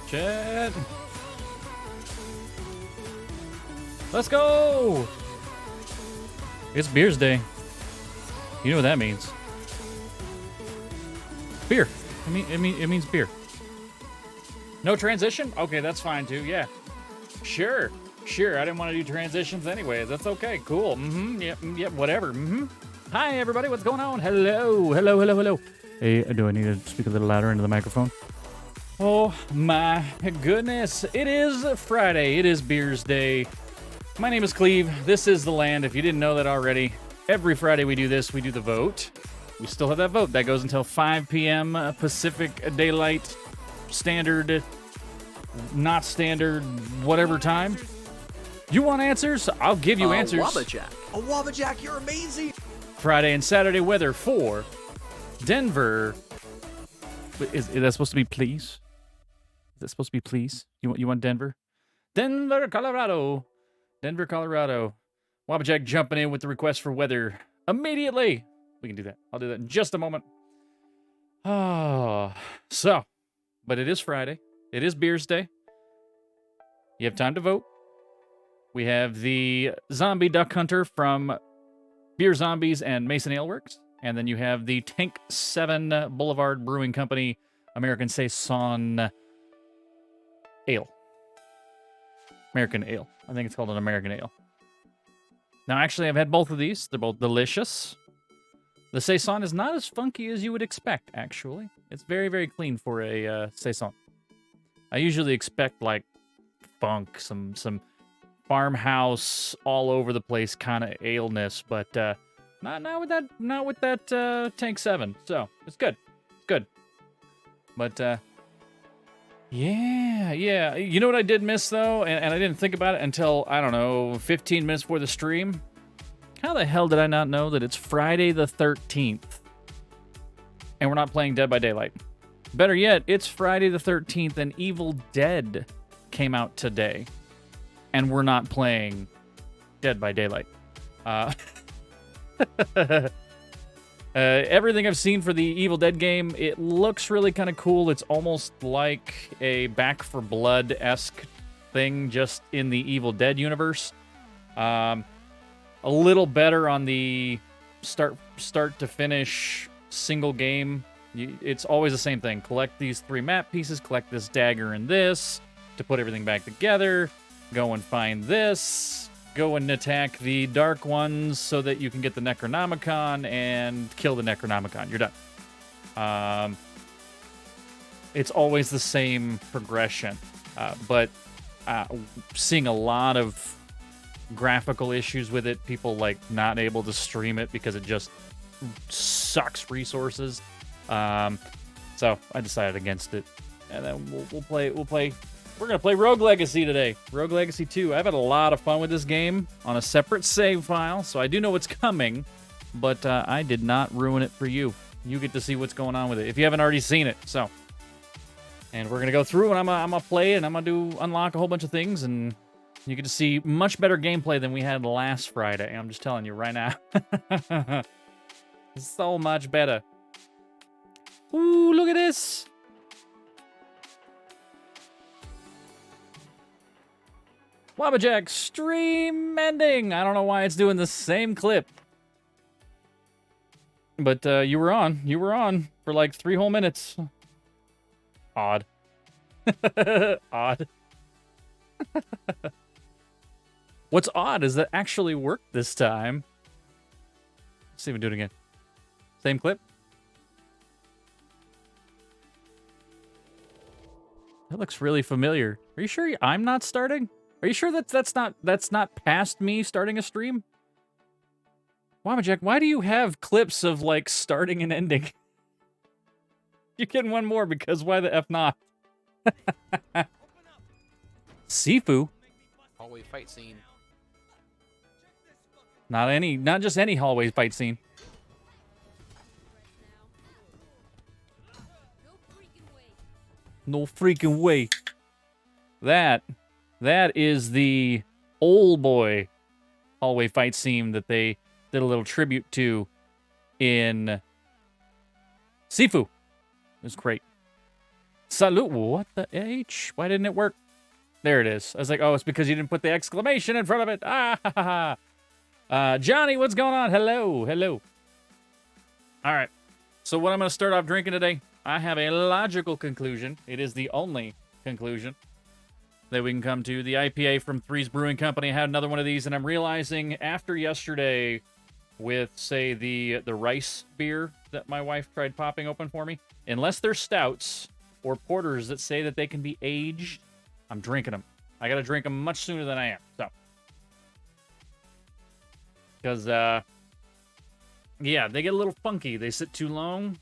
Chat. Let's go. It's Beers Day. You know what that means. Beer. It means beer. No transition? Okay, that's fine too. Yeah. Sure. I didn't want to do transitions anyway. That's okay. Cool. Yep, whatever. Hi everybody, what's going on? Hello. Hey, do I need to speak a little louder into the microphone? Oh my goodness. It is Friday. It is Beers Day. My name is Cleve. This is The Land. If you didn't know that already, every Friday we do this. We do the vote. We still have that vote. That goes until 5 p.m. Pacific Daylight Standard, not standard, whatever time. You want answers? I'll give you answers. A Wabbajack, you're amazing. Friday and Saturday weather for Denver. Is that supposed to be please? Is that supposed to be please? You want Denver? Denver, Colorado. Wabbajack jumping in with the request for weather immediately. We can do that. I'll do that in just a moment. But it is Friday. It is Beers Day. You have time to vote. We have the Zombie Duck Hunter from Beer Zombies and Mason Ale Works. And then you have the Tank 7 Boulevard Brewing Company American Saison Ale. American Ale. I think it's called an American Ale. Now, actually, I've had both of these. They're both delicious. The Saison is not as funky as you would expect, actually. It's very, very clean for a Saison. I usually expect, like, funk, some farmhouse, all over the place kind of ale-ness, but not with that Tank 7. So, it's good. But, yeah. You know what I did miss, though? And I didn't think about it until, I don't know, 15 minutes before the stream? How the hell did I not know that it's Friday the 13th? And we're not playing Dead by Daylight. Better yet, it's Friday the 13th and Evil Dead came out today. And we're not playing Dead by Daylight. Everything I've seen for the Evil Dead game, it looks really kind of cool. It's almost like a Back 4 Blood-esque thing, just in the Evil Dead universe. A little better on the start to finish single game. It's always the same thing. Collect these 3 map pieces, collect this dagger and this to put everything back together. Go and find this. Go and attack the dark ones so that you can get the Necronomicon and kill the Necronomicon. You're done. It's always the same progression. But seeing a lot of graphical issues with it, people like not able to stream it because it just sucks resources. So I decided against it. And then we'll play. We're going to play Rogue Legacy today. Rogue Legacy 2. I've had a lot of fun with this game on a separate save file, so I do know what's coming, but I did not ruin it for you. You get to see what's going on with it if you haven't already seen it. So, and we're going to go through, and I'm going to play, and I'm going to unlock a whole bunch of things, and you get to see much better gameplay than we had last Friday. I'm just telling you right now. So much better. Ooh, look at this. Wabbajack stream ending. I don't know why it's doing the same clip. But you were on for like 3 whole minutes. Odd. Odd. What's odd is that actually worked this time. Let's see if we do it again. Same clip. That looks really familiar. Are you sure I'm not starting? Are you sure that's not past me starting a stream? Wabbajack, why do you have clips of, like, starting and ending? You're getting one more because why the F not? Sifu? Hallway fight scene. Not just any hallway fight scene. No freaking way. That is the old boy hallway fight scene that they did a little tribute to in Sifu. It was great. Salute. What the H? Why didn't it work? There it is. I was like, oh, it's because you didn't put the exclamation in front of it. Ah, ha, ha, ha. Johnny, what's going on? Hello, hello. All right. So what I'm going to start off drinking today, I have a logical conclusion. It is the only conclusion that we can come to. The IPA from Three's Brewing Company. I had another one of these, and I'm realizing after yesterday with, say, the rice beer that my wife tried popping open for me, unless they're stouts or porters that say that they can be aged, I'm drinking them. I got to drink them much sooner than I am. So, because, yeah, they get a little funky. They sit too long.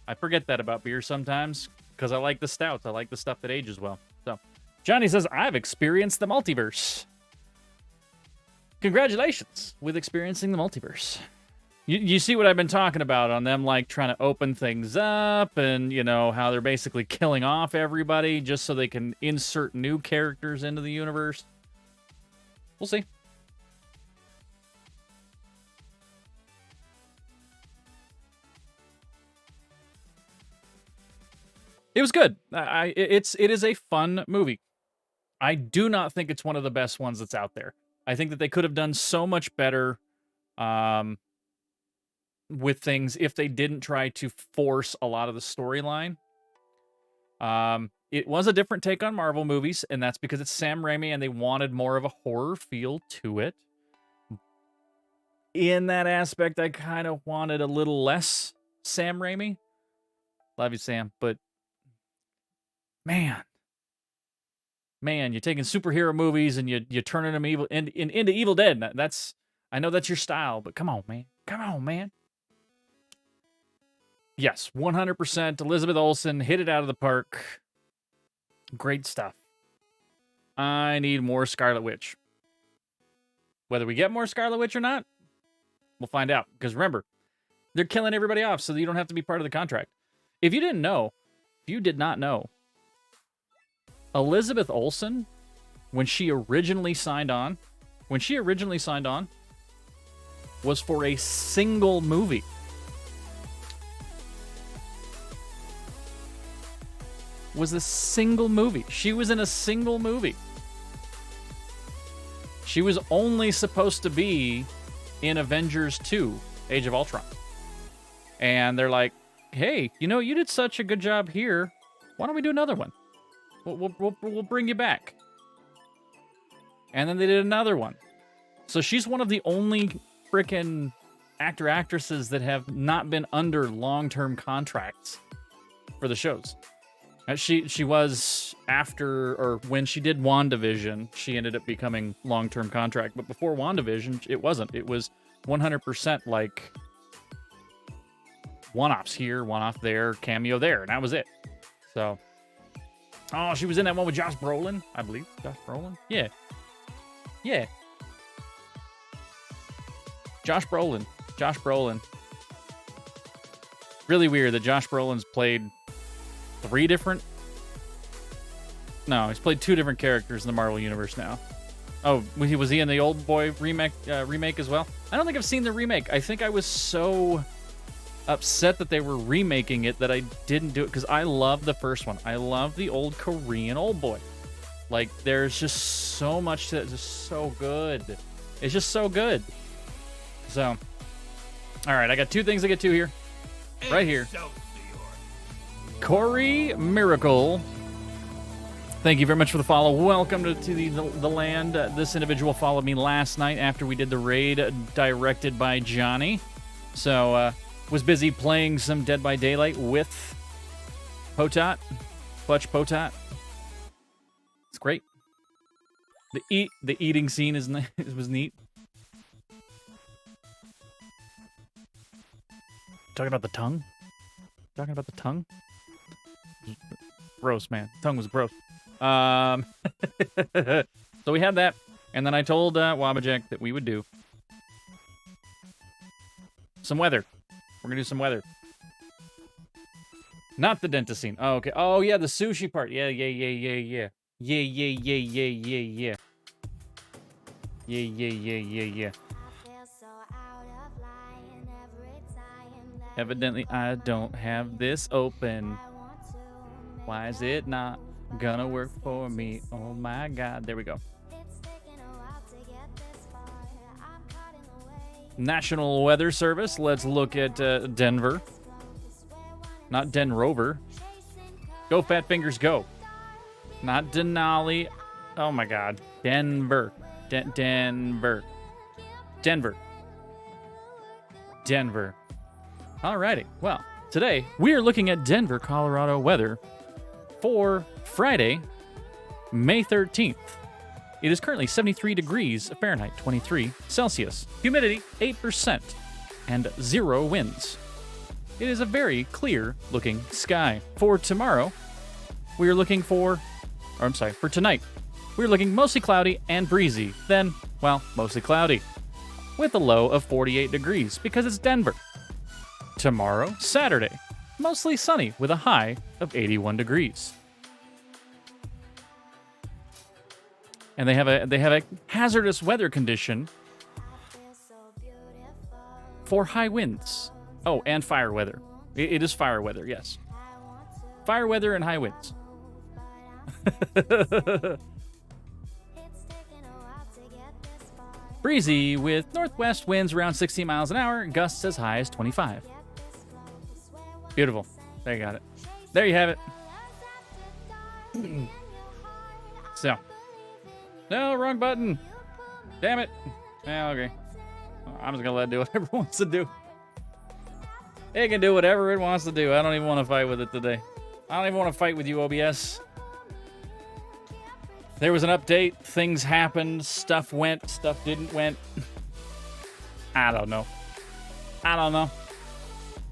I forget that about beer sometimes because I like the stouts. I like the stuff that ages well. So, Johnny says, I've experienced the multiverse. Congratulations with experiencing the multiverse. You see what I've been talking about on them, like, trying to open things up and, you know, how they're basically killing off everybody just so they can insert new characters into the universe. We'll see. It was good. It is a fun movie. I do not think it's one of the best ones that's out there. I think that they could have done so much better with things if they didn't try to force a lot of the storyline. It was a different take on Marvel movies, and that's because it's Sam Raimi, and they wanted more of a horror feel to it. In that aspect, I kind of wanted a little less Sam Raimi. Love you, Sam, but man, you're taking superhero movies and you're turning them evil into Evil Dead. That's, I know that's your style, but come on, man. Come on, man. Yes, 100%. Elizabeth Olsen hit it out of the park. Great stuff. I need more Scarlet Witch. Whether we get more Scarlet Witch or not, we'll find out. Because remember, they're killing everybody off so that you don't have to be part of the contract. If you didn't know, if you did not know, Elizabeth Olsen, when she originally signed on, was for a single movie. Was a single movie. She was in a single movie. She was only supposed to be in Avengers 2, Age of Ultron. And they're like, hey, you know, you did such a good job here. Why don't we do another one? We'll bring you back. And then they did another one. So she's one of the only frickin' actresses that have not been under long-term contracts for the shows. She was after, or when she did WandaVision, she ended up becoming long-term contract. But before WandaVision, it wasn't. It was 100% like one-offs here, one-off there, cameo there, and that was it. So, oh, she was in that one with Josh Brolin, I believe. Josh Brolin? Yeah. Yeah. Josh Brolin. Really weird that Josh Brolin's played he's played 2 different characters in the Marvel Universe now. Oh, was he in the Old Boy remake as well? I don't think I've seen the remake. I think I was so upset that they were remaking it that I didn't do it because I love the first one. I love the old Korean Old Boy. Like, there's just so much to it. It's just so good. It's just so good. So, all right, I got 2 things to get to here. Right here. Corey Miracle. Thank you very much for the follow. Welcome to the land. This individual followed me last night after we did the raid directed by Johnny. So, was busy playing some Dead by Daylight with Potat. Clutch Potat. It's great. The eating scene was neat. Talking about the tongue? Gross, man. Tongue was gross. So we had that, and then I told Wabajack that we would do some weather. We're gonna do some weather. Not the dentist scene. Oh, okay. Oh, yeah, the sushi part. Yeah. Yeah. Evidently, I don't have this open. Why is it not gonna work for me? Oh my God. There we go. National Weather Service. Let's look at Denver. Not Denrover. Go, Fat Fingers, go. Not Denali. Oh my God. Denver. Denver. Denver. Denver. Alrighty. Well, today we are looking at Denver, Colorado weather for Friday, May 13th. It is currently 73 degrees Fahrenheit, 23 Celsius. Humidity, 8%, and 0 winds. It is a very clear looking sky. For tomorrow, we are looking for tonight, we're looking mostly cloudy and breezy. Then, well, mostly cloudy, with a low of 48 degrees because it's Denver. Tomorrow, Saturday, mostly sunny with a high of 81 degrees. And they have a hazardous weather condition for high winds. Oh, and fire weather. It is fire weather, yes. Fire weather and high winds. Breezy with northwest winds around 16 miles an hour, gusts as high as 25. Beautiful. There you got it. There you have it. So. No, wrong button. Damn it. Yeah, okay. I'm just gonna let it do whatever it wants to do. It can do whatever it wants to do. I don't even want to fight with it today. I don't even want to fight with you, OBS. There was an update. Things happened. Stuff went. Stuff didn't went. I don't know. I don't know.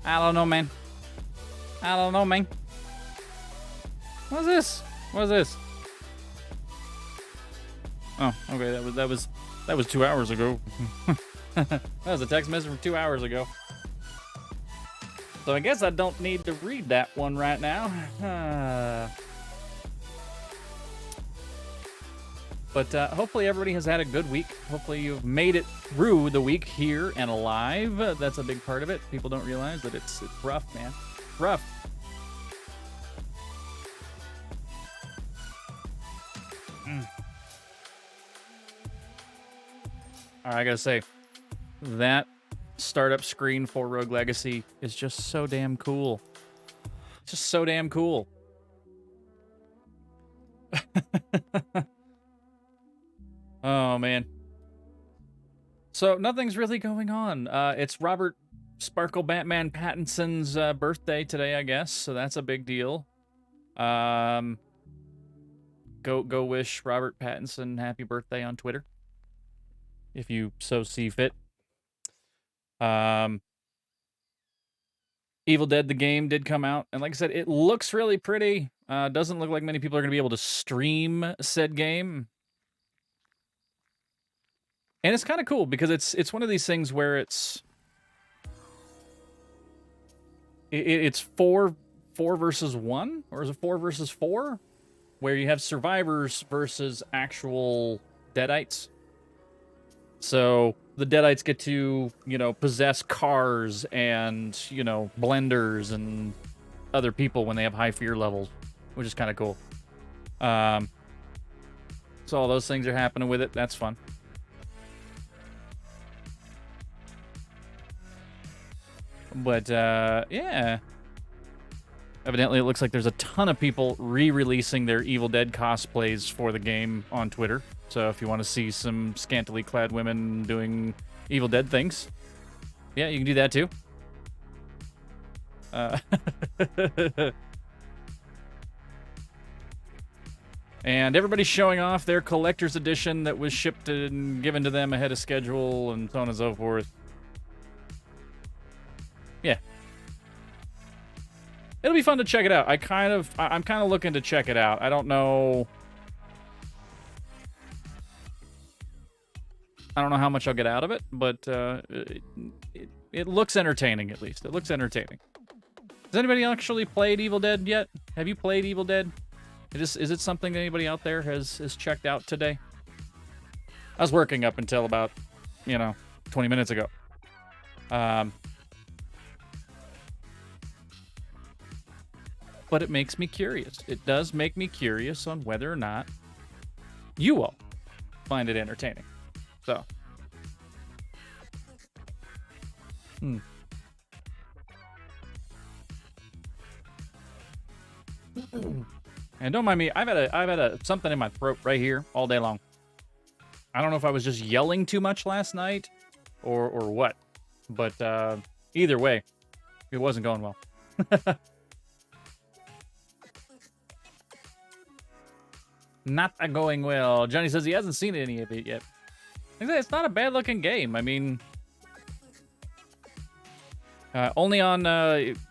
I don't know, man. I don't know, man. What's this? What's this? Oh, okay. That was 2 hours ago. That was a text message from 2 hours ago. So I guess I don't need to read that one right now. But hopefully everybody has had a good week. Hopefully you've made it through the week here and alive. That's a big part of it. People don't realize that it's rough, man. Rough. All right, I gotta say, that startup screen for Rogue Legacy is just so damn cool. Just so damn cool. Oh, man. So, nothing's really going on. It's Robert Sparkle Batman Pattinson's birthday today, I guess, so that's a big deal. Go wish Robert Pattinson happy birthday on Twitter, if you so see fit. Evil Dead the game did come out, and like I said, it looks really pretty. Doesn't look like many people are going to be able to stream said game. And it's kind of cool because it's one of these things where it's four versus one, or is it 4 versus 4, where you have survivors versus actual deadites. So the deadites get to, possess cars and, blenders and other people when they have high fear levels, which is kind of cool. So all those things are happening with it. That's fun. But, yeah. Evidently, it looks like there's a ton of people re-releasing their Evil Dead cosplays for the game on Twitter. So if you want to see some scantily clad women doing Evil Dead things, yeah, you can do that too. And everybody's showing off their collector's edition that was shipped and given to them ahead of schedule and so on and so forth. Yeah. It'll be fun to check it out. I'm kind of looking to check it out. I don't know how much I'll get out of it, but it looks entertaining, at least. It looks entertaining. Has anybody actually played Evil Dead yet? Have you played Evil Dead? Is it something that anybody out there has checked out today? I was working up until about, 20 minutes ago. but it makes me curious. It does make me curious on whether or not you all find it entertaining. So. And don't mind me, I've had a something in my throat right here all day long. I don't know if I was just yelling too much last night or what, but either way, it wasn't going well. Not going well. Johnny says he hasn't seen any of it yet. It's not a bad looking game. I mean, only on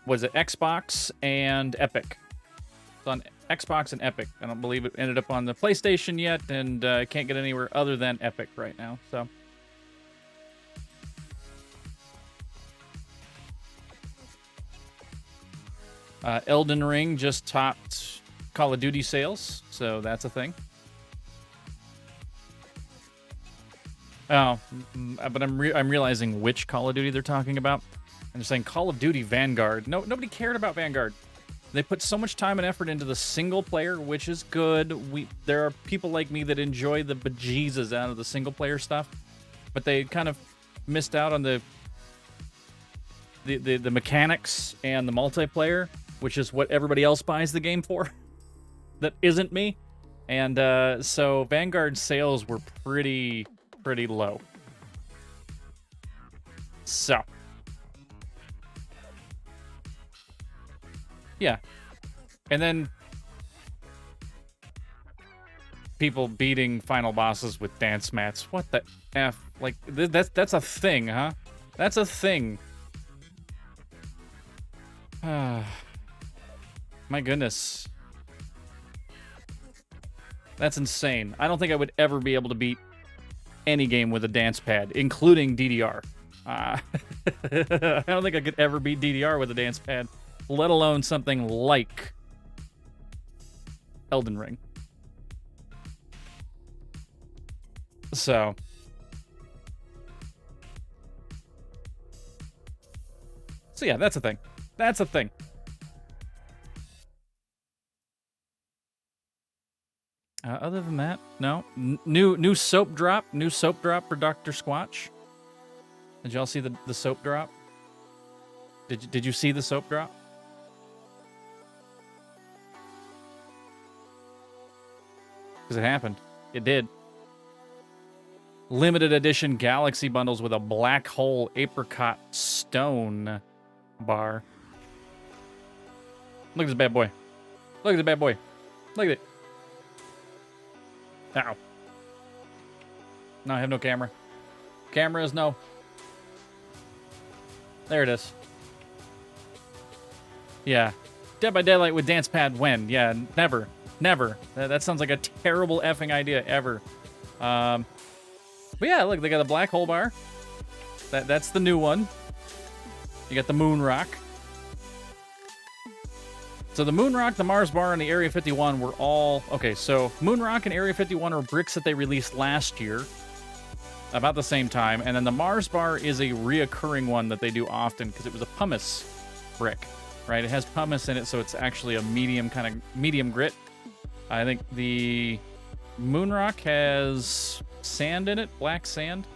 was it Xbox and Epic? It's on Xbox and Epic. I don't believe it ended up on the PlayStation yet, and can't get anywhere other than Epic right now. So. Elden Ring just topped Call of Duty sales, so that's a thing. Oh, but I'm realizing which Call of Duty they're talking about. I'm just saying Call of Duty Vanguard. No, nobody cared about Vanguard. They put so much time and effort into the single player, which is good. There are people like me that enjoy the bejesus out of the single player stuff, but they kind of missed out on the mechanics and the multiplayer, which is what everybody else buys the game for. That isn't me. And so Vanguard sales were pretty low. So. Yeah. And then people beating final bosses with dance mats. What the F? Like, that's a thing, huh? That's a thing. My goodness. That's insane. I don't think I would ever be able to beat any game with a dance pad, including DDR. I don't think I could ever beat DDR with a dance pad, let alone something like Elden Ring. So yeah, that's a thing. That's a thing. Other than that, no. New soap drop. New soap drop for Dr. Squatch. Did y'all see the soap drop? Did you see the soap drop? Because it happened. It did. Limited edition Galaxy bundles with a black hole apricot stone bar. Look at this bad boy. Look at this bad boy. Look at it. Ow. No, I have no camera. Cameras, no. There it is. Yeah. Dead by Daylight with dance pad when? Yeah, never. Never. That sounds like a terrible effing idea ever. But yeah, look, they got a black hole bar. That's the new one. You got the moon rock. So the moon rock, the Mars bar, and the Area 51 were all... Okay, so moon rock and Area 51 are bricks that they released last year. About the same time. And then the Mars bar is a reoccurring one that they do often because it was a pumice brick. Right? It has pumice in it, so it's actually a medium grit. I think the moon rock has sand in it, black sand.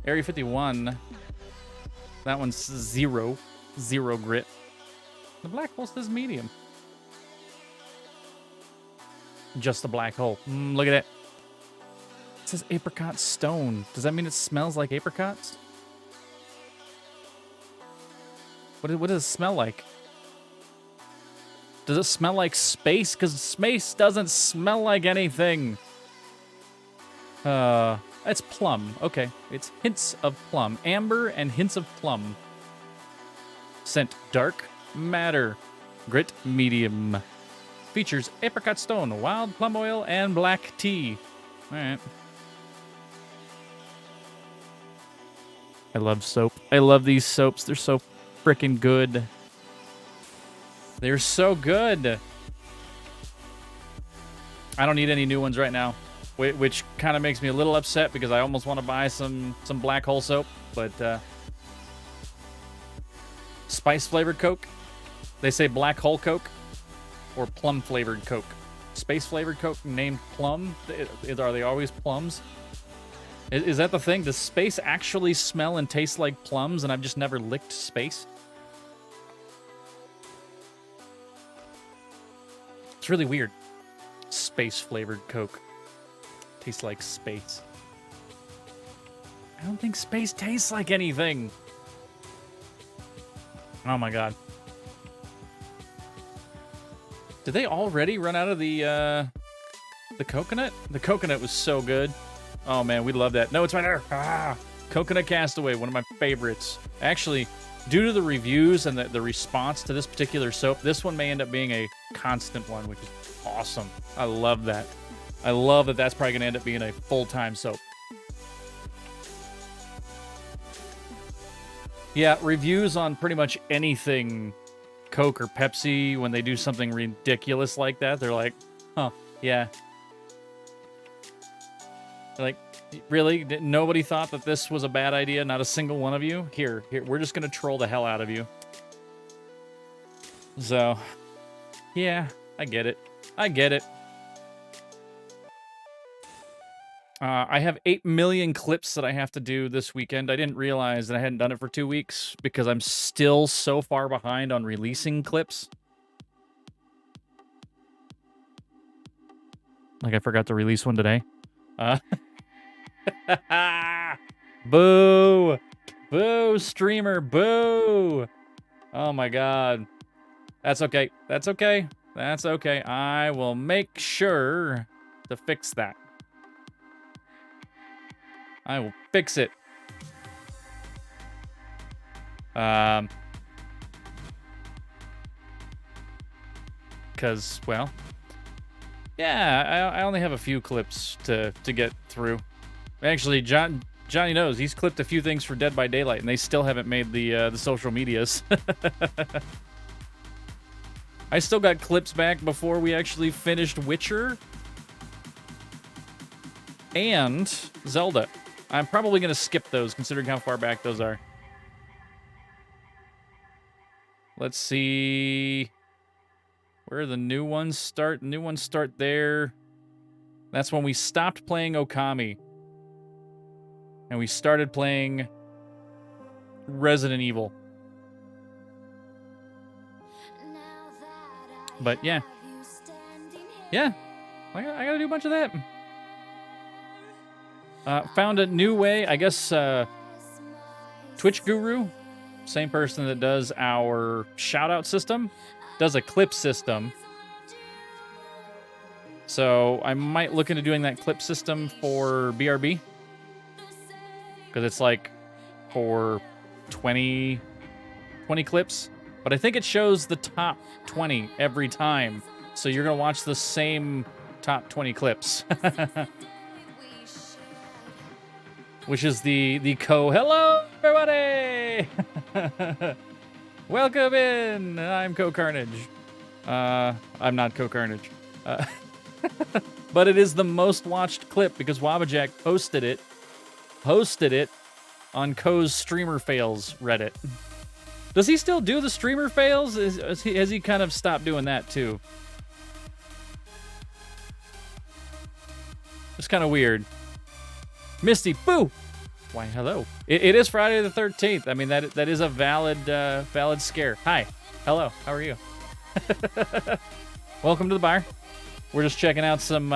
Area 51, that one's zero grit. The black hole says medium. Just the black hole. Look at it. It says apricot stone. Does that mean it smells like apricots? What does it smell like? Does it smell like space? Because space doesn't smell like anything. It's plum. Okay. It's hints of plum. Amber and hints of plum. Scent dark matter. Grit medium. Features apricot stone, wild plum oil, and black tea. Alright. I love soap. I love these soaps. They're so freaking good. They're so good. I don't need any new ones right now, which kind of makes me a little upset because I almost want to buy some black hole soap, but spice flavored Coke. They say black hole Coke or plum flavored Coke. Space flavored Coke named plum. Are they always plums? Is that the thing? Does space actually smell and taste like plums, and I've just never licked space? It's really weird. Space flavored Coke. Tastes like space. I don't think space tastes like anything. Oh my god. Did they already run out of the coconut? The coconut was so good. Oh man, we love that. No, it's right there. Ah, Coconut Castaway, one of my favorites. Actually, due to the reviews and the response to this particular soap, this one may end up being a constant one, which is awesome. I love that. I love that that's probably going to end up being a full-time soap. Yeah, reviews on pretty much anything Coke or Pepsi, when they do something ridiculous like that, they're like, huh, yeah. They're like, really? Nobody thought that this was a bad idea? Not a single one of you? Here, we're just going to troll the hell out of you. So, yeah, I get it. I get it. I have 8 million clips that I have to do this weekend. I didn't realize that I hadn't done it for 2 weeks because I'm still so far behind on releasing clips. Like I forgot to release one today. Boo! Boo, streamer, boo! Oh my god. That's okay. That's okay. That's okay. I will make sure to fix that. I will fix it. Because, well, yeah, I only have a few clips to get through. Actually, Johnny knows. He's clipped a few things for Dead by Daylight, and they still haven't made the social medias. I still got clips back before we actually finished Witcher and Zelda. I'm probably going to skip those, considering how far back those are. Let's see. Where the new ones start? New ones start there. That's when we stopped playing Okami. And we started playing Resident Evil. But yeah. Yeah. I gotta do a bunch of that. Found a new way, I guess, Twitch Guru, same person that does our shout-out system, does a clip system. So I might look into doing that clip system for BRB. Because it's like for 20 clips. But I think it shows the top 20 every time. So you're going to watch the same top 20 clips. Which is the hello everybody. Welcome in. I'm Co-Carnage. I'm not Co-Carnage. But it is the most watched clip because Wabajack posted it on Co's Streamer Fails Reddit. Does he still do the Streamer Fails? Has he kind of stopped doing that too? It's kind of weird. Misty, boo! Why, hello. It is Friday the 13th. I mean, that is a valid scare. Hi. Hello. How are you? Welcome to the bar. We're just checking out some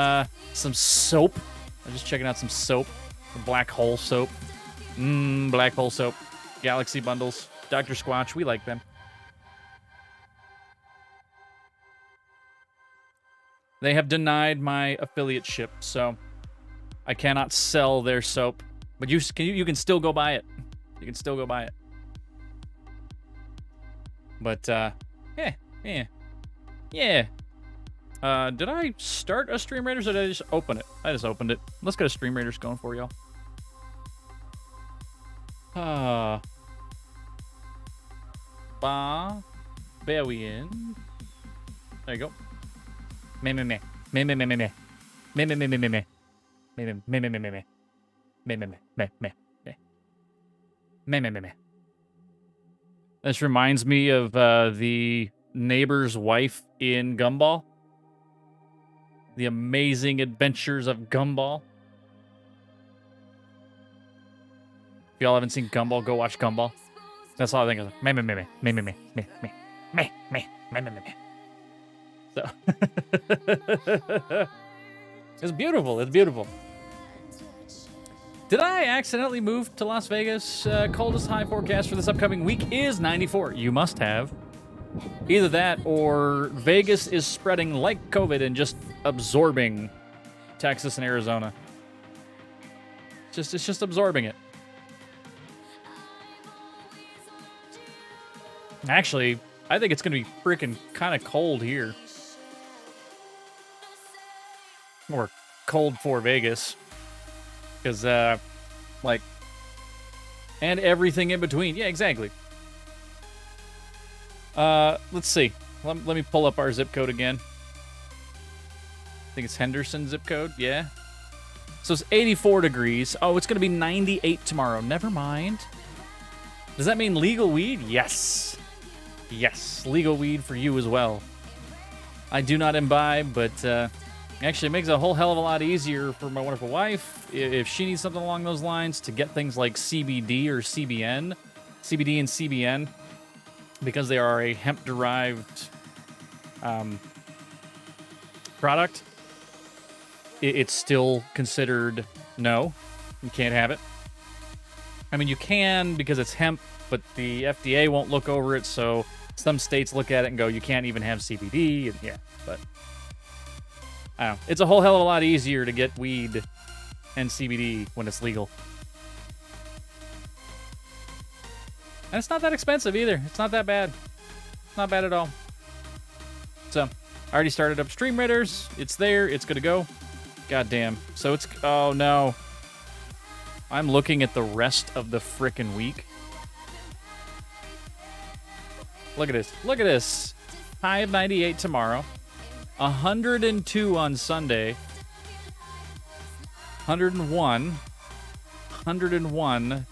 soap. I'm just checking out some soap. Black hole soap. Black hole soap. Galaxy bundles. Dr. Squatch. We like them. They have denied my affiliateship, so I cannot sell their soap, but you can still go buy it. You can still go buy it. But yeah. Did I start a Stream Raiders or did I just open it? I just opened it. Let's get a Stream Raiders going for y'all. Barbarian. There you go. Me. This reminds me of the neighbor's wife in Gumball. The Amazing Adventures of Gumball. If y'all haven't seen Gumball, go watch Gumball. That's all I think of. Me. So it's beautiful. It's beautiful. Did I accidentally move to Las Vegas? Coldest high forecast for this upcoming week is 94. You must have. Either that or Vegas is spreading like COVID and just absorbing Texas and Arizona. It's just absorbing it. Actually, I think it's going to be freaking kind of cold here. Or cold for Vegas. Because, like, and everything in between. Yeah, exactly. Let's see. Let me pull up our zip code again. I think it's Henderson zip code. Yeah. So it's 84 degrees. Oh, it's going to be 98 tomorrow. Never mind. Does that mean legal weed? Yes. Yes, legal weed for you as well. I do not imbibe, but actually it makes it a whole hell of a lot easier for my wonderful wife if she needs something along those lines to get things like CBD or CBN, CBD and CBN, because they are a hemp-derived product. It's still considered no. You can't have it. I mean, you can because it's hemp, but the FDA won't look over it, so some states look at it and go, you can't even have CBD. And yeah, but I don't know. It's a whole hell of a lot easier to get weed and CBD when it's legal. And it's not that expensive either. It's not that bad. It's not bad at all. So, I already started up Stream Raiders. It's there. It's going to go. God damn. So it's... Oh, no. I'm looking at the rest of the frickin' week. Look at this. Look at this. High of 98 tomorrow. 102 on Sunday. 101. 101.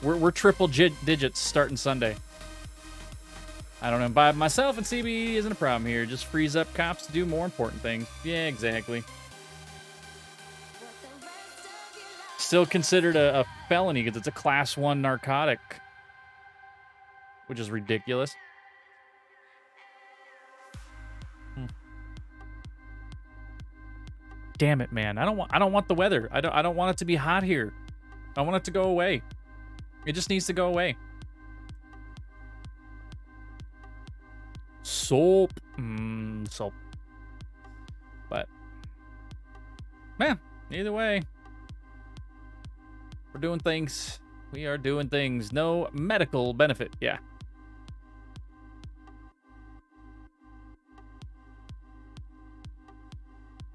We're triple digits starting Sunday. I don't imbibe myself, and CBD isn't a problem here. Just frees up cops to do more important things. Yeah, exactly. Still considered a felony because it's a class 1 narcotic, which is ridiculous. Damn it, man! I don't want the weather. I don't want it to be hot here. I want it to go away. It just needs to go away. Soap. Soap. But, man, either way, we're doing things. We are doing things. No medical benefit. Yeah.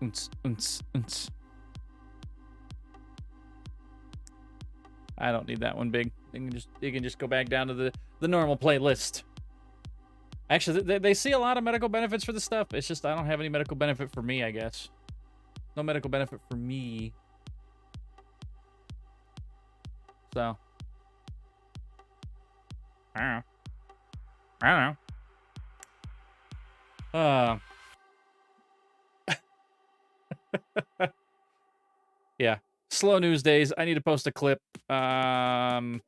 I don't need that one big. You can just go back down to the normal playlist. Actually, they see a lot of medical benefits for this stuff. It's just I don't have any medical benefit for me, I guess. No medical benefit for me. So. I don't know. Yeah. Slow news days. I need to post a clip. Other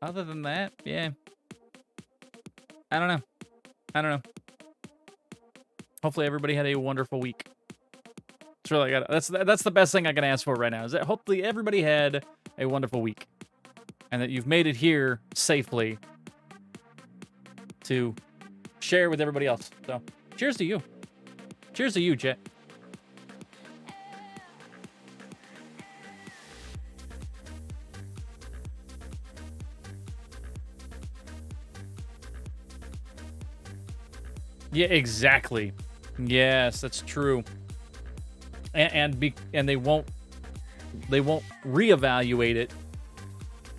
than that, yeah. I don't know. Hopefully everybody had a wonderful week. It's really that's the best thing I can ask for right now. Is that hopefully everybody had a wonderful week, and that you've made it here safely to share with everybody else. So, cheers to you. Cheers to you, Jet. Yeah, exactly. Yes, that's true. And they won't reevaluate it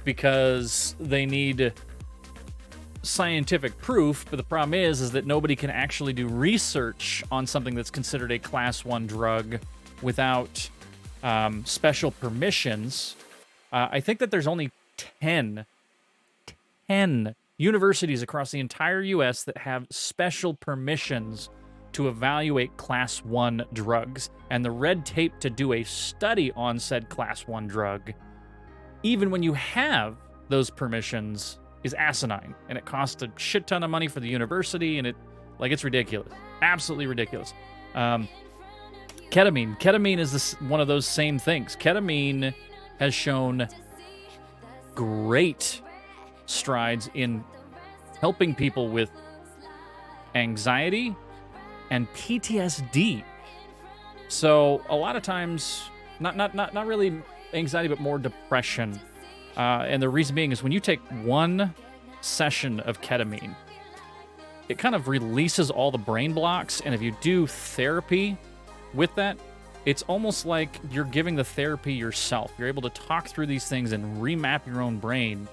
because they need scientific proof. But the problem is that nobody can actually do research on something that's considered a class 1 drug without special permissions. I think that there's only 10 universities across the entire US that have special permissions to evaluate Class 1 drugs, and the red tape to do a study on said Class 1 drug, even when you have those permissions, is asinine, and it costs a shit ton of money for the university, and it's ridiculous. Absolutely ridiculous. Ketamine is one of those same things. Ketamine has shown great strides in helping people with anxiety and PTSD. So a lot of times, not really anxiety, but more depression. And the reason being is when you take one session of ketamine, it kind of releases all the brain blocks. And if you do therapy with that, it's almost like you're giving the therapy yourself. You're able to talk through these things and remap your own brain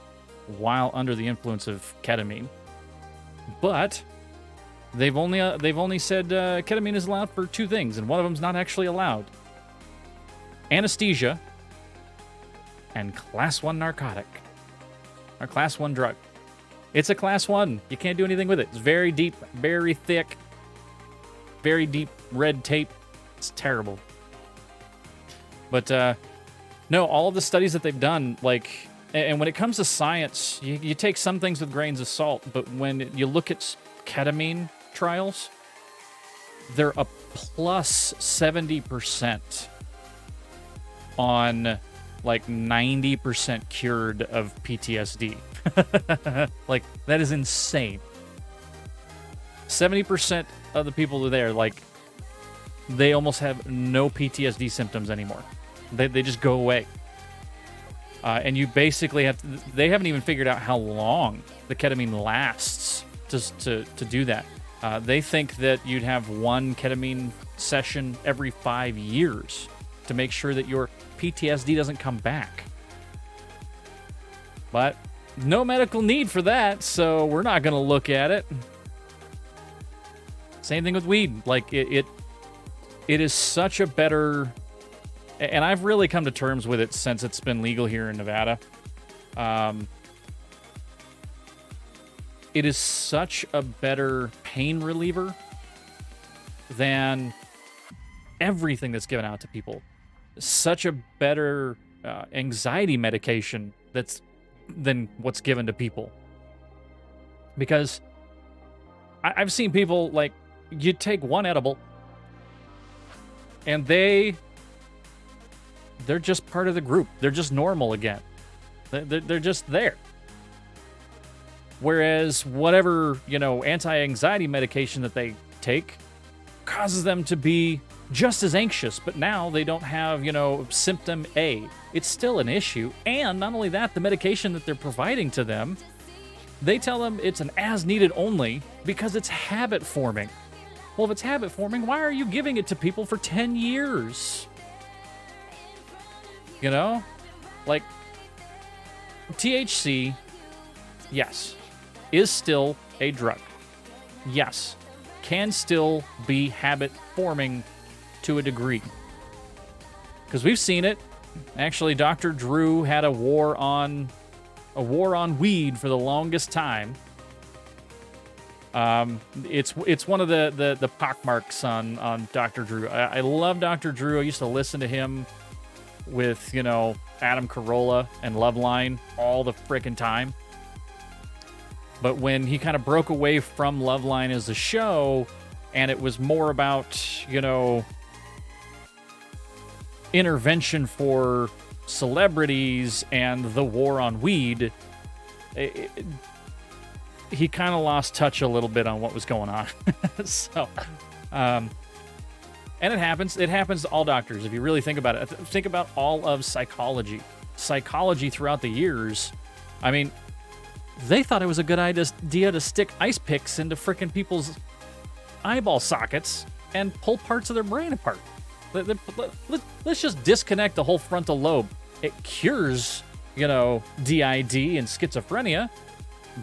while under the influence of ketamine. But they've only said ketamine is allowed for two things, and one of them's not actually allowed: anesthesia and Class 1 narcotic, or Class 1 drug. It's a Class 1. You can't do anything with it. It's very deep, very thick, very deep red tape. It's terrible. But no, all of the studies that they've done, and when it comes to science, you take some things with grains of salt, but when you look at ketamine trials, they're a plus 70% on 90% cured of PTSD. That is insane. 70% of the people who are there, they almost have no PTSD symptoms anymore. They just go away. And you basically they haven't even figured out how long the ketamine lasts to do that. They think that you'd have one ketamine session every 5 years to make sure that your PTSD doesn't come back. But no medical need for that, so we're not going to look at it. Same thing with weed. It is such a better... And I've really come to terms with it since it's been legal here in Nevada. It is such a better pain reliever than everything that's given out to people. Such a better anxiety medication than what's given to people. Because I've seen people, you take one edible, and they're just part of the group. They're just normal again. They're just there. Whereas whatever, anti-anxiety medication that they take causes them to be just as anxious, but now they don't have, symptom A. It's still an issue. And not only that, the medication that they're providing to them, they tell them it's an as-needed only because it's habit forming. Well, if it's habit forming, why are you giving it to people for 10 years? THC, yes, is still a drug. Yes, can still be habit forming to a degree. Because we've seen it. Actually, Dr. Drew had a war on weed for the longest time. It's one of the pockmarks on Dr. Drew. I love Dr. Drew. I used to listen to him with, Adam Carolla and Loveline all the frickin' time. But when he kind of broke away from Loveline as a show, and it was more about, intervention for celebrities and the war on weed, he kind of lost touch a little bit on what was going on. So, and it happens to all doctors. If you really think about it, think about all of psychology throughout the years. I mean, they thought it was a good idea to stick ice picks into frickin' people's eyeball sockets and pull parts of their brain apart. Let's just disconnect the whole frontal lobe. It cures, DID and schizophrenia,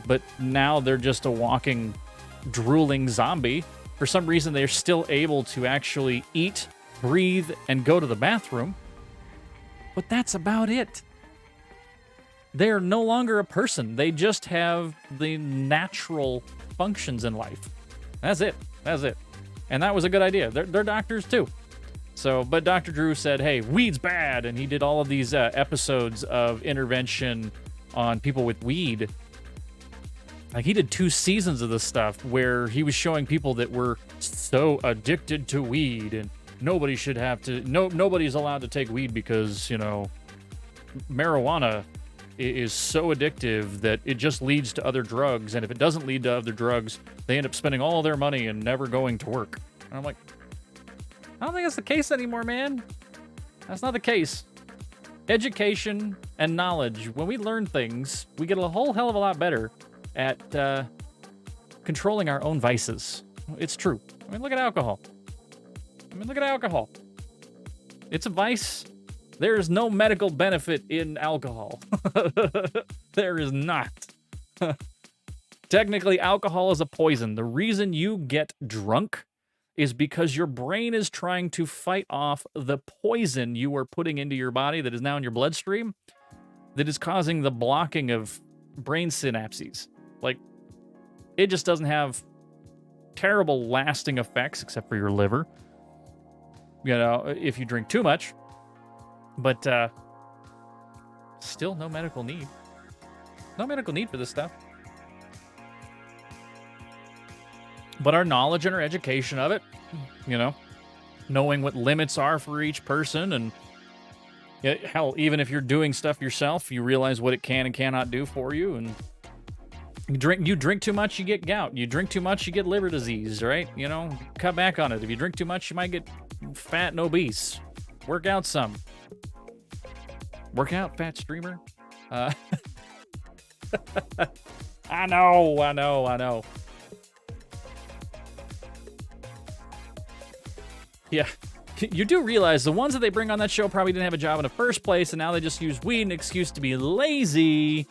but now they're just a walking, drooling zombie. For some reason, they're still able to actually eat, breathe, and go to the bathroom. But that's about it. they're no longer a person. They just have the natural functions in life. That's it. That's it. And that was a good idea. They're doctors too. So, but Dr. Drew said, hey, weed's bad. And he did all of these episodes of intervention on people with weed. Like, he did 2 seasons of this stuff where he was showing people that were so addicted to weed and nobody should have to, nobody's allowed to take weed because, you know, marijuana is so addictive that it just leads to other drugs. And if it doesn't lead to other drugs, they end up spending all their money and never going to work. And I'm like, I don't think that's the case anymore, man. That's not the case. Education and knowledge, when we learn things, we get a whole hell of a lot better at controlling our own vices. It's true. I mean, look at alcohol. It's a vice. There is no medical benefit in alcohol. There is not. Technically, alcohol is a poison. The reason you get drunk is because your brain is trying to fight off the poison you are putting into your body that is now in your bloodstream that is causing the blocking of brain synapses. Like, it just doesn't have terrible lasting effects except for your liver, you know, if you drink too much. But still no medical need. No medical need for this stuff. But our knowledge and our education of it, you know, knowing what limits are for each person, and hell, even if you're doing stuff yourself, you realize what it can and cannot do for you. And you drink too much, you get gout. You drink too much, you get liver disease, right? You know, cut back on it. If you drink too much, you might get fat and obese. Work out some. Work out, fat streamer. I know. Yeah, you do realize the ones that they bring on that show probably didn't have a job in the first place, and now they just use weed as an excuse to be lazy.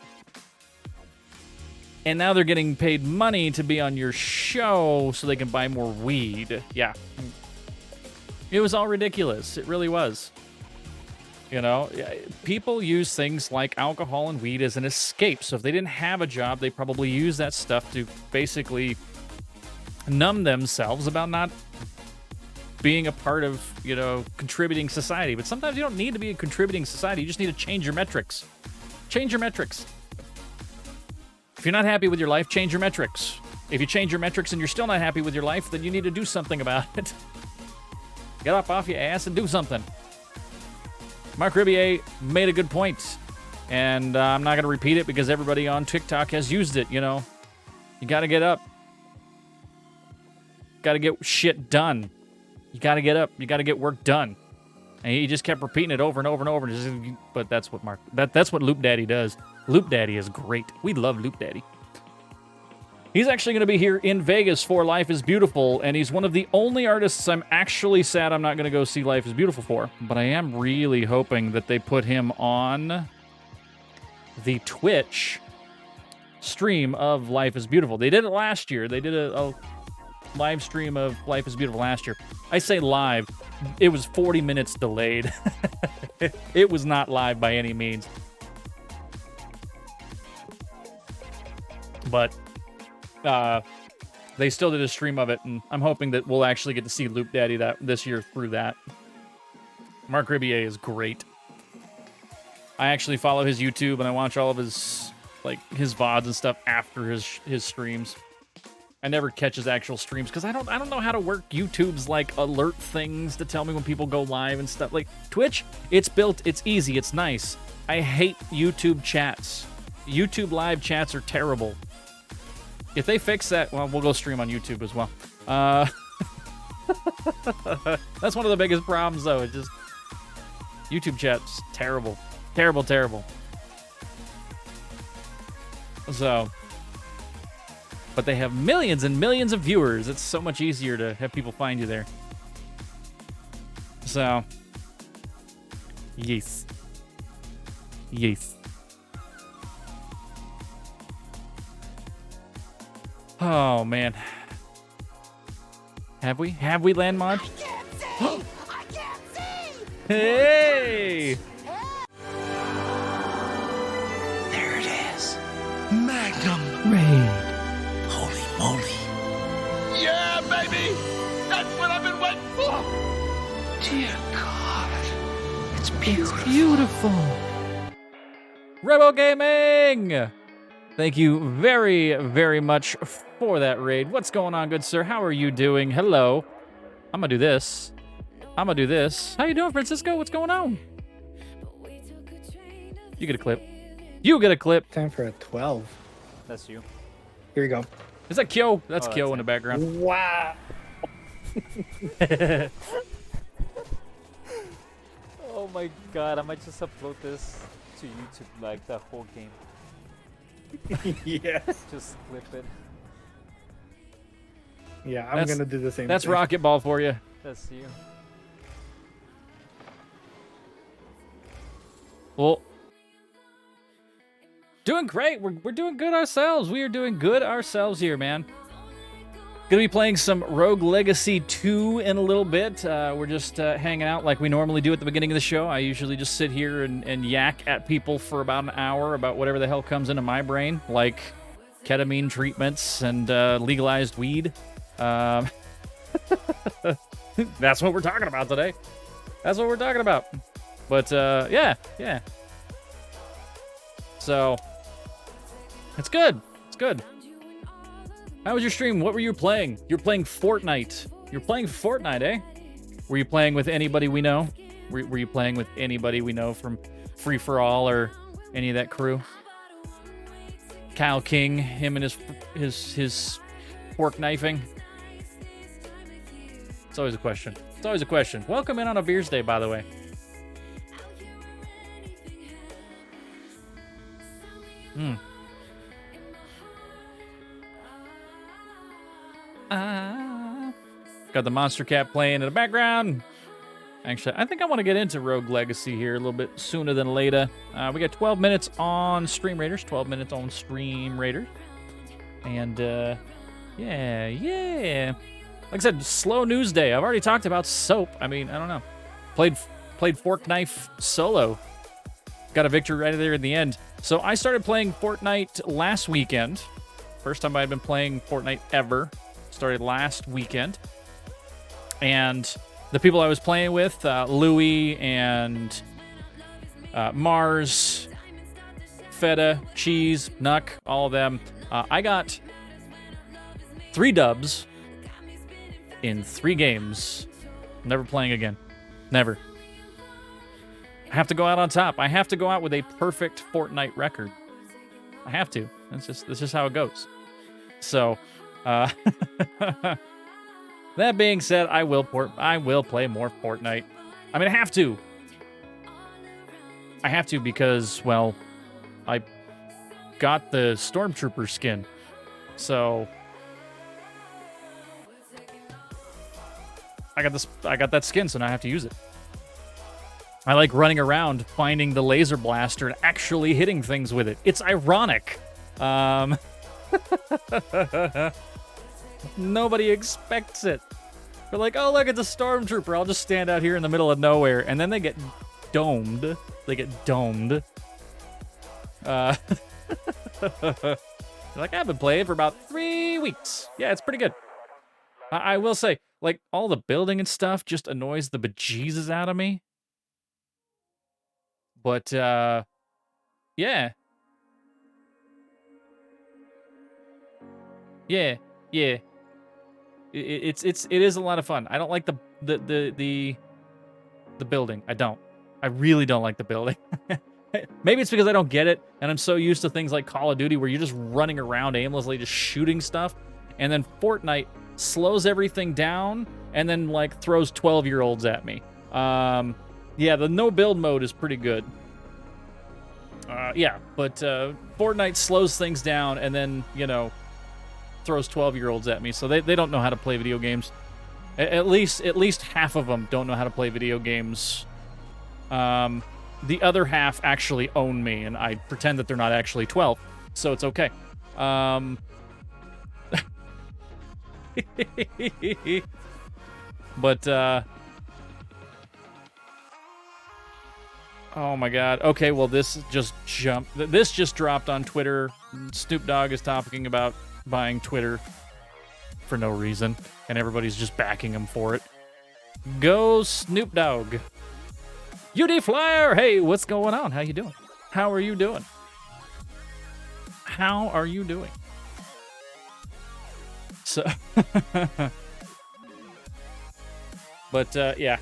And now they're getting paid money to be on your show so they can buy more weed. Yeah. It was all ridiculous. It really was. You know, people use things like alcohol and weed as an escape. So if they didn't have a job, they probably use that stuff to basically numb themselves about not being a part of, you know, contributing society. But sometimes you don't need to be a contributing society. You just need to change your metrics. Change your metrics. If you're not happy with your life, change your metrics. If you change your metrics and you're still not happy with your life, then you need to do something about it. Get up off your ass and do something. Mark Ribier made a good point, and I'm not going to repeat it because everybody on TikTok has used it, you know. You got to get up. Got to get shit done. You got to get up. You got to get work done. And he just kept repeating it over and over and over. But that's what that's what Loop Daddy does. Loop Daddy is great. We love Loop Daddy. He's actually going to be here in Vegas for Life is Beautiful, and he's one of the only artists I'm actually sad I'm not going to go see Life is Beautiful for. But I am really hoping that they put him on the Twitch stream of Life is Beautiful. They did it last year. They did a live stream of Life is Beautiful last year. I say live. It was 40 minutes delayed. It was not live by any means. But they still did a stream of it, and I'm hoping that we'll actually get to see Loop Daddy this year through that. Mark Ribier is great. I actually follow his YouTube, and I watch all of his VODs and stuff after his streams. I never catch his actual streams because I don't know how to work YouTube's like alert things to tell me when people go live and stuff. Like Twitch, it's easy, it's nice. I hate YouTube chats. YouTube live chats are terrible. If they fix that, well, we'll go stream on YouTube as well. That's one of the biggest problems, though. It's just YouTube chat's terrible. Terrible, terrible. So, but they have millions and millions of viewers. It's so much easier to have people find you there. So, yes. Yes. Oh, man. Have we? Have we land mod? I can't see! Hey! kingdom. Raid. Holy moly. Yeah, baby! That's what I've been waiting for! Dear God. It's beautiful. Beautiful. Rebel Gaming! Thank you very, very much for that raid. What's going on, good sir? How are you doing? Hello. I'm gonna do this. I'm gonna do this. How you doing, Francisco? What's going on? You get a clip. You get a clip. Time for a 12. That's you. Here we go. Is that Kyo? That's Oh, Kyo that's in the background. Wow. Oh my god, I might just upload this to YouTube, like the whole game. Yes. Just clip it. Yeah, I'm That's- gonna do the same That's thing. Rocket Ball for you. That's you. Well, doing great. We're doing good ourselves. We are doing good ourselves here, man. Gonna be playing some Rogue Legacy 2 in a little bit. We're just hanging out like we normally do at the beginning of the show. I usually just sit here and yak at people for about an hour about whatever the hell comes into my brain, like ketamine treatments and legalized weed. That's what we're talking about today. That's what we're talking about. But yeah. So it's good. It's good. How was your stream? What were you playing? You're playing Fortnite. You're playing Fortnite, eh? Were you playing with anybody we know? Were you playing with anybody we know from Free For All or any of that crew? Kyle King, him and his fork knifing. It's always a question. It's always a question. Welcome in on a Beers Day, by the way. Got the Monster Cat playing in the background. Actually, I think I want to get into Rogue Legacy here a little bit sooner than later. We got 12 minutes on Stream Raiders. 12 minutes on Stream Raiders. And, yeah. Like I said, slow news day. I've already talked about soap. I mean, I don't know. Played Fork Knife solo. Got a victory right there in the end. So I started playing Fortnite last weekend. First time I had been playing Fortnite ever. Started last weekend. And the people I was playing with, Louie and Mars, Feta, Cheese, Nuck, all of them. I got 3 dubs in 3 games. Never playing again. Never. I have to go out on top. I have to go out with a perfect Fortnite record. I have to. That's just how it goes. So, that being said, I will play more Fortnite. I mean, I have to. I have to because, well, I got the Stormtrooper skin. So I got that skin, so now I have to use it. I like running around finding the laser blaster and actually hitting things with it. It's ironic. Nobody expects it. They're like, oh, look, it's a stormtrooper. I'll just stand out here in the middle of nowhere. And then they get domed. They're like, I've been playing for about 3 weeks. Yeah, it's pretty good. I will say, like, all the building and stuff just annoys the bejesus out of me. But, yeah. Yeah. It is a lot of fun. I don't like the building. I really don't like the building. Maybe it's because I don't get it, and I'm so used to things like Call of Duty where you're just running around aimlessly, just shooting stuff, and then Fortnite slows everything down and then like throws 12-year-olds at me. Yeah, the no build mode is pretty good. Yeah, but Fortnite slows things down and then, you know, throws 12-year-olds at me, so they don't know how to play video games. At least half of them don't know how to play video games. The other half actually own me, and I pretend that they're not actually 12, so it's okay. But Oh my god. Okay, well this just jumped. This just dropped on Twitter. Snoop Dogg is talking about buying Twitter for no reason, and everybody's just backing him for it. Go Snoop Dogg. UD Flyer, hey, what's going on? How you doing? How are you doing? How are you doing? So, but yeah.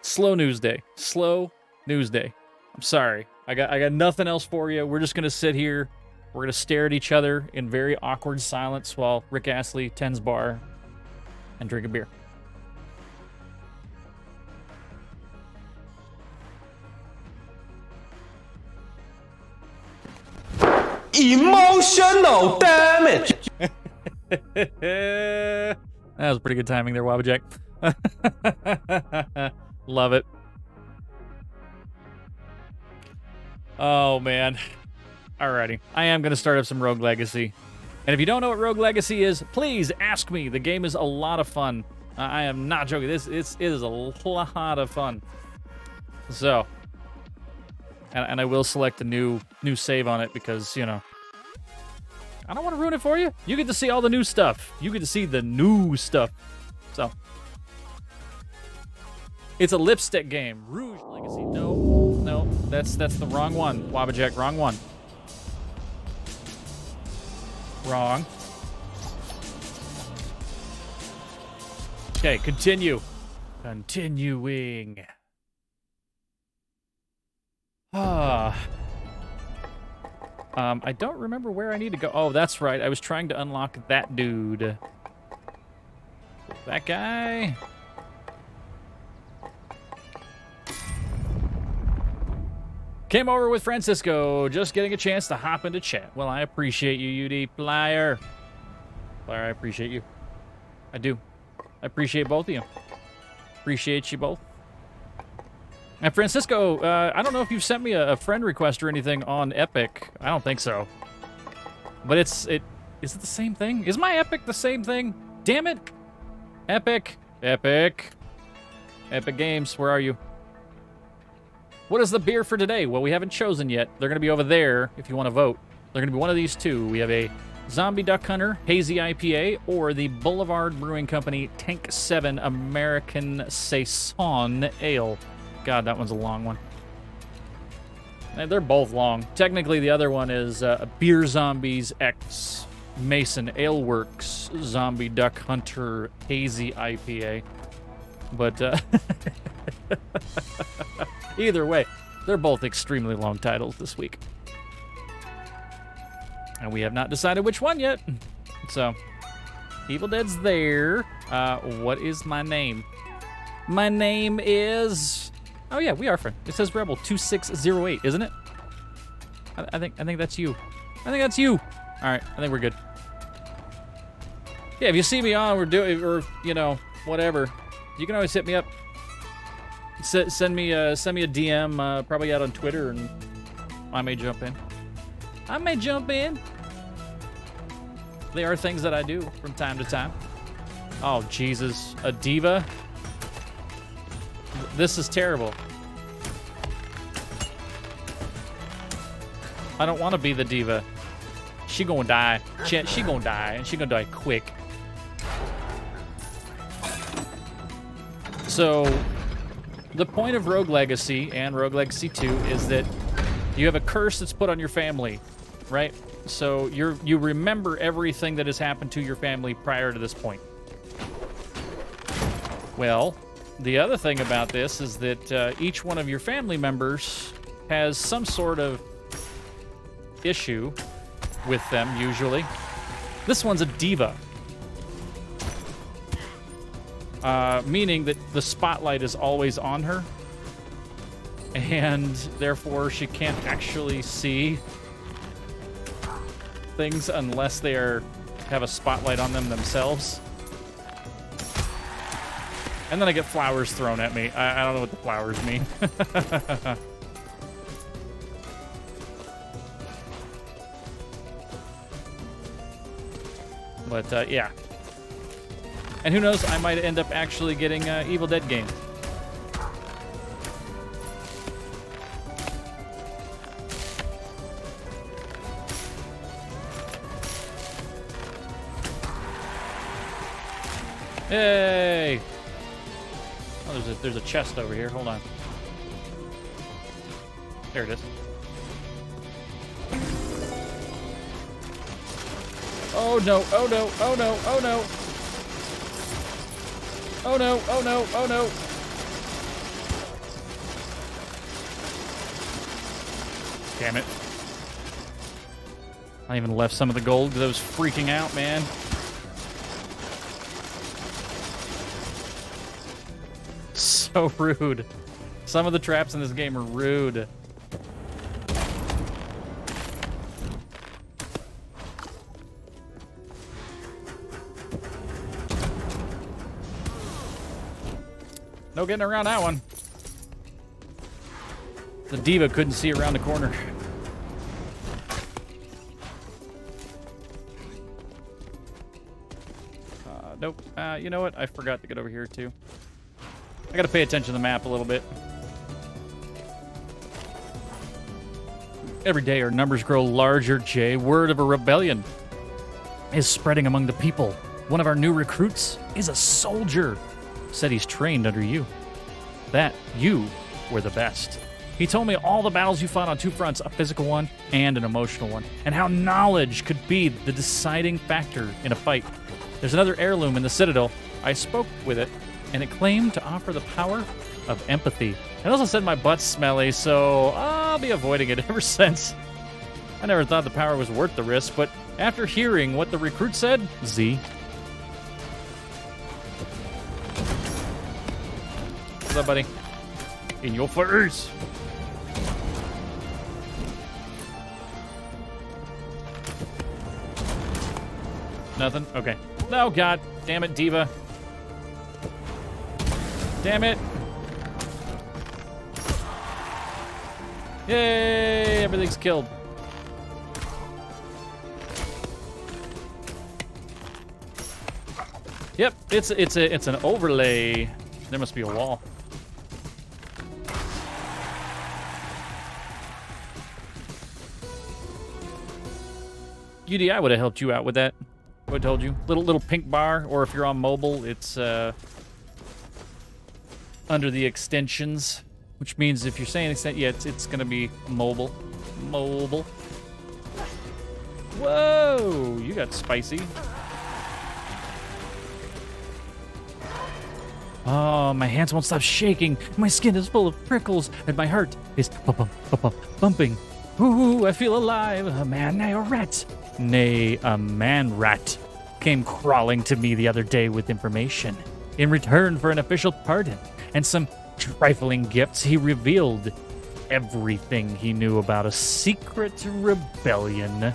Slow news day. Slow news day. I'm sorry. I got nothing else for you. We're just gonna sit here. We're gonna stare at each other in very awkward silence while Rick Astley tends bar and drink a beer. Emotional damage. That was pretty good timing there, Wabajack. Love it. Oh, man. Alrighty. I am going to start up some Rogue Legacy. And if you don't know what Rogue Legacy is, please ask me. The game is a lot of fun. I am not joking. It is a lot of fun. So, and I will select a new save on it because, you know, I don't want to ruin it for you. You get to see all the new stuff. You get to see the new stuff. So, it's a lipstick game. Rouge Legacy. No, that's the wrong one. Wabajack, wrong one. Wrong. Okay, continue. Continuing. I don't remember where I need to go. Oh, that's right. I was trying to unlock that dude. That guy. Came over with Francisco, just getting a chance to hop into chat. Well, I appreciate you, UD Flyer. Flyer, I appreciate you. I do. I appreciate both of you. Appreciate you both. And Francisco, I don't know if you've sent me a friend request or anything on Epic. I don't think so. But is it the same thing? Is my Epic the same thing? Damn it. Epic. Epic Games, where are you? What is the beer for today? Well, we haven't chosen yet. They're going to be over there if you want to vote. They're going to be one of these two. We have a Zombie Duck Hunter Hazy IPA or the Boulevard Brewing Company Tank 7 American Saison Ale. God, that one's a long one. They're both long. Technically, the other one is Beer Zombies X Mason Ale Works Zombie Duck Hunter Hazy IPA. But either way, they're both extremely long titles this week. And we have not decided which one yet. So, Evil Dead's there. What is my name? My name is... Oh yeah, we are friends. It says Rebel 2608, isn't it? I think that's you. I think that's you. All right, I think we're good. Yeah, if you see me on, or you know, whatever, you can always hit me up. Send me a DM, probably out on Twitter, and I may jump in. They are things that I do from time to time. Oh Jesus, a diva. This is terrible. I don't want to be the diva. She gonna die. She gonna die, and she gonna die quick. So, the point of Rogue Legacy and Rogue Legacy 2 is that you have a curse that's put on your family, right? So you remember everything that has happened to your family prior to this point. Well, the other thing about this is that each one of your family members has some sort of issue with them, usually. This one's a diva. Meaning that the spotlight is always on her, and therefore she can't actually see things unless they have a spotlight on them themselves. And then I get flowers thrown at me. I don't know what the flowers mean. But, yeah. And who knows, I might end up actually getting an Evil Dead game. Hey! Oh, there's a chest over here. Hold on. There it is. Oh no, oh no, oh no, oh no. Oh no, oh no, oh no. Damn it. I even left some of the gold because I was freaking out, man. So rude. Some of the traps in this game are rude. No getting around that one. The diva couldn't see around the corner. Nope. You know what? I forgot to get over here too. I gotta pay attention to the map a little bit. Every day our numbers grow larger, Jay. Word of a rebellion is spreading among the people. One of our new recruits is a soldier. Said he's trained under you. That you were the best. He told me all the battles you fought on two fronts, a physical one and an emotional one, and how knowledge could be the deciding factor in a fight. There's another heirloom in the Citadel. I spoke with it, and it claimed to offer the power of empathy. It also said my butt's smelly, so I'll be avoiding it ever since. I never thought the power was worth the risk, but after hearing what the recruit said, Z. What's up, buddy? In your face. Nothing? Okay. No, God. Damn it, Diva. Damn it. Yay! Everything's killed. Yep, it's an overlay. There must be a wall. UDI would have helped you out with that. I would have told you. Little pink bar, or if you're on mobile, it's under the extensions, which means if you're saying extent, yeah, it's gonna be mobile. Mobile. Whoa, you got spicy. Oh, my hands won't stop shaking. My skin is full of prickles, and my heart is bumping. Ooh, I feel alive. A man, nay, a rat. Nay, a man-rat came crawling to me the other day with information. In return for an official pardon and some trifling gifts, he revealed everything he knew about a secret rebellion.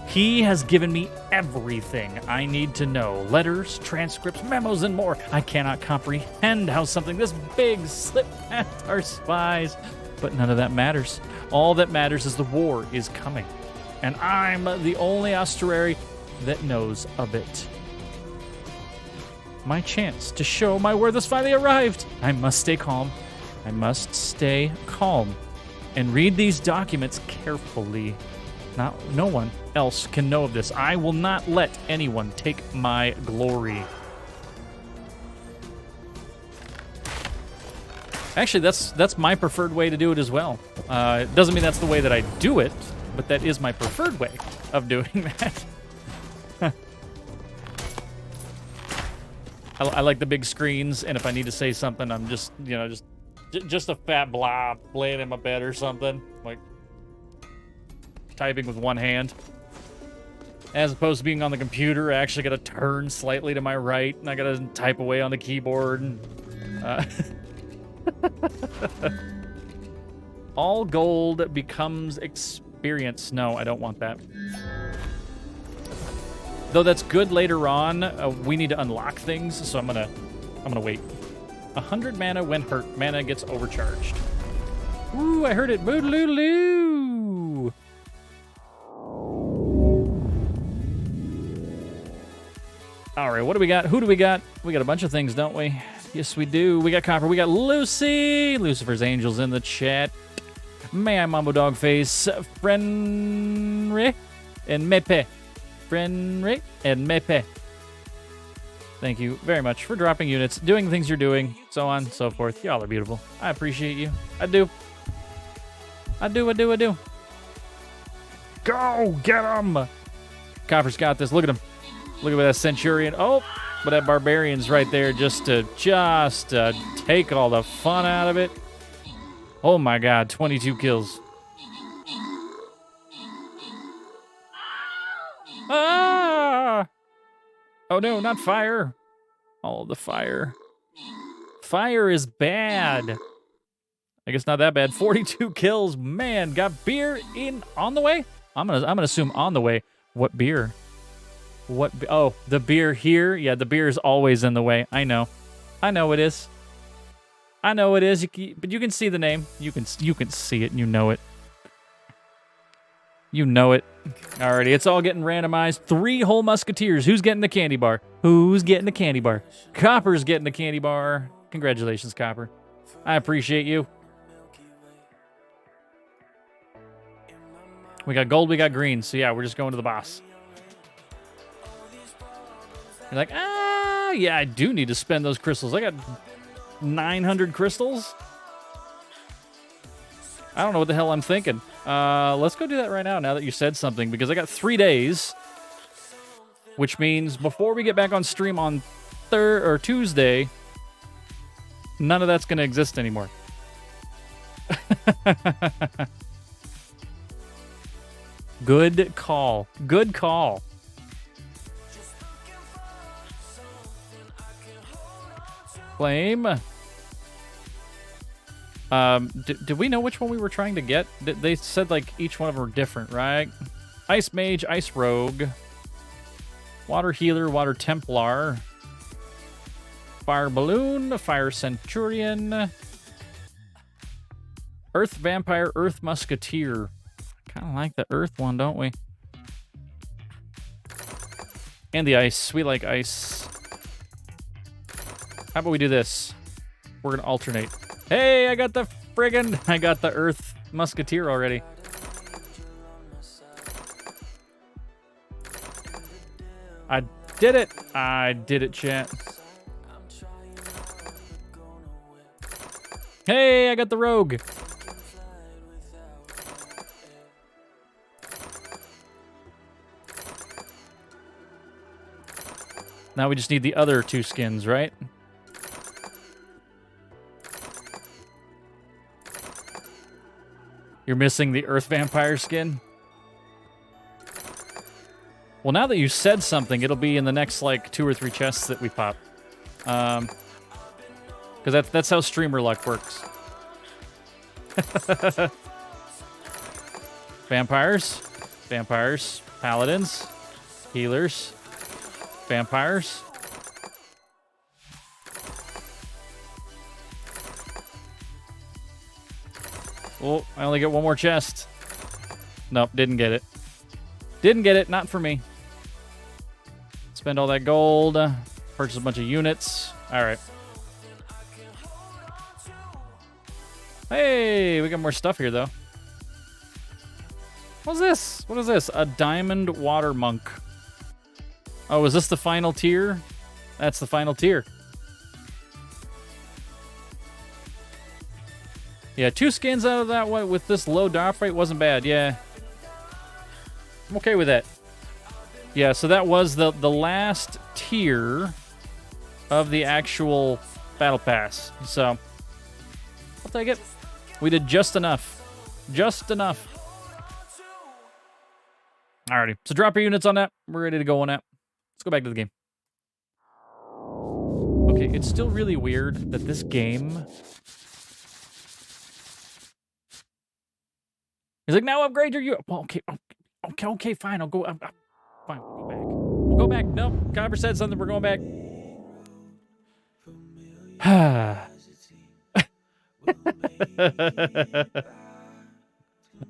He has given me everything I need to know. Letters, transcripts, memos, and more. I cannot comprehend how something this big slipped past our spies. But none of that matters. All that matters is the war is coming. And I'm the only Austrari that knows of it. My chance to show my worth has finally arrived. I must stay calm. I must stay calm and read these documents carefully. No one else can know of this. I will not let anyone take my glory. Actually, that's my preferred way to do it as well. It doesn't mean that's the way that I do it, but that is my preferred way of doing that. I like the big screens, and if I need to say something, I'm just, just a fat blob laying in my bed or something, like typing with one hand. As opposed to being on the computer, I actually got to turn slightly to my right, and I got to type away on the keyboard. And, all gold becomes experience. No, I don't want that. Though that's good later on. We need to unlock things, so I'm gonna wait. 100 mana when hurt. Mana gets overcharged. Ooh, I heard it. All right, what do we got? Who do we got? We got a bunch of things, don't we? Yes, we do. We got Copper. We got Lucy. Lucifer's Angels in the chat. May I Mambo Dogface. Frenry and Mepe. Frenry and Mepe. Thank you very much for dropping units, doing the things you're doing, so on and so forth. Y'all are beautiful. I appreciate you. I do. I do. Go! Get him! Copper's got this. Look at him. Look at that Centurion. Oh, but that Barbarian's right there just to take all the fun out of it. Oh my god, 22 kills. Ah! Oh no, not fire. Oh, the fire. Fire is bad. I guess not that bad. 42 kills. Man, got beer on the way? I'm gonna assume on the way. What beer? Oh, the beer here? Yeah, the beer is always in the way. I know it is. But you can see the name. You can see it and you know it. You know it. Alrighty, it's all getting randomized. 3 whole musketeers. Who's getting the candy bar? Copper's getting the candy bar. Congratulations, Copper. I appreciate you. We got gold, we got green. So yeah, we're just going to the boss. You're like, yeah, I do need to spend those crystals. I got 900 crystals. I don't know what the hell I'm thinking. Let's go do that right now that you said something, because I got 3 days, which means before we get back on stream on Tuesday, none of that's going to exist anymore. Good call. Good call. Flame. Did we know which one we were trying to get? They said like each one of them were different, right? Ice Mage, Ice Rogue, Water Healer, Water Templar, Fire Balloon, Fire Centurion, Earth Vampire, Earth Musketeer. Kind of like the Earth one, don't we? And the Ice. We like Ice. How about we do this? We're going to alternate. Hey, I got the Earth Musketeer already. I did it, chat. Hey, I got the Rogue. Now we just need the other 2 skins, right? You're missing the Earth Vampire skin? Well, now that you said something, it'll be in the next, like, 2 or 3 chests that we pop. Because that's how streamer luck works. Vampires. Paladins. Healers. Vampires. Oh, I only get 1 more chest. Nope, didn't get it. Not for me. Spend all that gold. Purchase a bunch of units. Alright. Hey, we got more stuff here, though. What is this? A Diamond Water Monk. Oh, is this the final tier? That's the final tier. Yeah, 2 skins out of that one with this low drop rate wasn't bad, yeah. I'm okay with that. Yeah, so that was the last tier of the actual Battle Pass. So, I'll take it. We did just enough. Just enough. Alrighty, so drop your units on that. We're ready to go on that. Let's go back to the game. Okay, it's still really weird that this game... He's like, now upgrade your unit. Well, okay, fine. I'll go. Fine, we'll go back. We'll go back. No, Copper said something. We're going back.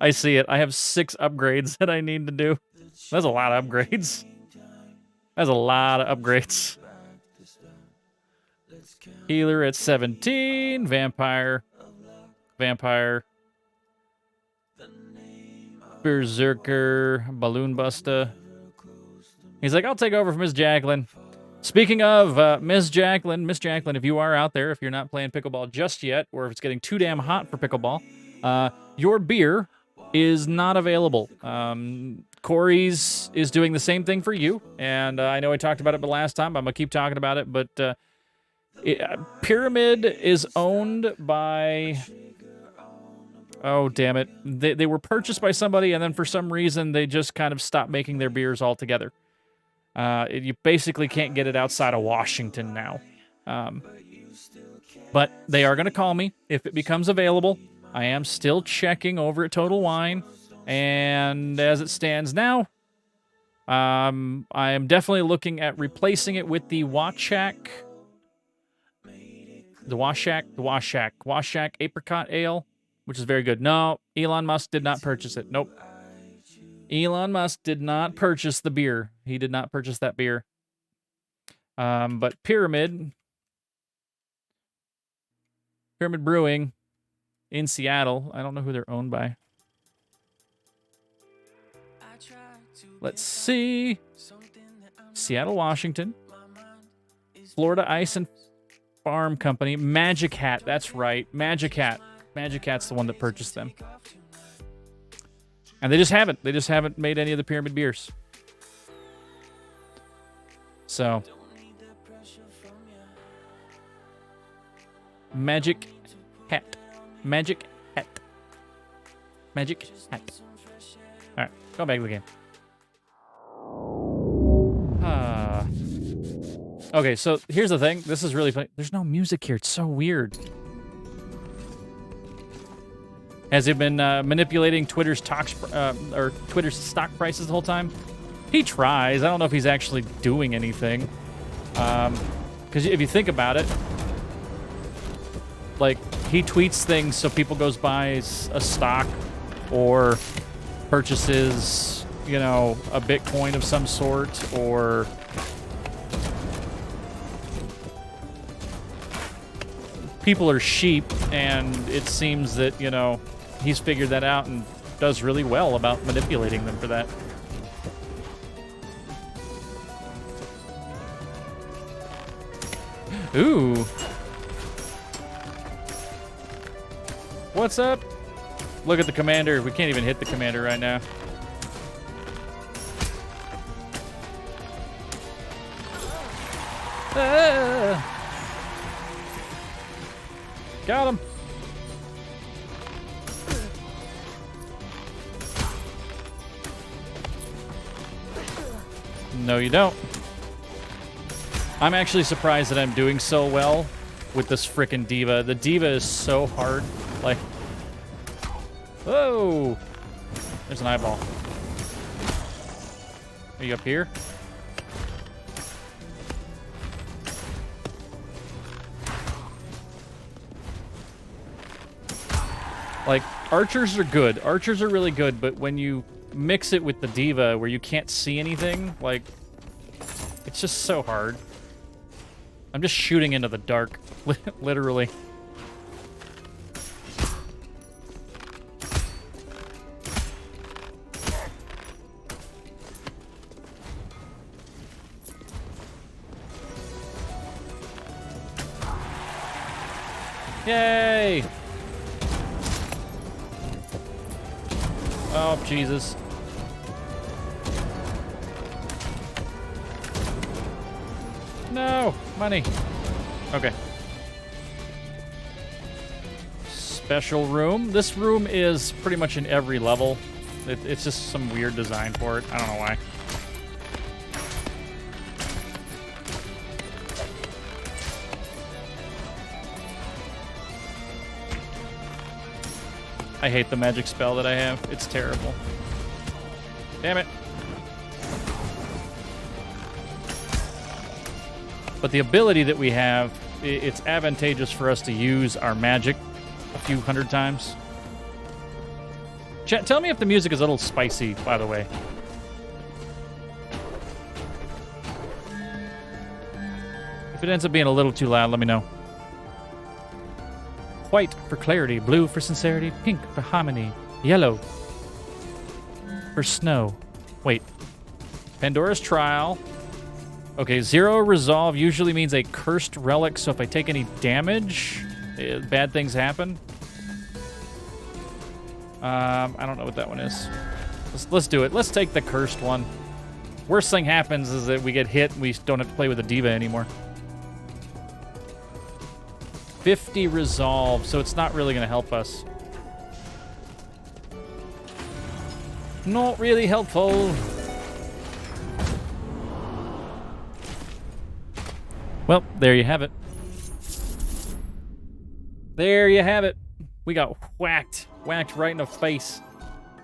I see it. I have 6 upgrades that I need to do. That's a lot of upgrades. That's a lot of upgrades. Healer at 17. Vampire. Berserker. Balloon Buster. He's like, I'll take over for Miss Jacqueline. Speaking of Miss Jacqueline, if you are out there, if you're not playing pickleball just yet, or if it's getting too damn hot for pickleball, your beer is not available. Corey's is doing the same thing for you, and I know I talked about it the last time, but I'm going to keep talking about it, but Pyramid is owned by... Oh, damn it. They were purchased by somebody, and then for some reason, they just kind of stopped making their beers altogether. You basically can't get it outside of Washington now. But they are going to call me if it becomes available. I am still checking over at Total Wine. And as it stands now, I am definitely looking at replacing it with the Washak Apricot Ale, which is very good. No, Elon Musk did not purchase it. Nope. Elon Musk did not purchase the beer. He did not purchase that beer. But Pyramid Brewing in Seattle. I don't know who they're owned by. Let's see. Seattle, Washington. Florida Ice and Farm Company. Magic Hat. That's right. Magic Hat. Magic Hat's the one that purchased them. And they just haven't. They just haven't made any of the Pyramid beers. So. Magic Hat. Magic Hat. Magic Hat. Alright, go back to the game. Okay, so here's the thing. This is really funny. There's no music here. It's so weird. Has he been manipulating Twitter's Twitter's stock prices the whole time? He tries. I don't know if he's actually doing anything. Because if you think about it, like, he tweets things so people goes buys a stock or purchases, you know, a Bitcoin of some sort, or people are sheep, and it seems that, you know, he's figured that out and does really well about manipulating them for that. Ooh. What's up? Look at the commander. We can't even hit the commander right now. Ah. Got him. No, you don't. I'm actually surprised that I'm doing so well with this frickin' diva. The diva is so hard. Like, whoa! There's an eyeball. Are you up here? Like, archers are good. Archers are really good, but when you mix it with the diva where you can't see anything, like, it's just so hard. I'm just shooting into the dark, literally. Yay! Oh, Jesus. No! Money! Okay. Special room. This room is pretty much in every level. It's just some weird design for it. I don't know why. I hate the magic spell that I have. It's terrible. Damn it. But the ability that we have, it's advantageous for us to use our magic a few hundred times. Chat, tell me if the music is a little spicy, by the way. If it ends up being a little too loud, let me know. White for clarity, blue for sincerity, pink for harmony, yellow for snow. Wait. Pandora's Trial. Okay, 0 resolve usually means a cursed relic, so if I take any damage, bad things happen. I don't know what that one is. Let's do it. Let's take the cursed one. Worst thing happens is that we get hit and we don't have to play with a diva anymore. 50 resolve, so it's not really going to help us. Not really helpful. Well, there you have it. There you have it. We got whacked. Whacked right in the face.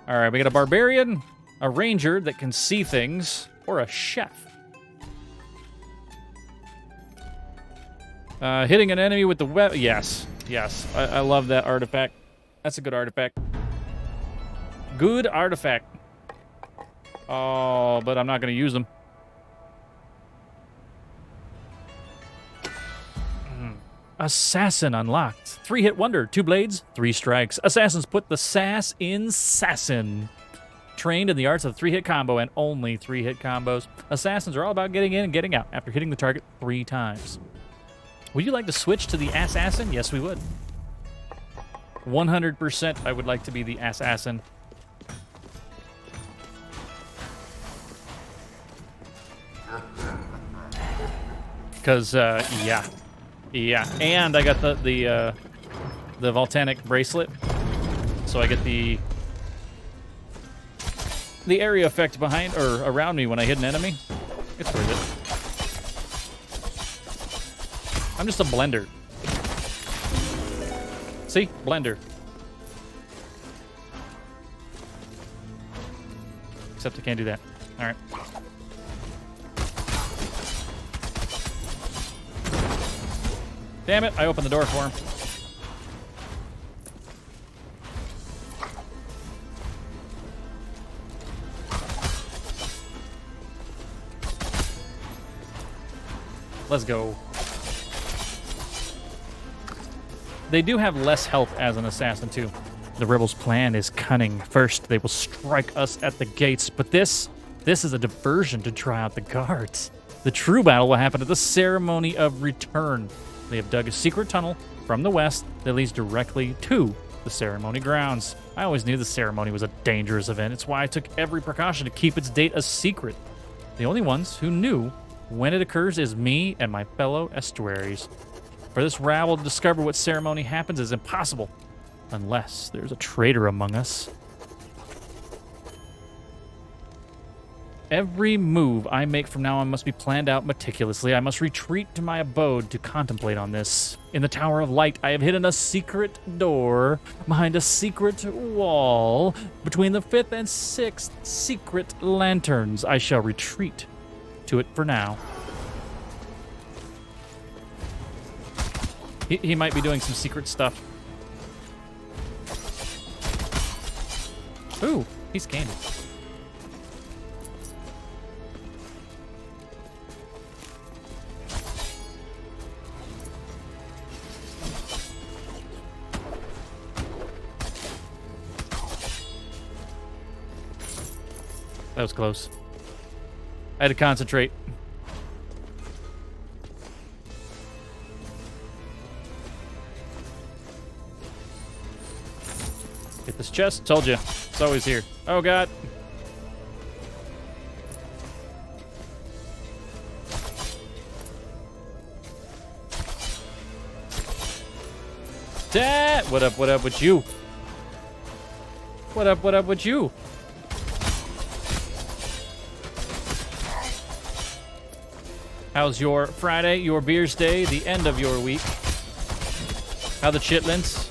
All right, we got a barbarian, a ranger that can see things, or a chef. Hitting an enemy with the weapon. Yes, yes. I love that artifact. That's a good artifact. Good artifact. Oh, but I'm not going to use them. Assassin unlocked. 3-hit wonder. 2 blades, 3 strikes. Assassins put the sass in Sassin. Trained in the arts of 3-hit combo and only 3-hit combos. Assassins are all about getting in and getting out after hitting the target 3 times. Would you like to switch to the assassin? Yes, we would. 100% I would like to be the assassin. Because, yeah. Yeah, and I got the volcanic bracelet, so I get the area effect behind or around me when I hit an enemy. It's worth it. I'm just a blender. See? Blender. Except I can't do that. All right. Damn it, I opened the door for him. Let's go. They do have less health as an assassin, too. The rebels' plan is cunning. First, they will strike us at the gates, but this is a diversion to try out the guards. The true battle will happen at the ceremony of return. They have dug a secret tunnel from the west that leads directly to the ceremony grounds. I always knew the ceremony was a dangerous event. It's why I took every precaution to keep its date a secret. The only ones who knew when it occurs is me and my fellow estuaries. For this rabble to discover what ceremony happens is impossible, unless there's a traitor among us. Every move I make from now on must be planned out meticulously. I must retreat to my abode to contemplate on this. In the Tower of Light, I have hidden a secret door behind a secret wall between the 5th and 6th secret lanterns. I shall retreat to it for now. He might be doing some secret stuff. Ooh, he's candy. That was close. I had to concentrate. Get this chest. Told you. It's always here. Oh, God. Dad! What up with you? What up with you? How's your Friday, your beers day, the end of your week? How the chitlins?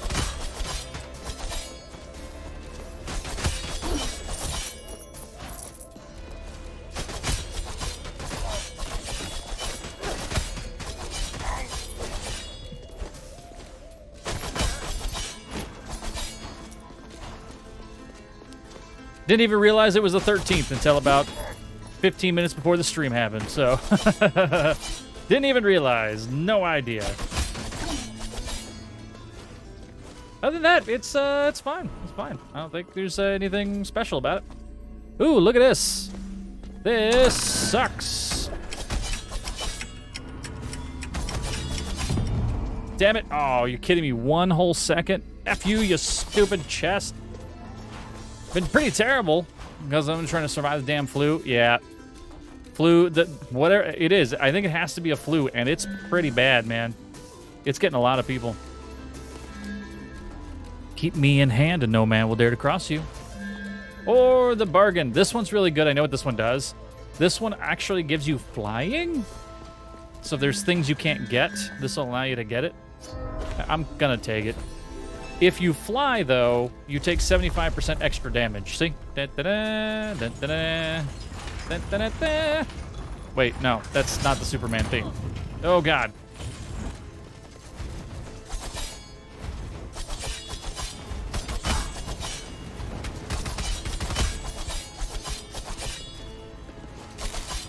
Didn't even realize it was the 13th until about 15 minutes before the stream happened, so. Didn't even realize. No idea. Other than that, it's fine. It's fine. I don't think there's anything special about it. Ooh, look at this. This sucks. Damn it. Oh, you're kidding me 1 whole second? F you, you stupid chest. Been pretty terrible because I'm trying to survive the damn flu. Yeah. Flu, whatever it is, I think it has to be a flu, and it's pretty bad, man. It's getting a lot of people. Keep me in hand and no man will dare to cross you. Or the bargain. This one's really good. I know what this one does. This one actually gives you flying. So if there's things you can't get, this will allow you to get it. I'm gonna take it. If you fly, though, you take 75% extra damage. See? Da-da-da, da-da-da, da-da-da-da. Wait, no, that's not the Superman theme. Oh, God.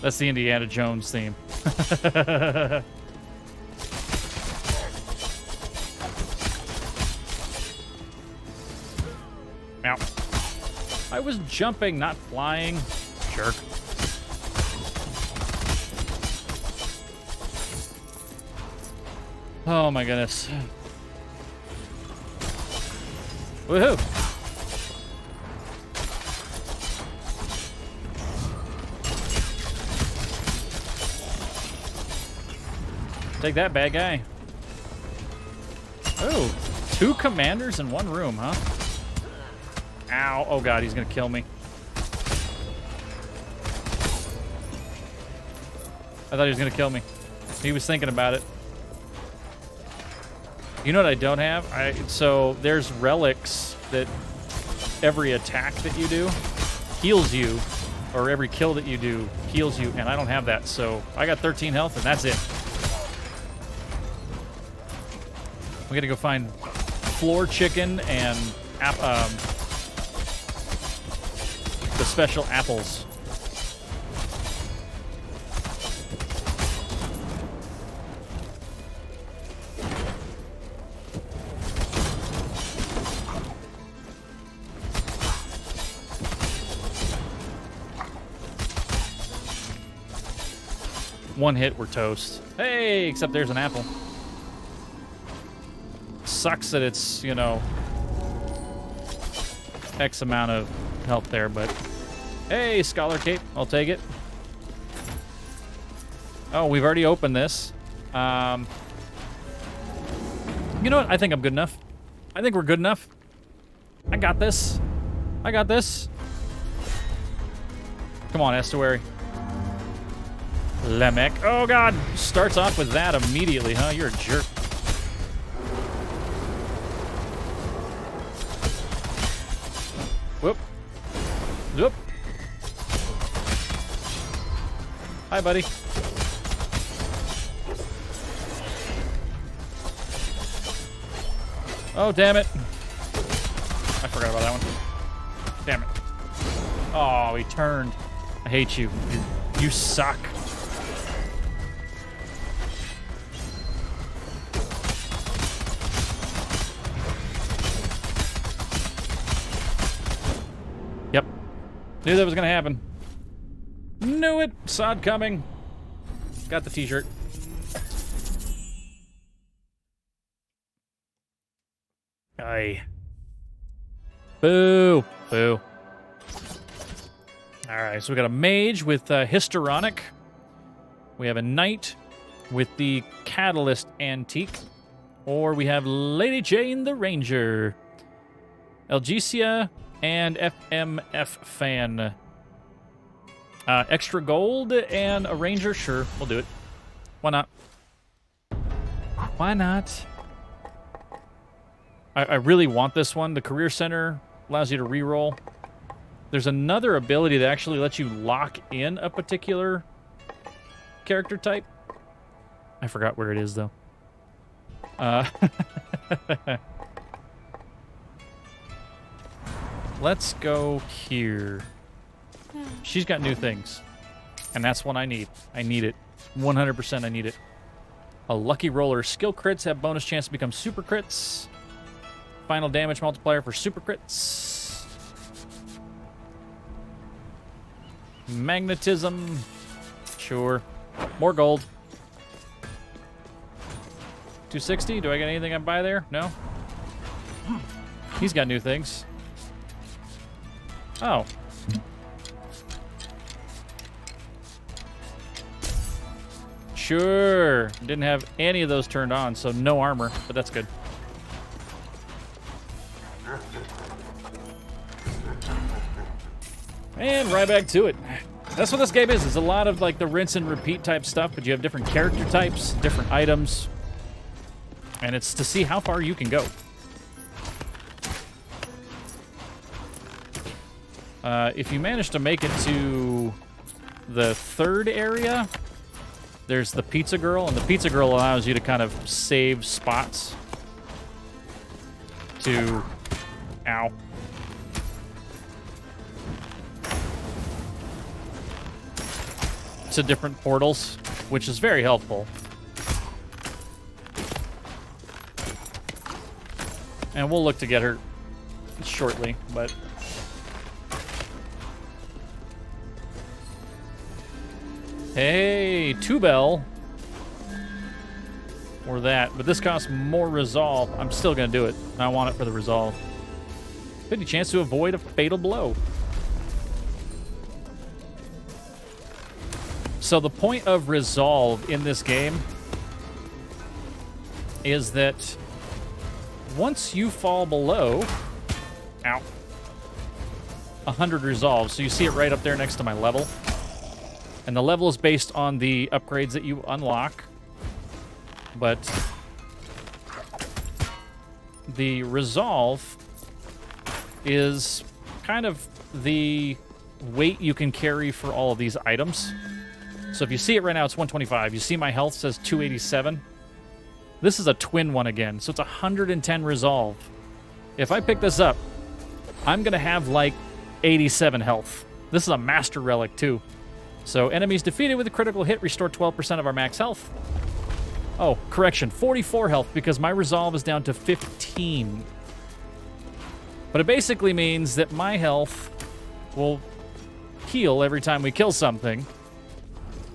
That's the Indiana Jones theme. Ow. I was jumping, not flying. Jerk. Oh my goodness. Woohoo! Take that, bad guy. Oh, 2 commanders in 1 room, huh? Ow. Oh, God, he's going to kill me. I thought he was going to kill me. He was thinking about it. You know what I don't have? So there's relics that every attack that you do heals you, or every kill that you do heals you, and I don't have that, so I got 13 health, and that's it. We gotta go find floor chicken and the special apples. One hit, we're toast. Hey, except there's an apple. Sucks that it's, you know, X amount of health there, but hey, Scholar Cape, I'll take it. Oh, we've already opened this. You know what? I think I'm good enough. I think we're good enough. I got this. I got this. Come on, Estuary. Lemek. Oh, God. Starts off with that immediately, huh? You're a jerk. Whoop. Whoop. Hi, buddy. Oh, damn it. I forgot about that one. Damn it. Oh, he turned. I hate you. You suck. Yep. Knew that was gonna happen. Knew it. Saw it coming. Got the t-shirt. Aye. Boo. Boo. Alright, so we got a mage with Histrionic. We have a knight with the Catalyst Antique. Or we have Lady Jane the Ranger. Algesia and FMF Fan. Extra gold and a Ranger? Sure, we'll do it. Why not? Why not? I really want this one. The Career Center allows you to reroll. There's another ability that actually lets you lock in a particular character type. I forgot where it is, though. Let's go here. She's got new things. And that's what I need. I need it. 100% I need it. A lucky roller. Skill crits have bonus chance to become super crits. Final damage multiplier for super crits. Magnetism. Sure. More gold. 260. Do I get anything I buy there? No? He's got new things. Oh. Sure. Didn't have any of those turned on, so no armor, but that's good. And right back to it. That's what this game is. It's a lot of like the rinse and repeat type stuff, but you have different character types, different items, and it's to see how far you can go. If you manage to make it to the third area, there's the pizza girl, and the pizza girl allows you to kind of save spots to... Ow. To different portals, which is very helpful. And we'll look to get her shortly, but... Hey, 2-bell. Or that, but this costs more resolve. I'm still gonna do it. I want it for the resolve. 50 chance to avoid a fatal blow. So the point of resolve in this game is that once you fall below, ow, 100 resolve. So you see it right up there next to my level. And the level is based on the upgrades that you unlock. But the resolve is kind of the weight you can carry for all of these items. So if you see it right now, it's 125. You see my health says 287. This is a twin one again, so it's 110 resolve. If I pick this up, I'm going to have like 87 health. This is a master relic too. So enemies defeated with a critical hit restore 12% of our max health. Oh, correction, 44 health because my resolve is down to 15. But it basically means that my health will heal every time we kill something.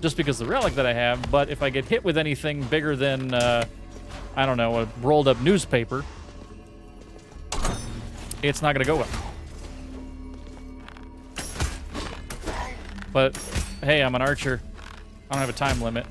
Just because of the relic that I have, but if I get hit with anything bigger than, I don't know, a rolled up newspaper, it's not going to go up. But, hey, I'm an archer. I don't have a time limit.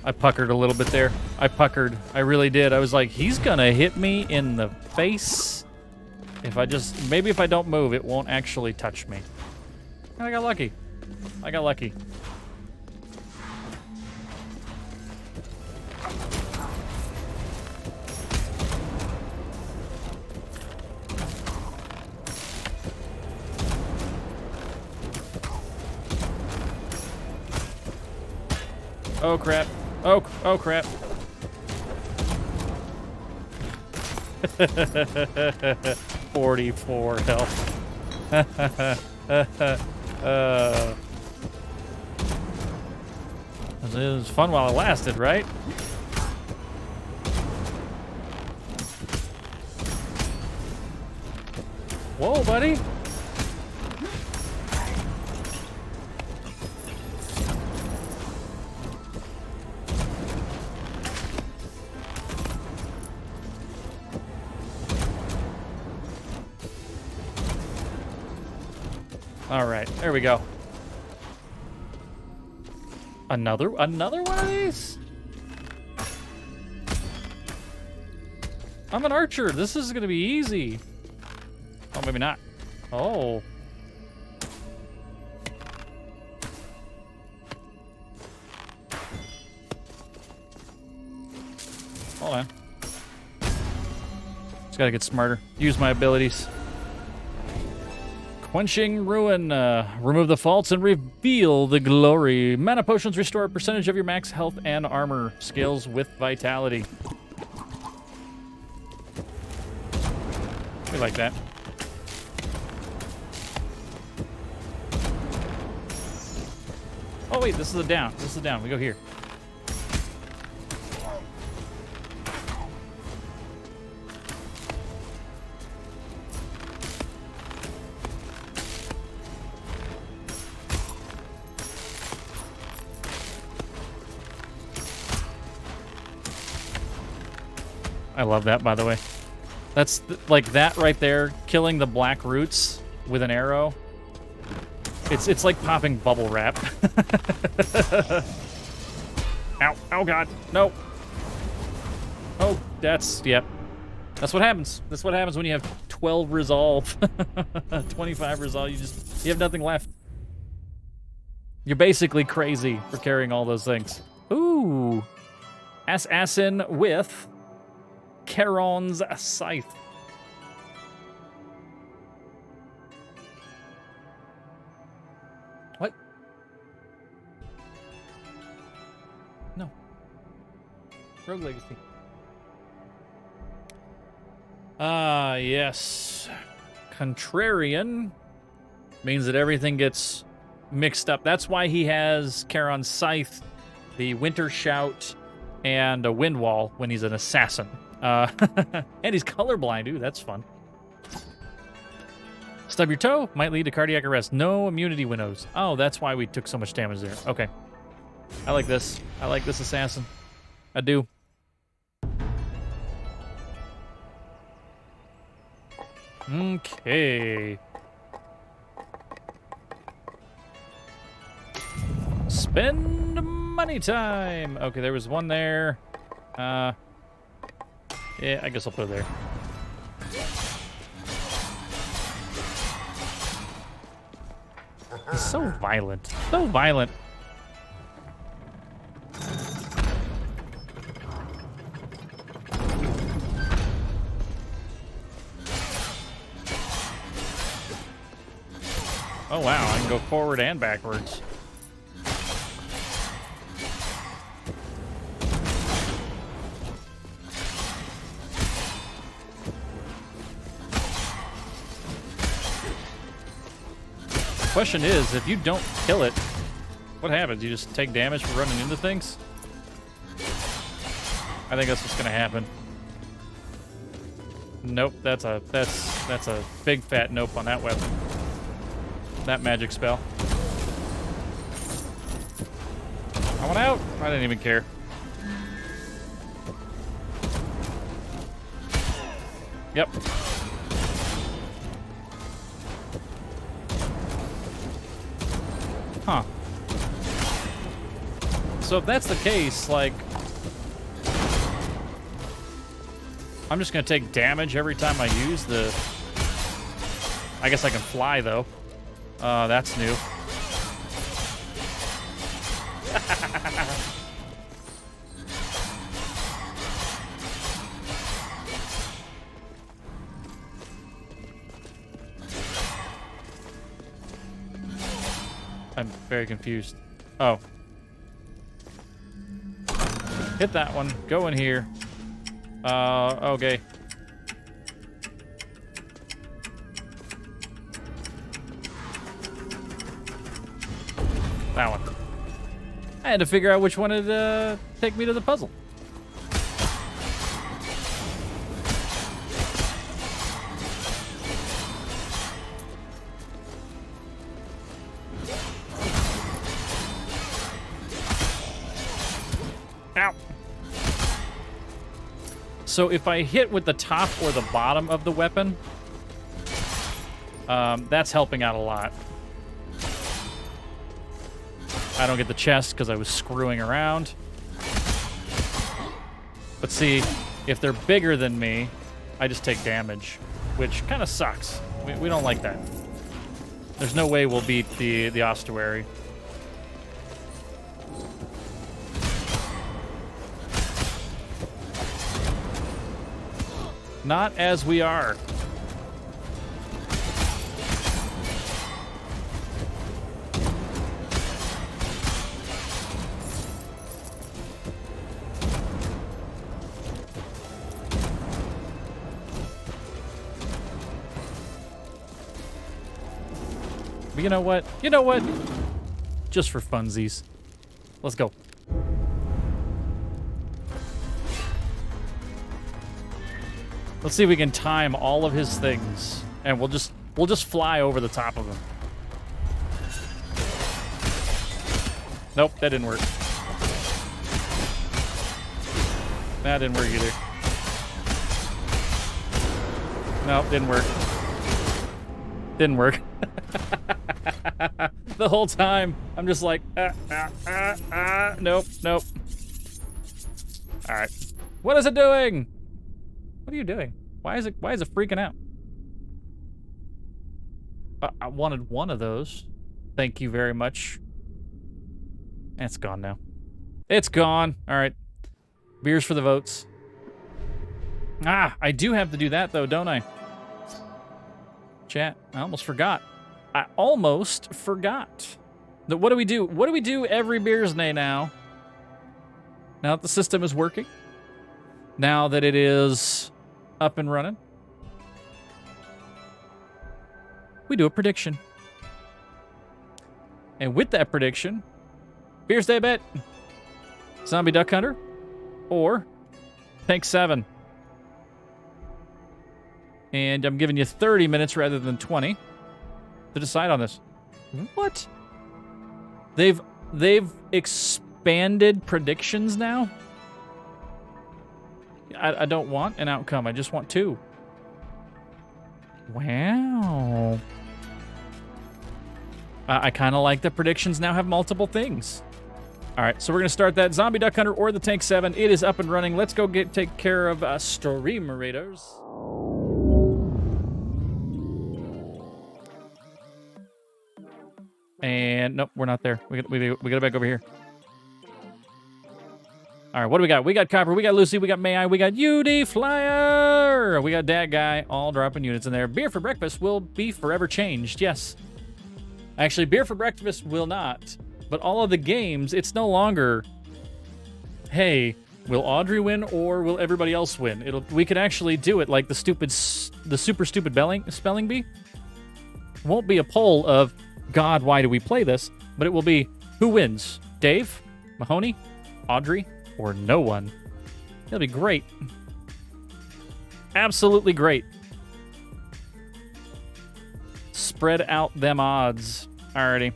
I puckered a little bit there. I puckered. I really did. I was like, he's gonna hit me in the face. If I just, maybe if I don't move, it won't actually touch me. And I got lucky. I got lucky. Oh crap. Oh crap. 44 health. It was fun while it lasted, right? Whoa, buddy. All right, there we go. Another one of these? I'm an archer. This is gonna be easy. Oh, maybe not. Oh. Hold on. Just gotta get smarter. Use my abilities. Quenching Ruin. Remove the faults and reveal the glory. Mana potions restore a percentage of your max health and armor. Scales with vitality. We like that. Oh wait, this is a down. This is a down. We go here. I love that, by the way. That's like that right there, killing the black roots with an arrow. It's like popping bubble wrap. Ow! Oh god! No! Oh, yep. That's what happens. That's what happens when you have 12 resolve, 25 resolve. You have nothing left. You're basically crazy for carrying all those things. Ooh, assassin with Charon's Scythe. What? No. Rogue Legacy. Yes. Contrarian means that everything gets mixed up. That's why he has Charon's Scythe, the Winter Shout, and a Wind Wall when he's an assassin. And he's colorblind. Ooh, that's fun. Stub your toe might lead to cardiac arrest. No immunity windows. Oh, that's why we took so much damage there. Okay. I like this. I like this assassin. I do. Okay. Spend money time. Okay, there was one there. Yeah, I guess I'll put it there. He's so violent. So violent. Oh wow, I can go forward and backwards. Question is, if you don't kill it, what happens? You just take damage for running into things? I think that's what's gonna happen. Nope, that's a big fat nope on that weapon. That magic spell. I went out. I didn't even care. Yep. Huh. So if that's the case, like, I'm just gonna take damage every time I use the... I guess I can fly, though. That's new. I'm very confused. Oh. Hit that one. Go in here. Okay. That one. I had to figure out which one would take me to the puzzle. Ow. So if I hit with the top or the bottom of the weapon, that's helping out a lot. I don't get the chest because I was screwing around. But see, if they're bigger than me, I just take damage, which kind of sucks. We don't like that. There's no way we'll beat the ossuary. Not as we are. But you know what? You know what? Just for funsies. Let's go. Let's see if we can time all of his things. And we'll just fly over the top of him. Nope, that didn't work. That didn't work either. Nope, didn't work. Didn't work. The whole time, I'm just like, nope, nope. All right. What is it doing? What are you doing? Why is it freaking out? I wanted one of those. Thank you very much. It's gone now. It's gone. All right. Beers for the votes. Ah, I do have to do that though, don't I? Chat, I almost forgot. I almost forgot. What do we do? What do we do every Beers Day now? Now that the system is working? Now that it is up and running? We do a prediction. And with that prediction, Beers Day bet, Zombie Duck Hunter, or Tank 7. And I'm giving you 30 minutes rather than 20 to decide on this. What? They've expanded predictions now? I don't want an outcome. I just want 2. Wow. I kind of like the predictions now have multiple things. All right, so we're going to start that. Zombie Duck Hunter or the Tank 7. It is up and running. Let's go take care of Streamerators. And nope, we're not there. We got back over here. All right, what do we got? We got Copper, we got Lucy, we got May I, we got UD Flyer, we got Dat Guy, all dropping units in there. Beer for breakfast will be forever changed, yes. Actually, beer for breakfast will not. But all of the games, it's no longer, hey, will Audrey win or will everybody else win? We could actually do it like the super stupid spelling bee. It won't be a poll of, God, why do we play this? But it will be, who wins? Dave, Mahoney, Audrey, or no one? It'll be great. Absolutely great. Spread out them odds. Alrighty.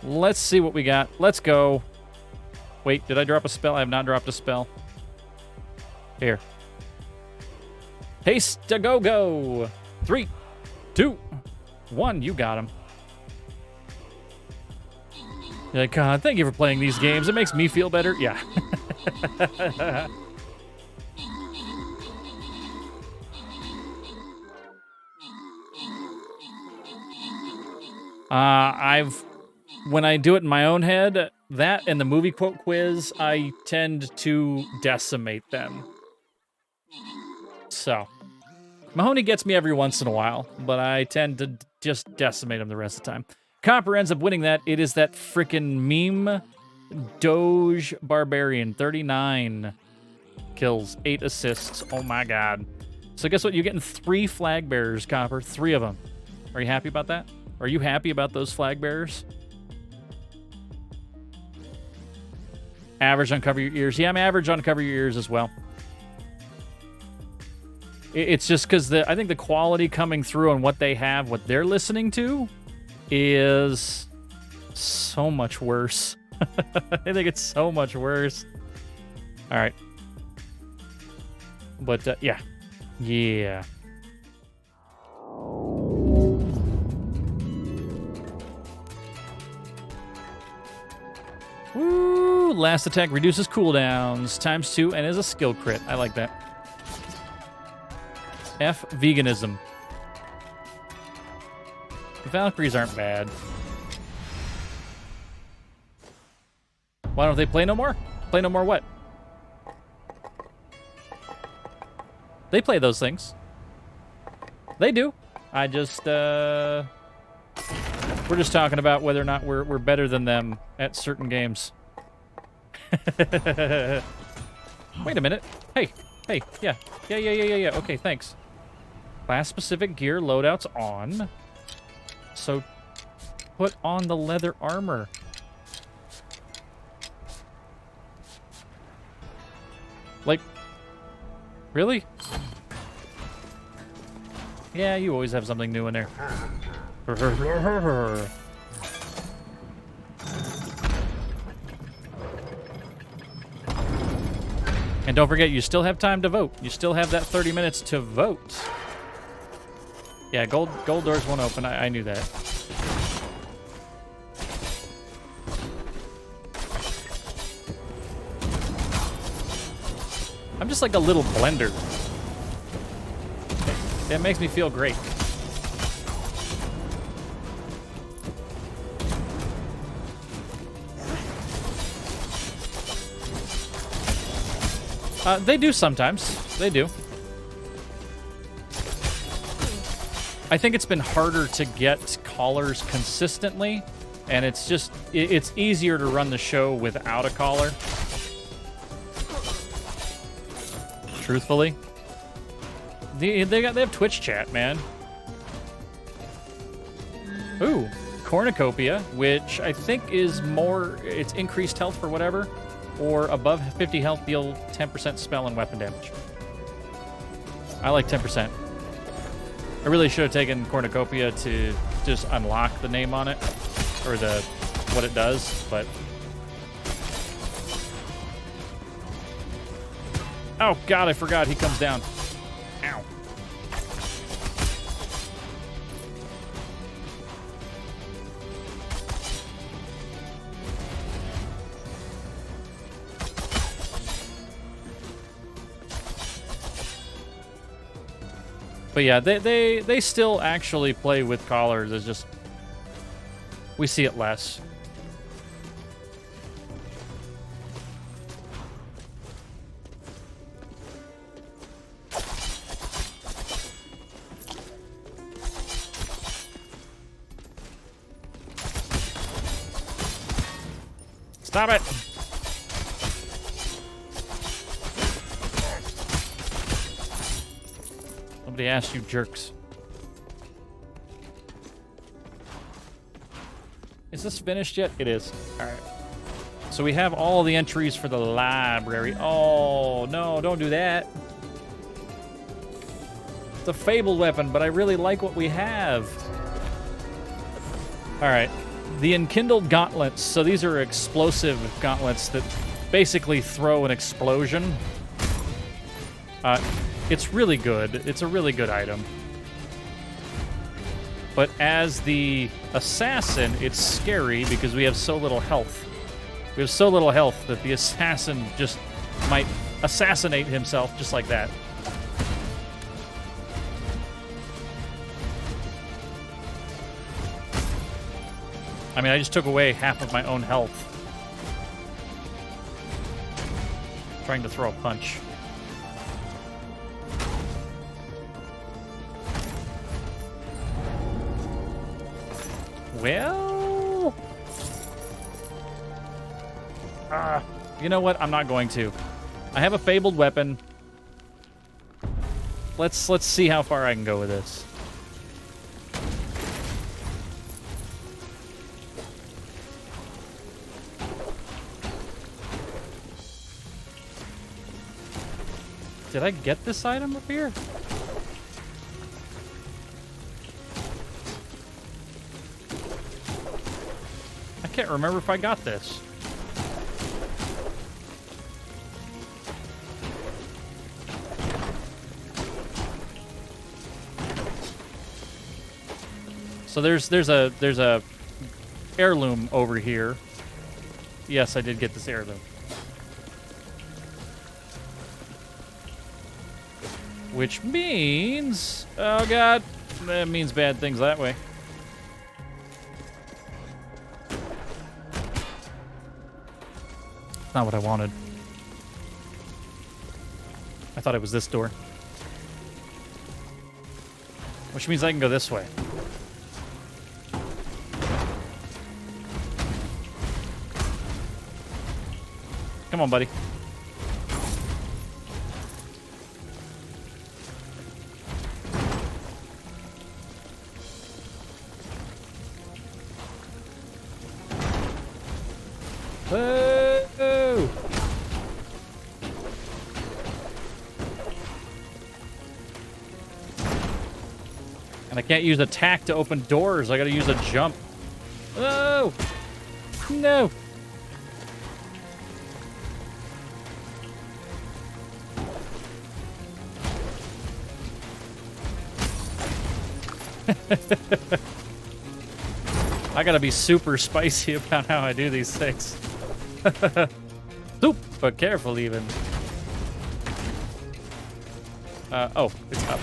Let's see what we got. Let's go. Wait, did I drop a spell? I have not dropped a spell. Here. Haste to go. 3, 2, 1. You got him. You're like, God, thank you for playing these games. It makes me feel better. Yeah. When I do it in my own head, that and the movie quote quiz, I tend to decimate them. So, Mahoney gets me every once in a while, but I tend to just decimate him the rest of the time. Copper ends up winning that. It is that frickin' meme Doge Barbarian. 39 kills, 8 assists. Oh my God. So guess what? You're getting 3 flag bearers, Copper. 3 of them. Are you happy about that? Are you happy about those flag bearers? Average on Cover Your Ears. Yeah, I'm average on Cover Your Ears as well. It's just because I think the quality coming through on what they have, what they're listening to, is so much worse. I think it's so much worse. All right. But, yeah. Yeah. Woo! Last attack reduces cooldowns ×2 and is a skill crit. I like that. F veganism. The Valkyries aren't bad. Why don't they play no more? Play no more what? They play those things. They do. I just, we're just talking about whether or not we're better than them at certain games. Wait a minute. Hey, yeah. Okay, thanks. Class-specific gear loadouts on. So put on the leather armor. Like, really? Yeah, you always have something new in there. And don't forget, you still have time to vote. You still have that 30 minutes to vote. Yeah, gold doors won't open. I knew that. I'm just like a little blender. That makes me feel great. They do sometimes. They do. I think it's been harder to get callers consistently, and it's just, it's easier to run the show without a caller. Truthfully. They have Twitch chat, man. Ooh, Cornucopia, which I think is more, it's increased health for whatever, or above 50 health deal 10% spell and weapon damage. I like 10%. I really should have taken Cornucopia to just unlock the name on it, or the what it does, but... Oh god, I forgot he comes down. Ow. But yeah, they still actually play with collars. It's just we see it less. Stop it! Nobody asked you, jerks. Is this finished yet? It is. All right. So we have all the entries for the library. Oh, no, don't do that. It's a fabled weapon, but I really like what we have. All right. The enkindled gauntlets. So these are explosive gauntlets that basically throw an explosion. It's really good. It's a really good item. But as the assassin, it's scary because we have so little health. We have so little health that the assassin just might assassinate himself just like that. I mean, I just took away half of my own health. Trying to throw a punch. Well... you know what? I'm not going to. I have a fabled weapon. Let's see how far I can go with this. Did I get this item up here? I can't remember if I got this. So there's a heirloom over here. Yes, I did get this heirloom. Which means... Oh, God. That means bad things that way. Not what I wanted. I thought it was this door. Which means I can go this way. Come on, buddy. Oh! And I can't use attack to open doors. I gotta use a jump. Oh! No! I gotta be super spicy about how I do these things. Super careful, even. Oh, it's up.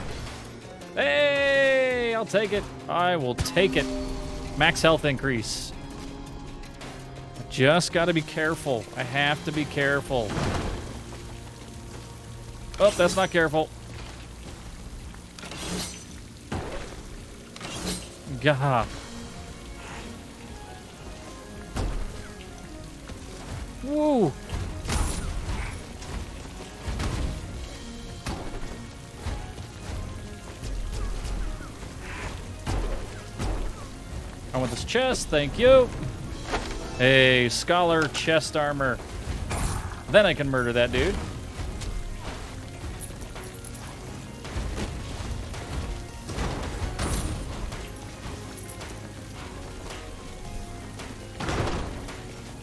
Hey, I'll take it. I will take it. Max health increase. Just gotta be careful. I have to be careful. Oh, that's not careful. Gah. Woo. I want this chest, thank you. Hey, scholar chest armor. Then I can murder that dude.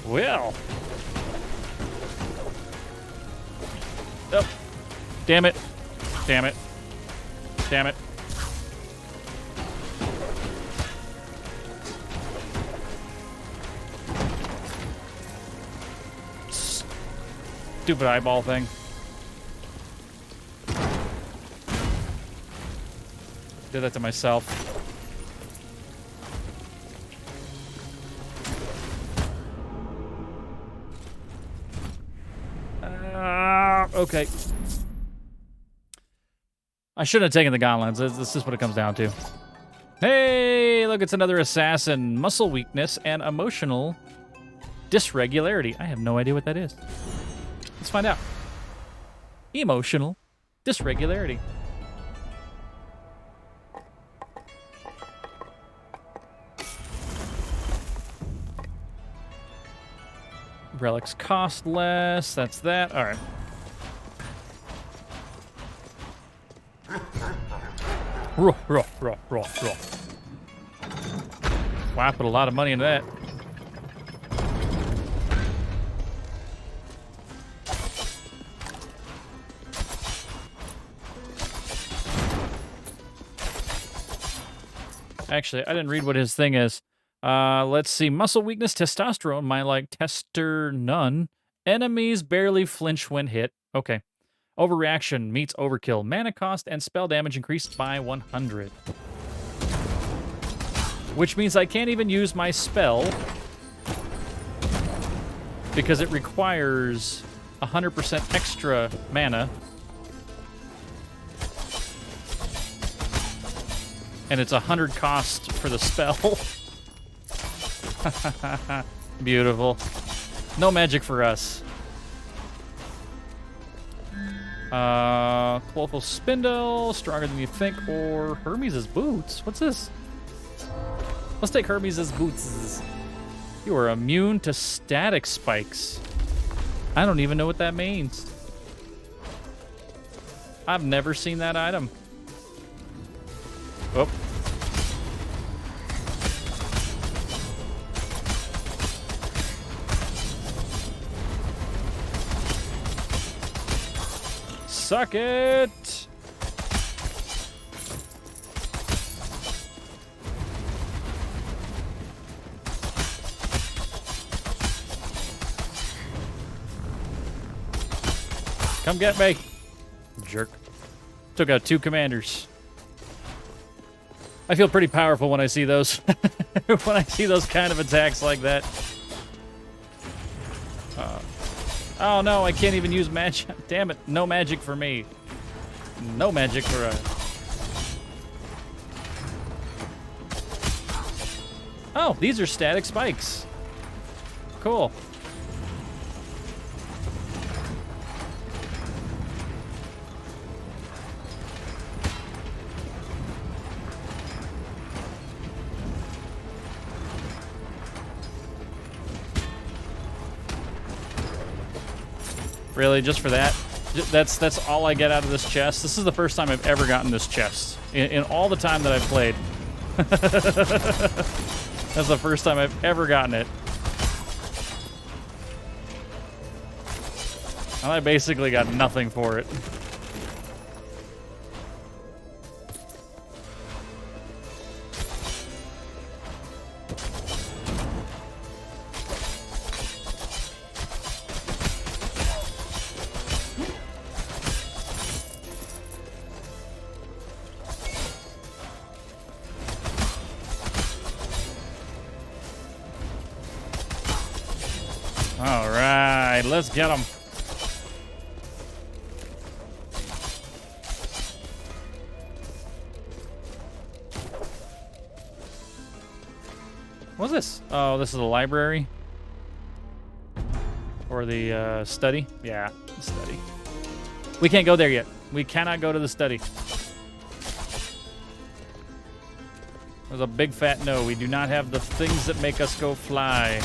Well. Oh. Damn it. Damn it. Damn it. Stupid eyeball thing. Did that to myself. Okay. I shouldn't have taken the gauntlets. This is what it comes down to. Hey, look, it's another assassin. Muscle weakness and emotional dysregularity. I have no idea what that is. Let's find out. Emotional dysregularity. Relics cost less. That's that. All right. Wow, I put a lot of money into that. Actually, I didn't read what his thing is. Let's see. Muscle weakness, testosterone, my like tester none. Enemies barely flinch when hit. Okay. Overreaction meets overkill. Mana cost and spell damage increased by 100. Which means I can't even use my spell because it requires 100% extra mana. And it's 100 cost for the spell. Beautiful. No magic for us. Colossal Spindle, stronger than you think, or Hermes' boots. What's this? Let's take Hermes' boots. You are immune to static spikes. I don't even know what that means. I've never seen that item. Oh. Suck it! Come get me! Jerk. Took out 2 commanders. I feel pretty powerful when I see those. When I see those kind of attacks like that. Oh no, I can't even use magic. Damn it, no magic for me. No magic for Oh, these are static spikes. Cool. Really, just for that? That's all I get out of this chest. This is the first time I've ever gotten this chest in all the time that I've played. That's the first time I've ever gotten it. And I basically got nothing for it. All right, let's get them. What's this? Oh, this is the library? Or the study? Yeah, the study. We can't go there yet. We cannot go to the study. There's a big fat no. We do not have the things that make us go fly.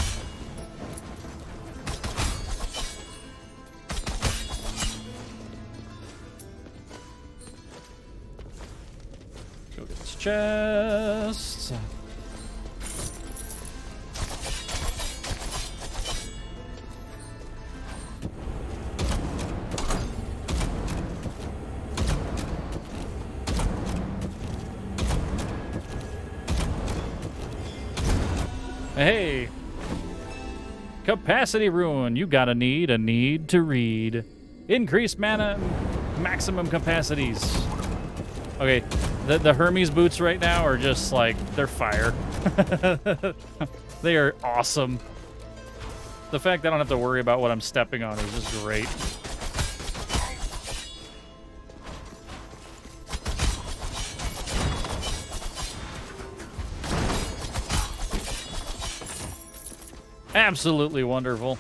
Go get this chest. Hey, capacity ruin. You got a need to read. Increased mana, maximum capacities. Okay, the Hermes boots right now are just like, they're fire. They are awesome. The fact that I don't have to worry about what I'm stepping on is just great. Absolutely wonderful.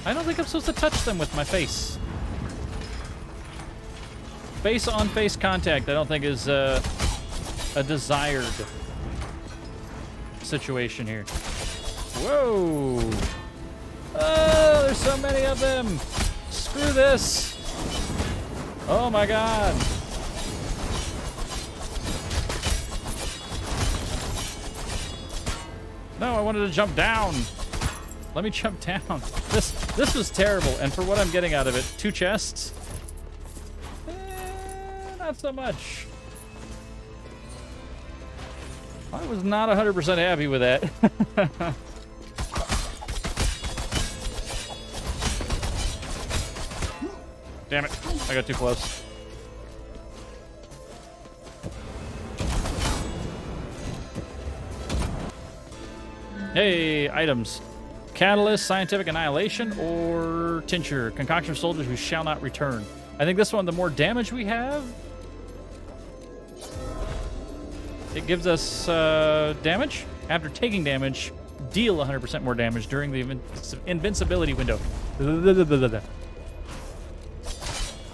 I don't think I'm supposed to touch them with my face. Face-on-face contact, I don't think is a desired situation here. Whoa! Oh, there's so many of them! Screw this! Oh my god! No, I wanted to jump down. Let me jump down. This was terrible, and for what I'm getting out of it, 2 chests? Not so much. I was not 100% happy with that. Damn it, I got too close. Hey, items. Catalyst, Scientific Annihilation, or Tincture. Concoction of soldiers who shall not return. I think this one, the more damage we have, it gives us damage. After taking damage, deal 100% more damage during the invincibility window.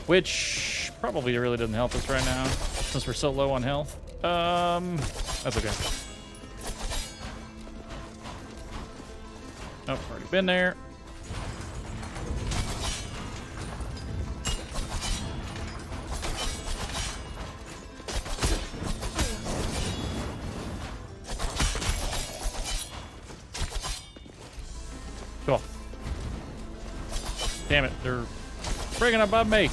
Which probably really doesn't help us right now, since we're so low on health. That's okay. Oh, already been there. Cool. Damn it, they're friggin' above me.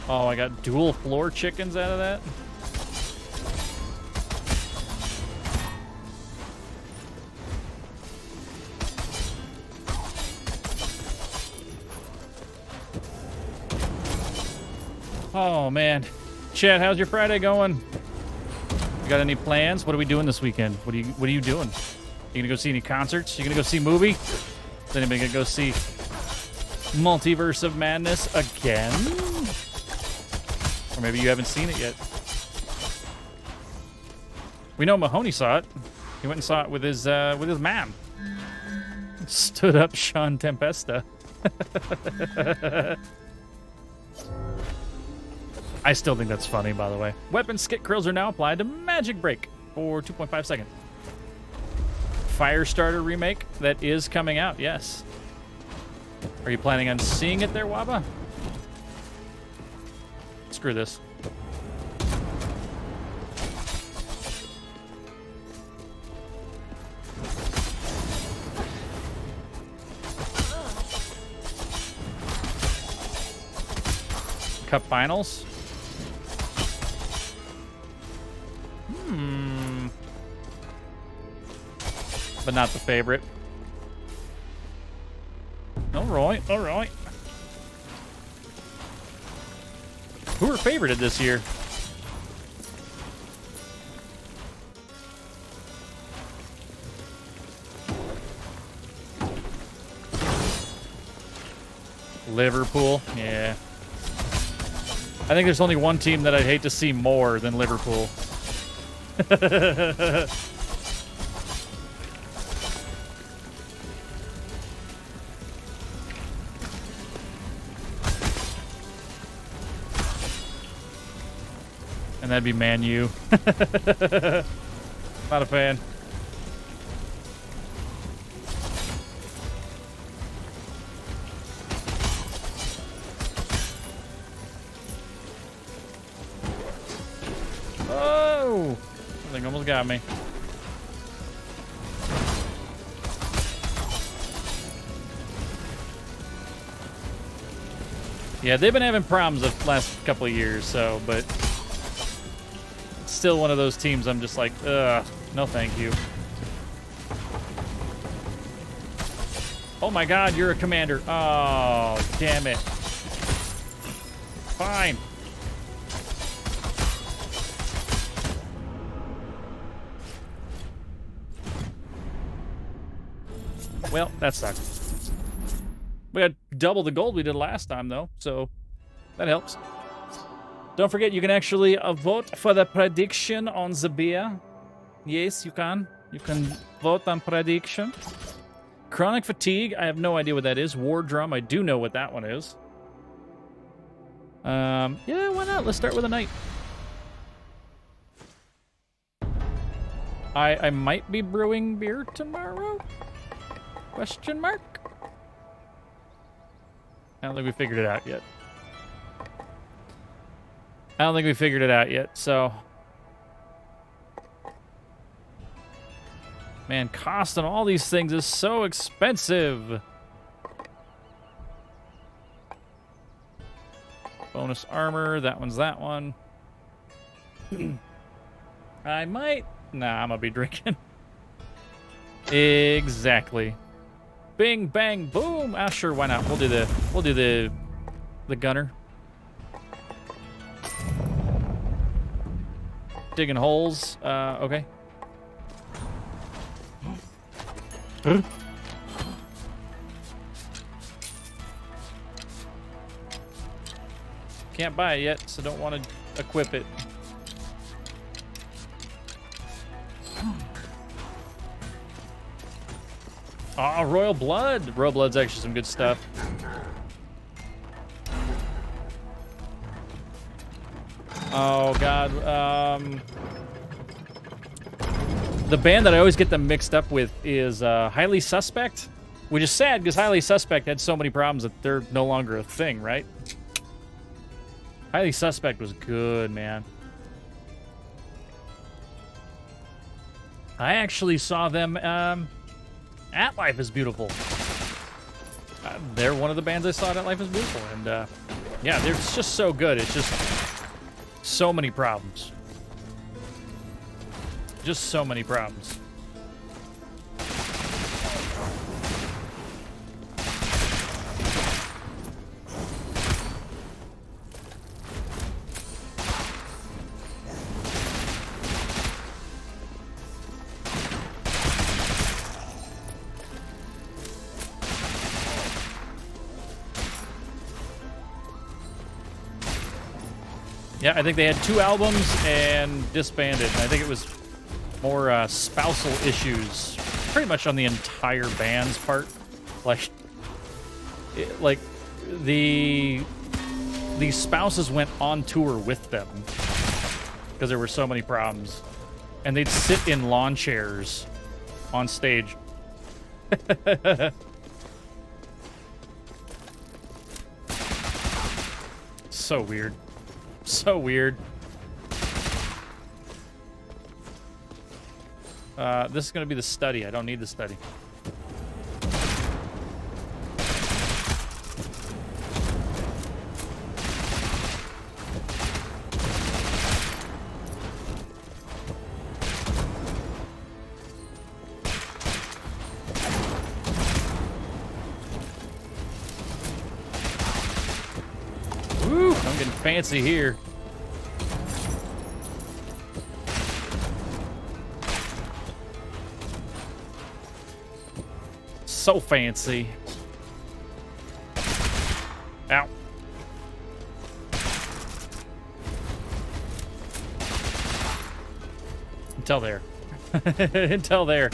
Oh, I got dual floor chickens out of that. Oh man, Chad, how's your Friday going? You got any plans? What are we doing this weekend? What are you doing? You gonna go see any concerts? You gonna go see a movie? Is anybody gonna go see Multiverse of Madness again? Or maybe you haven't seen it yet. We know Mahoney saw it. He went and saw it with his mom. Stood up Sean Tempesta. I still think that's funny, by the way. Weapon skit krills are now applied to Magic Break for 2.5 seconds. Firestarter remake that is coming out, yes. Are you planning on seeing it there, Waba? Screw this. Cup finals? But not the favorite. All right. Who are favorited this year? Liverpool, yeah. I think there's only one team that I'd hate to see more than Liverpool. And that'd be Man U. Not a fan. Oh! I think almost got me. Yeah, they've been having problems the last couple of years, so, but still one of those teams I'm just like, ugh, no thank you. Oh my god, you're a commander. Oh, damn it. Fine. Well, that sucked. We had double the gold we did last time, though, so that helps. Don't forget, you can actually vote for the prediction on the beer. Yes, you can. You can vote on prediction. Chronic Fatigue, I have no idea what that is. War Drum, I do know what that one is. Yeah, why not? Let's start with a knight. I might be brewing beer tomorrow? Question mark? I don't think we figured it out yet. So. Man, cost on all these things is so expensive. Bonus armor, that one's that one. I might. Nah, I'm gonna be drinking. Exactly. Bing, bang, boom. Ah, sure, why not? We'll do the gunner. Digging holes. Okay. Huh? Can't buy it yet, so don't want to equip it. Ah, Royal Blood. Royal Blood's actually some good stuff. Oh, God. The band that I always get them mixed up with is Highly Suspect, which is sad because Highly Suspect had so many problems that they're no longer a thing, right? Highly Suspect was good, man. I actually saw them at Life is Beautiful. They're one of the bands I saw at Life is Beautiful, and yeah, they're just so good. It's just so many problems. Just so many problems. Yeah, I think they had 2 albums and disbanded. I think it was more spousal issues, pretty much on the entire band's part. Like the the spouses went on tour with them because there were so many problems. And they'd sit in lawn chairs on stage. So weird. So weird. This is going to be the study. I don't need the study. Woo, I'm getting fancy here. So fancy. Ow. Until there. Until there.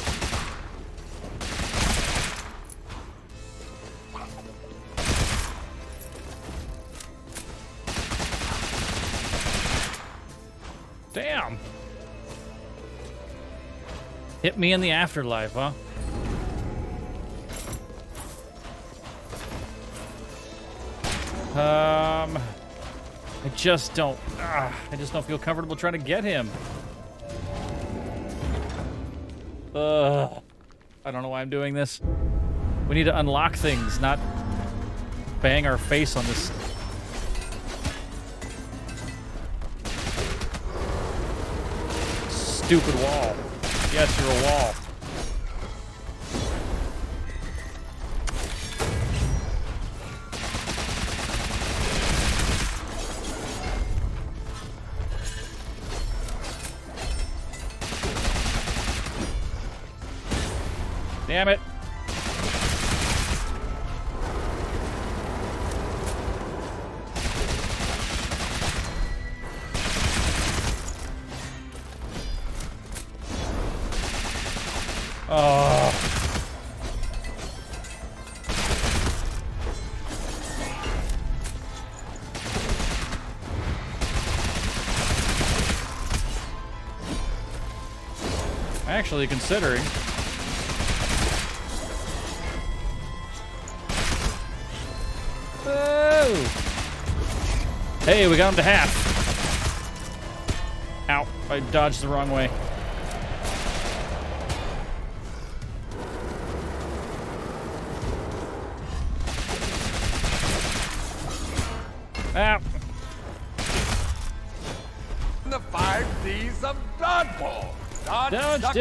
Damn. Hit me in the afterlife, huh? I just don't feel comfortable trying to get him. I don't know why I'm doing this. We need to unlock things, not bang our face on this. Stupid wall. Yes, you're a wall. Damn it. Oh. Actually, considering. Hey, we got him to half. Ow, I dodged the wrong way. Ow. The 5 D's of dodgeball. Dodge, duck,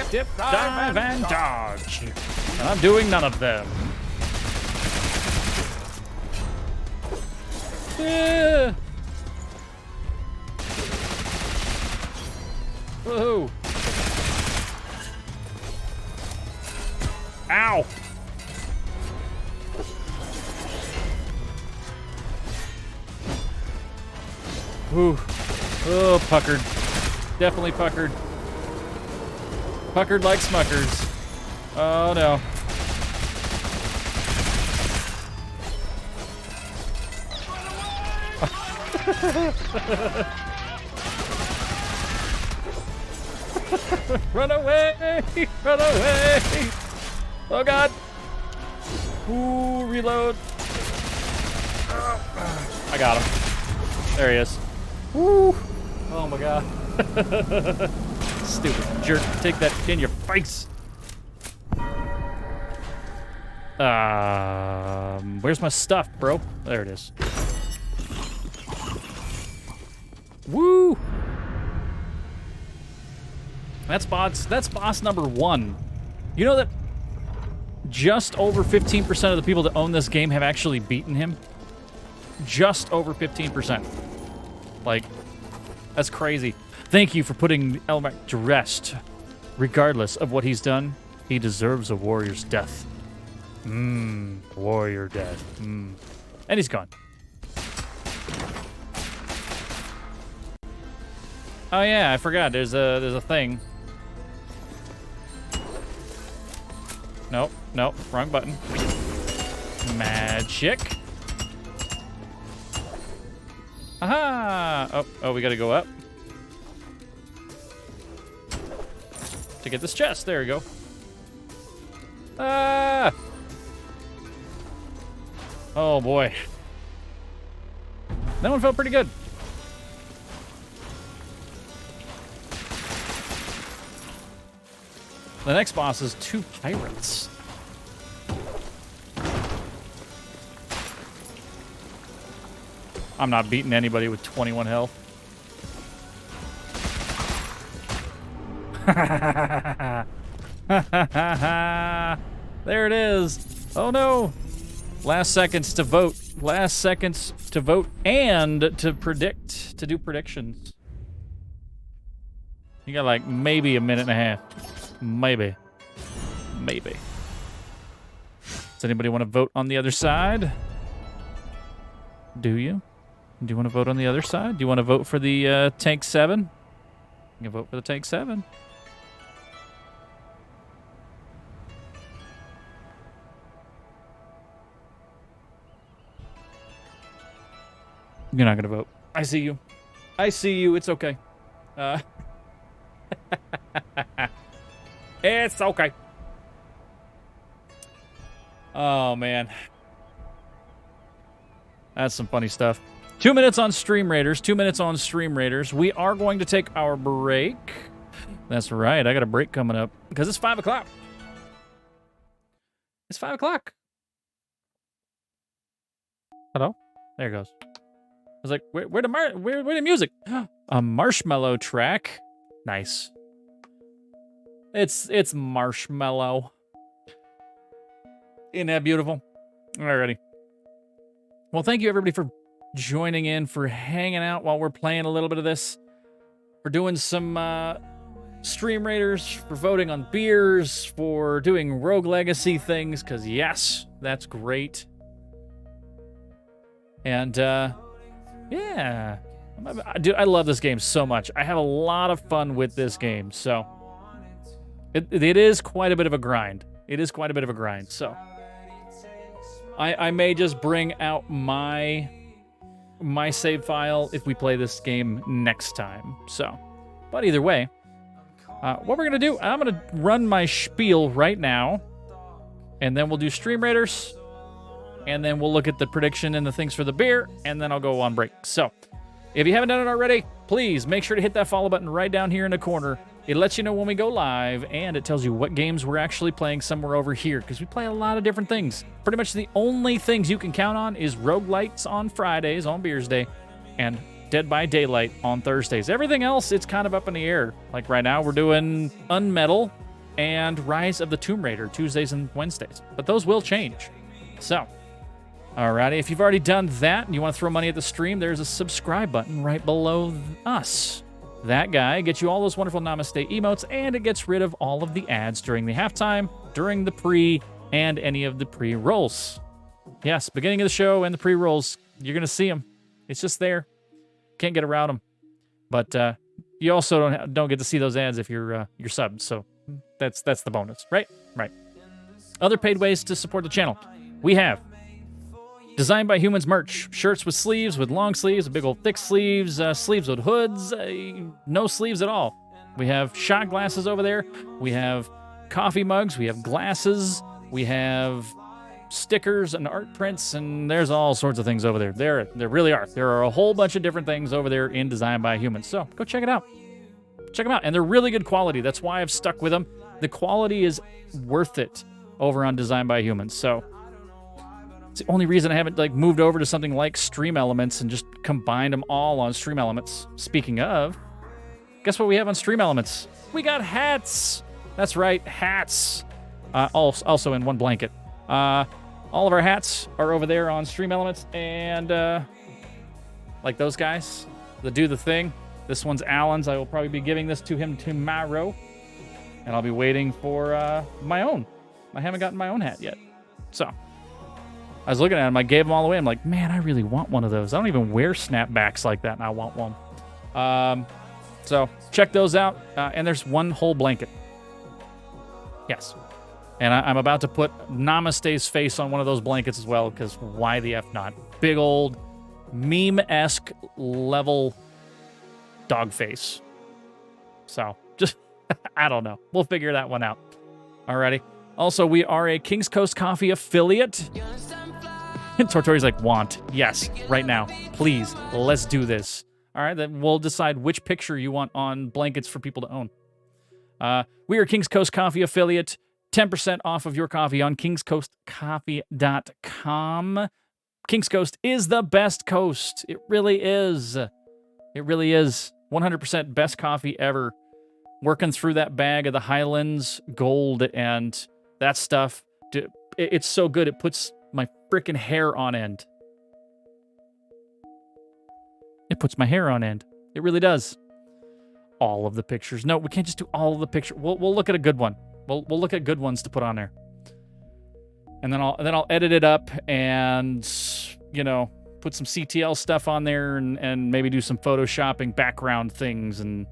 dip, dive, and dodge. And I'm doing none of them. Yeah. Woohoo. Ow. Ooh. Oh, puckered. Definitely puckered. Puckered like Smuckers. Oh, no. Run away! Run away! Oh, God. Ooh, reload. I got him. There he is. Woo! Oh my God. Stupid jerk. Take that in your face. Where's my stuff, bro? There it is. Woo! That's boss number 1. You know that just over 15% of the people that own this game have actually beaten him? Just over 15%. Like, that's crazy. Thank you for putting Elmac to rest. Regardless of what he's done, he deserves a warrior's death. Warrior death. And he's gone. Oh yeah, I forgot. There's a thing. Nope, wrong button. Magic. Aha! Oh, we gotta go up. To get this chest. There we go. Ah! Oh, boy. That one felt pretty good. The next boss is 2 pirates. I'm not beating anybody with 21 health. There it is. Oh no. Last seconds to vote. Last seconds to vote and to predict, to do predictions. You got like maybe a minute and a half. Maybe. Maybe. Does anybody want to vote on the other side? Do you? Do you want to vote on the other side? Do you want to vote for the Tank 7? You can vote for the Tank 7. You're not going to vote. I see you. I see you. It's okay. It's okay. Oh, man. That's some funny stuff. 2 minutes on Stream Raiders. 2 minutes on Stream Raiders. We are going to take our break. That's right. I got a break coming up because it's 5 o'clock. It's 5 o'clock. Hello? There it goes. I was like, where the music? A marshmallow track. Nice. It's marshmallow. Isn't that beautiful? Alrighty. Well, thank you everybody for joining in, for hanging out while we're playing a little bit of this, for doing some Stream Raiders, for voting on beers, for doing Rogue Legacy things, because yes, that's great. And yeah, dude, I love this game so much. I have a lot of fun with this game, so it is quite a bit of a grind. It is quite a bit of a grind, so I may just bring out my save file if we play this game next time. So, but either way, what we're gonna do, I'm gonna run my spiel right now, and then we'll do Stream Raiders, and then we'll look at the prediction and the things for the beer, and then I'll go on break. So, if you haven't done it already, please make sure to hit that follow button right down here in the corner. It lets you know when we go live, and it tells you what games we're actually playing somewhere over here, because we play a lot of different things. Pretty much the only things you can count on is Roguelites on Fridays, on Beers Day, and Dead by Daylight on Thursdays. Everything else, it's kind of up in the air. Like right now, we're doing Unmetal and Rise of the Tomb Raider, Tuesdays and Wednesdays. But those will change. So, alrighty, if you've already done that and you want to throw money at the stream, there's a subscribe button right below us. That guy gets you all those wonderful Namaste emotes, and it gets rid of all of the ads during the halftime, during the pre, and any of the pre-rolls. Yes, beginning of the show and the pre-rolls, you're going to see them. It's just there. Can't get around them. But you also don't get to see those ads if you're subbed, so that's the bonus, right? Right. Other paid ways to support the channel. We have Designed by Humans merch. Shirts with sleeves, with long sleeves, big old thick sleeves, sleeves with hoods, no sleeves at all. We have shot glasses over there. We have coffee mugs. We have glasses. We have stickers and art prints, and there's all sorts of things over there. There really are. There are a whole bunch of different things over there in Designed by Humans. So go check it out. Check them out. And they're really good quality. That's why I've stuck with them. The quality is worth it over on Designed by Humans. So it's the only reason I haven't moved over to something like Stream Elements and just combined them all on Stream Elements. Speaking of, guess what we have on Stream Elements? We got hats. That's right, hats. Also in one blanket. All of our hats are over there on Stream Elements, and like those guys that do the thing. This one's Alan's. I will probably be giving this to him tomorrow, and I'll be waiting for my own. I haven't gotten my own hat yet, so. I was looking at them, I gave them all away. I'm like, man, I really want one of those. I don't even wear snapbacks like that, and I want one. So check those out. And there's one whole blanket. Yes. And I'm about to put Namaste's face on one of those blankets as well, because why the F not? Big old meme-esque level dog face. So, just, I don't know. We'll figure that one out. Alrighty. Also, we are a King's Coast Coffee affiliate. Tortori's like, want. Yes, right now. Please, let's do this. All right, then we'll decide which picture you want on blankets for people to own. We are King's Coast Coffee affiliate. 10% off of your coffee on kingscoastcoffee.com. King's Coast is the best coast. It really is. It really is. 100% best coffee ever. Working through that bag of the Highlands Gold and that stuff. It's so good. It puts my freaking hair on end. It puts my hair on end. It really does. All of the pictures. No, we can't just do all of the pictures. We'll look at a good one. We'll look at good ones to put on there. And then I'll edit it up and, you know, put some CTL stuff on there and maybe do some photoshopping background things. And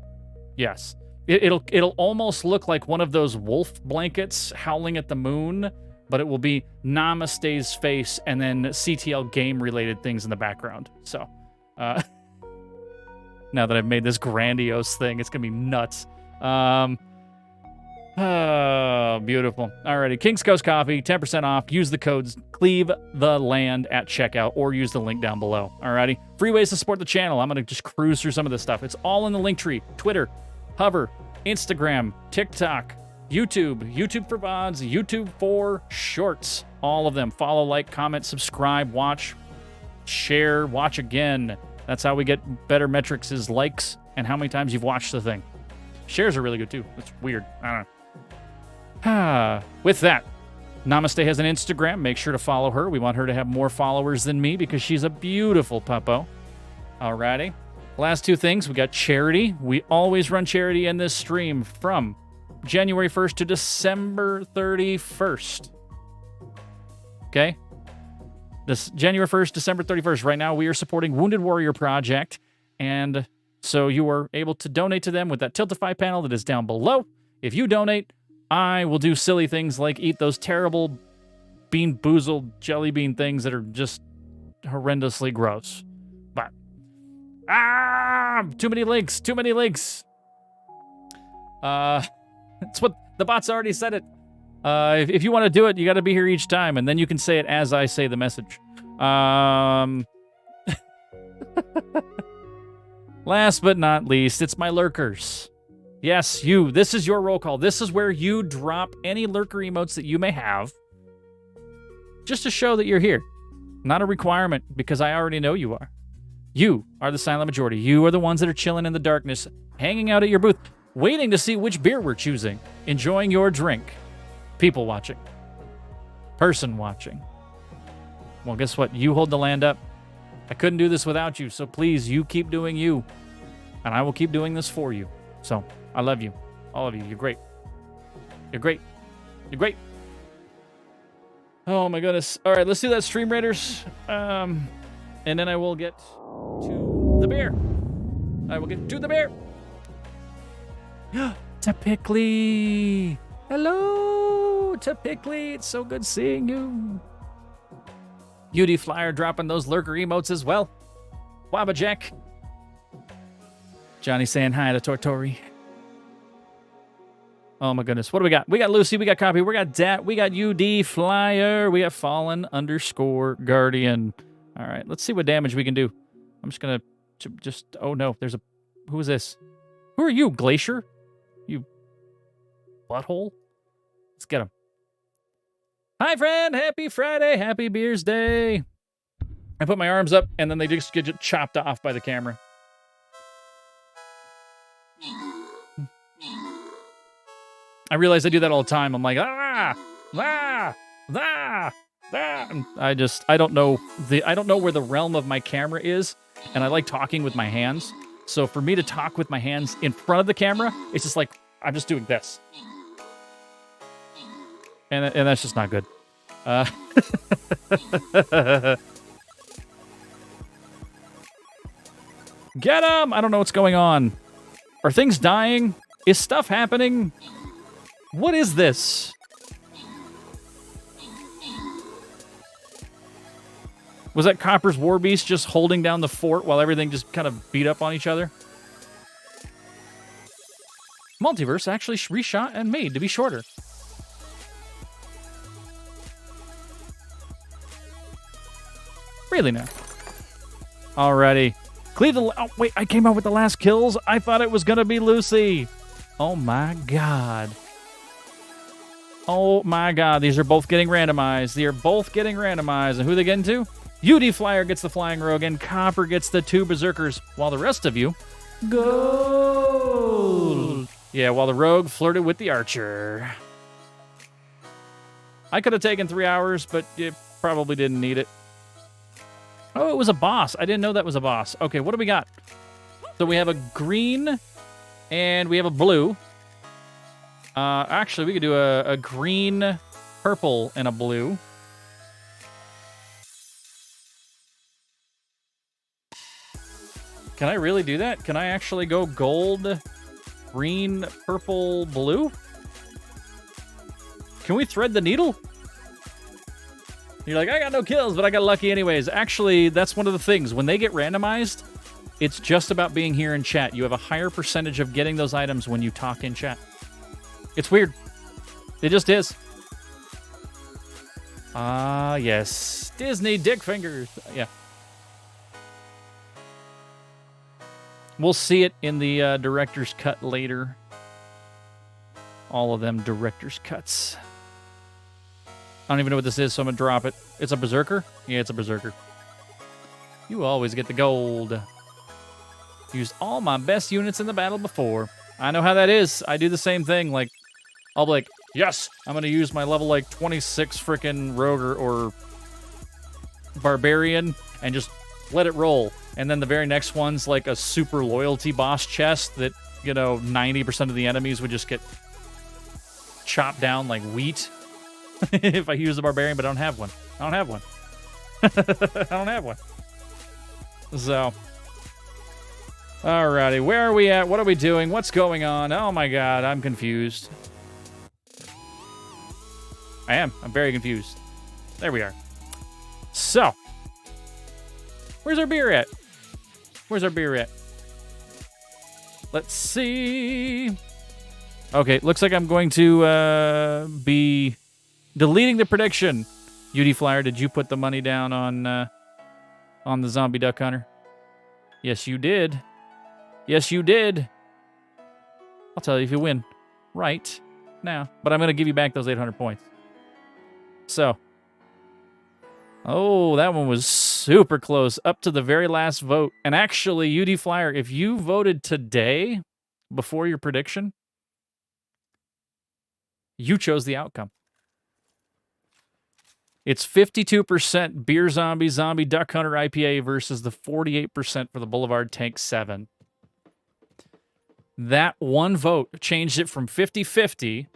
yes, it'll almost look like one of those wolf blankets howling at the moon, but it will be Namaste's face and then CTL game related things in the background. So, now that I've made this grandiose thing, it's gonna be nuts. Oh, beautiful. Alrighty, King's Coast Coffee, 10% off. Use the codes Cleave the Land at checkout or use the link down below. Alrighty, free ways to support the channel. I'm gonna just cruise through some of this stuff. It's all in the link tree. Twitter, Hover, Instagram, TikTok, YouTube for VODs, YouTube for Shorts. All of them. Follow, like, comment, subscribe, watch, share, watch again. That's how we get better metrics is likes and how many times you've watched the thing. Shares are really good too. It's weird. I don't know. With that, Namaste has an Instagram. Make sure to follow her. We want her to have more followers than me because she's a beautiful puppo. Alrighty. Last two things. We got charity. We always run charity in this stream from January 1st to December 31st. Okay? This January 1st, December 31st. Right now, we are supporting Wounded Warrior Project. And so you are able to donate to them with that Tiltify panel that is down below. If you donate, I will do silly things like eat those terrible bean boozled jelly bean things that are just horrendously gross. But, too many links. It's what the bots already said it. If you want to do it, you got to be here each time, and then you can say it as I say the message. Last but not least, it's my lurkers. Yes, you. This is your roll call. This is where you drop any lurker emotes that you may have, just to show that you're here. Not a requirement, because I already know you are. You are the silent majority. You are the ones that are chilling in the darkness, hanging out at your booth, waiting to see which beer we're choosing, enjoying your drink. People watching. Person watching. Well, guess what? You hold the land up. I couldn't do this without you, so please, you keep doing you. And I will keep doing this for you. So, I love you. All of you. You're great. You're great. You're great. Oh my goodness. All right, let's do that, Stream Raiders. And then I will get to the beer. Typically. Hello, Typically. It's so good seeing you. UD Flyer dropping those lurker emotes as well. Wabba Jack. Johnny saying hi to Tortori. Oh my goodness. What do we got? We got Lucy, we got Copy, we got Dat, we got UD Flyer, we got Fallen_Guardian. All right, let's see what damage we can do. I'm just gonna oh no, there's a, who is this? Who are you, Glacier? You butthole? Let's get him. Hi friend, happy Friday, happy Beers Day. I put my arms up and then they just get chopped off by the camera. I realize I do that all the time. I'm like, I don't know where the realm of my camera is, and I like talking with my hands. So for me to talk with my hands in front of the camera, it's just like I'm just doing this, and that's just not good. Get him! I don't know what's going on. Are things dying? Is stuff happening? What is this? Was that Copper's War Beast just holding down the fort while everything just kind of beat up on each other? Multiverse actually reshot and made to be shorter. Really now. Alrighty. Cleave the... Oh, wait, I came out with the last kills? I thought it was going to be Lucy. Oh, my God. Oh, my God. These are both getting randomized. They are both getting randomized. And who are they getting to? UD Flyer gets the Flying Rogue, and Copper gets the 2 Berserkers, while the rest of you... Gold. Yeah, while the Rogue flirted with the Archer. I could have taken 3 hours, but you probably didn't need it. Oh, it was a boss. I didn't know that was a boss. Okay, what do we got? So we have a green and we have a blue. Actually, we could do a green, purple, and a blue. Can I really do that? Can I actually go gold, green, purple, blue? Can we thread the needle? You're like, I got no kills, but I got lucky anyways. Actually, that's one of the things. When they get randomized, it's just about being here in chat. You have a higher percentage of getting those items when you talk in chat. It's weird. It just is. Ah, yes. Disney dick fingers. Yeah. We'll see it in the director's cut later. All of them director's cuts. I don't even know what this is, so I'm going to drop it. It's a Berserker? Yeah, it's a Berserker. You always get the gold. Used all my best units in the battle before. I know how that is. I do the same thing. Like, I'll be like, yes, I'm going to use my level, like, 26 frickin' Rogue or Barbarian and just let it roll. And then the very next one's, like, a super loyalty boss chest that, you know, 90% of the enemies would just get chopped down like wheat. If I use the Barbarian, but I don't have one. I don't have one. I don't have one. So. Alrighty, where are we at? What are we doing? What's going on? Oh my God, I'm confused. I am. I'm very confused. There we are. So. Where's our beer at? Where's our beer at? Let's see. Okay, looks like I'm going to be... deleting the prediction. UD Flyer, did you put the money down on the zombie duck hunter? Yes, you did. Yes, you did. I'll tell you if you win right now. But I'm going to give you back those 800 points. So. Oh, that one was super close. Up to the very last vote. And actually, UD Flyer, if you voted today before your prediction, you chose the outcome. It's 52% Beer Zombie, Zombie Duck Hunter IPA versus the 48% for the Boulevard Tank 7. That one vote changed it from 50-50,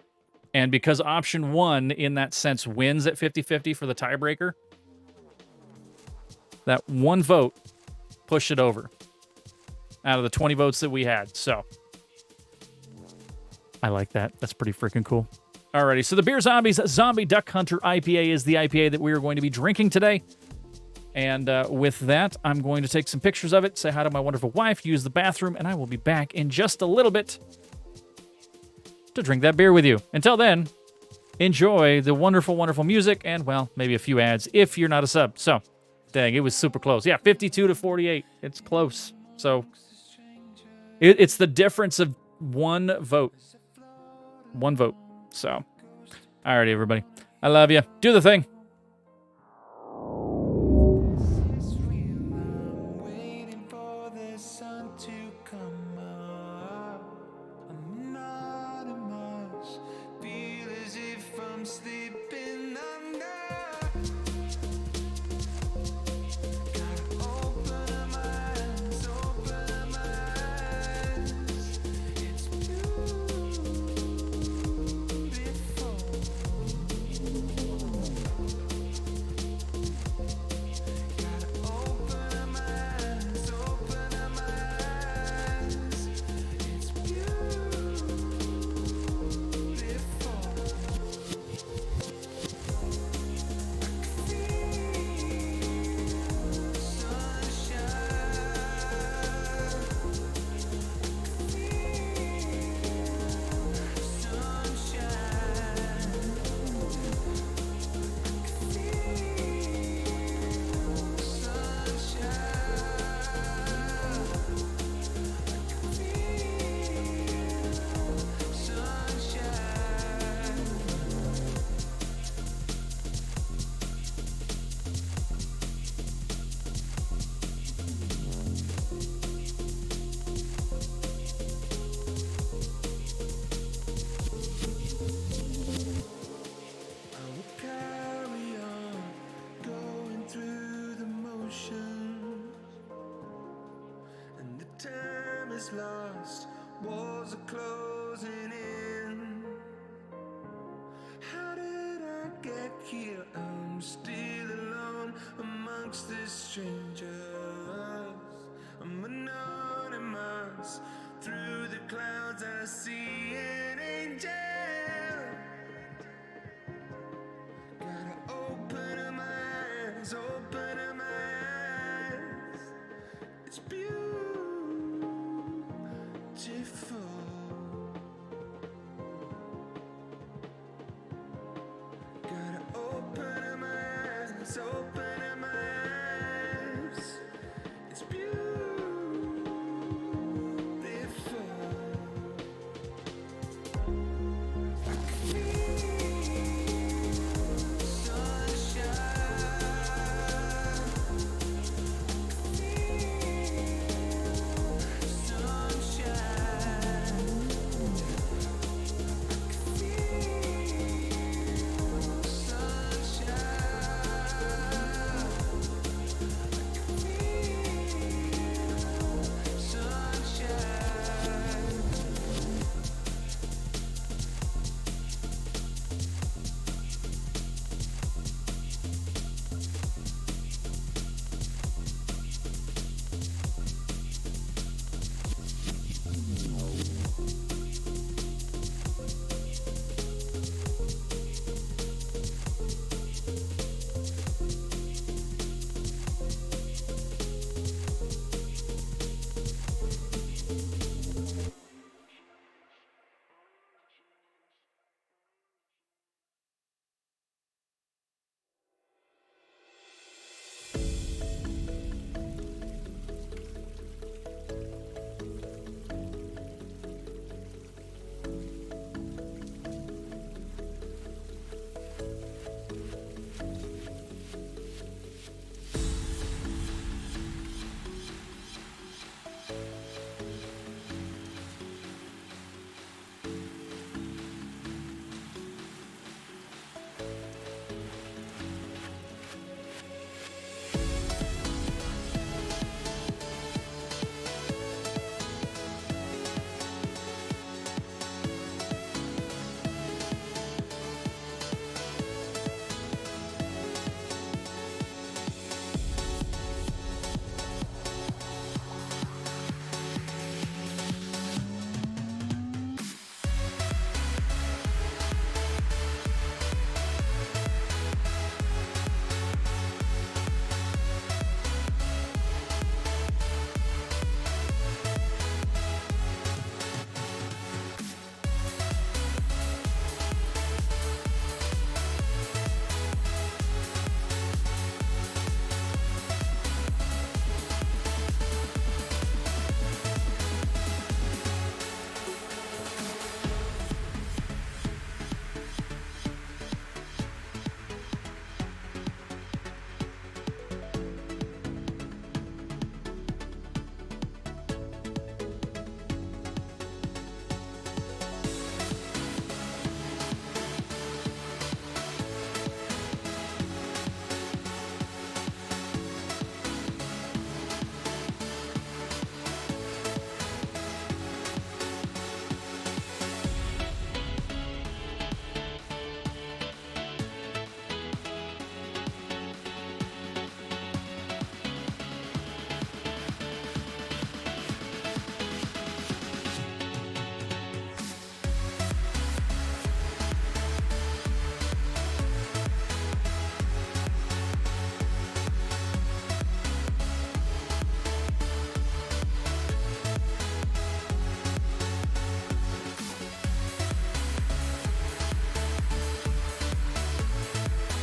and because option 1, in that sense, wins at 50-50 for the tiebreaker, that one vote pushed it over out of the 20 votes that we had. So, I like that. That's pretty freaking cool. Alrighty, so the Beer Zombies Zombie Duck Hunter IPA is the IPA that we are going to be drinking today. And with that, I'm going to take some pictures of it, say hi to my wonderful wife, use the bathroom, and I will be back in just a little bit to drink that beer with you. Until then, enjoy the wonderful, wonderful music and, well, maybe a few ads if you're not a sub. So, dang, it was super close. Yeah, 52-48. It's close. So, it's the difference of one vote. One vote. So, alrighty, everybody. I love you. Do the thing. is lost, walls are closing in. How did I get here? I'm still alone amongst the strangers. I'm anonymous. Through the clouds I see an angel. Gotta open my eyes, open my eyes. It's beautiful. Gotta open my eyes, open my eyes. It's beautiful. I can feel sunshine.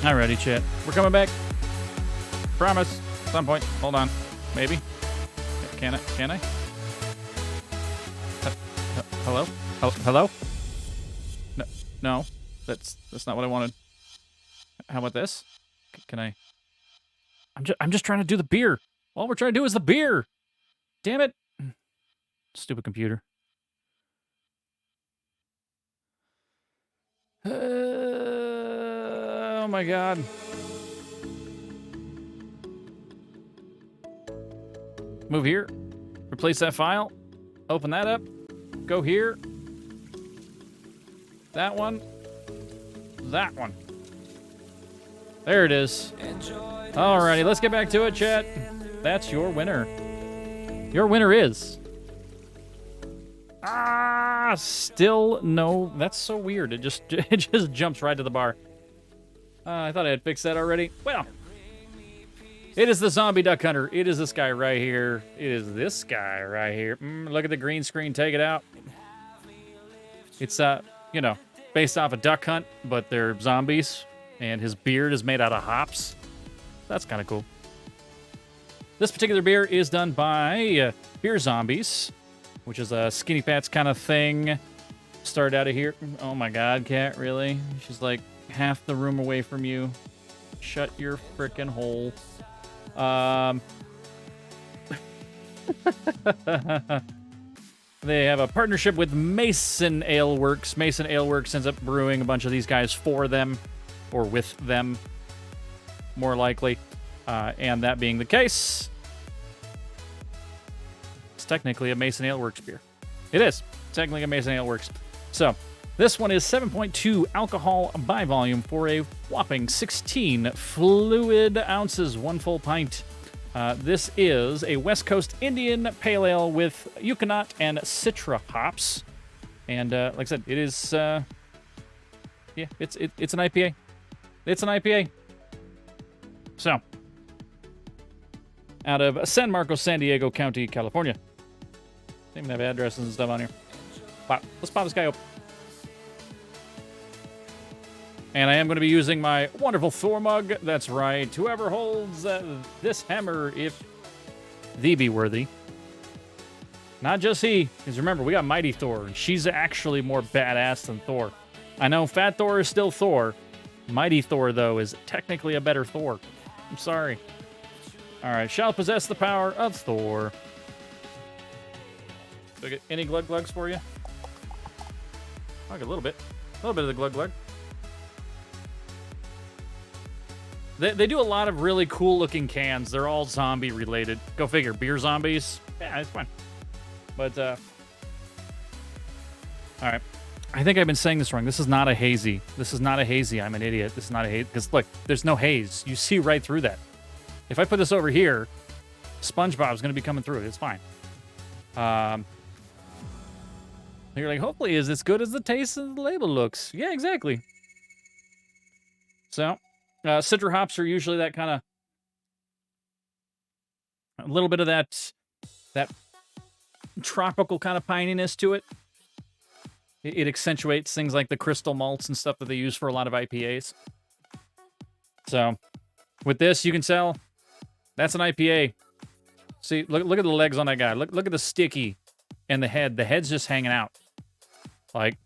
Alrighty, chat. We're coming back. Promise. At some point. Hold on. Maybe. Can I? Can I? Hello? Hello? No. No. That's not what I wanted. How about this? Can I? I'm just trying to do the beer. All we're trying to do is the beer. Damn it. Stupid computer. Oh my god. Move here. Replace that file. Open that up. Go here. That one. That one. There it is. Alrighty, let's get back to it, chat. That's your winner. Your winner is... still no. That's so weird. It just jumps right to the bar. I thought I had fixed that already. Well, it is the zombie duck hunter. It is this guy right here. It is this guy right here. Look at the green screen. Take it out. It's you know, based off a duck hunt, but they're zombies, and his beard is made out of hops. That's kind of cool. This particular beer is done by Beer Zombies, which is a skinny pats kind of thing. Start out of here. Oh my God, Cat, really? She's like half the room away from you. Shut your frickin' hole. They have a partnership with Mason Ale Works. Mason Ale Works ends up brewing a bunch of these guys for them, or with them, more likely. And that being the case, it's technically a Mason Ale Works beer. It is technically a Mason Ale Works. So this one is 7.2 alcohol by volume for a whopping 16 fluid ounces, 1 full pint. This is a West Coast Indian Pale Ale with Yukonot and Citra hops. And like I said, it is, yeah, it's an IPA. It's an IPA. So, out of San Marcos, San Diego County, California. They even have addresses and stuff on here. Wow, let's pop this guy open. And I am going to be using my wonderful Thor mug. That's right. Whoever holds this hammer, if thee be worthy. Not just he. Because remember, we got Mighty Thor. And she's actually more badass than Thor. I know Fat Thor is still Thor. Mighty Thor, though, is technically a better Thor. I'm sorry. All right. Shall possess the power of Thor. Do I get any glug glugs for you? I'll get a little bit. A little bit of the glug glug. They do a lot of really cool-looking cans. They're all zombie-related. Go figure. Beer zombies? Yeah, it's fine. But, all right. I think I've been saying this wrong. This is not a hazy. This is not a hazy. I'm an idiot. This is not a hazy. Because, look, there's no haze. You see right through that. If I put this over here, SpongeBob's going to be coming through it. It's fine. You're like, hopefully is as good as the taste of the label looks. Yeah, exactly. So... Citra hops are usually that kind of, a little bit of that tropical kind of pininess to it. It accentuates things like the crystal malts and stuff that they use for a lot of IPAs. So, with this, you can tell that's an IPA. See, look at the legs on that guy. Look at the sticky and the head. The head's just hanging out. Like,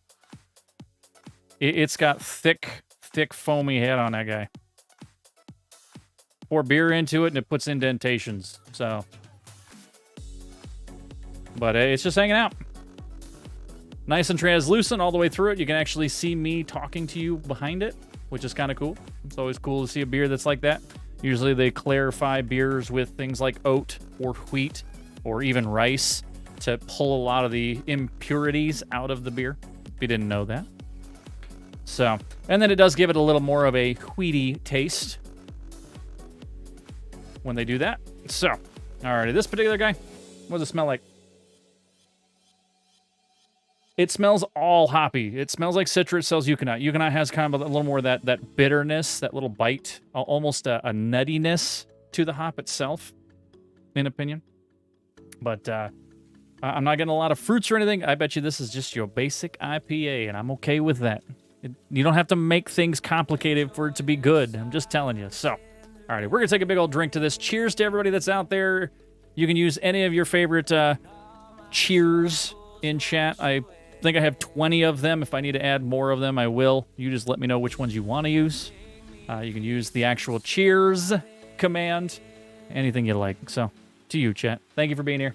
it's got thick, foamy head on that guy. Pour beer into it, and it puts indentations. So, but it's just hanging out. Nice and translucent all the way through it. You can actually see me talking to you behind it, which is kind of cool. It's always cool to see a beer that's like that. Usually they clarify beers with things like oat or wheat or even rice to pull a lot of the impurities out of the beer, if you didn't know that. So, and then it does give it a little more of a wheaty taste when they do that. So, alrighty, this particular guy, what does it smell like? It smells all hoppy. It smells like Citra. It smells Yukonot. Yukonot has kind of a little more of that bitterness, that little bite, almost a nuttiness to the hop itself, in opinion. But I'm not getting a lot of fruits or anything. I bet you this is just your basic IPA, and I'm okay with that. You don't have to make things complicated for it to be good. I'm just telling you. So, all right, we're going to take a big old drink to this. Cheers to everybody that's out there. You can use any of your favorite cheers in chat. I think I have 20 of them. If I need to add more of them, I will. You just let me know which ones you want to use. You can use the actual cheers command. Anything you like. So, to you, chat. Thank you for being here.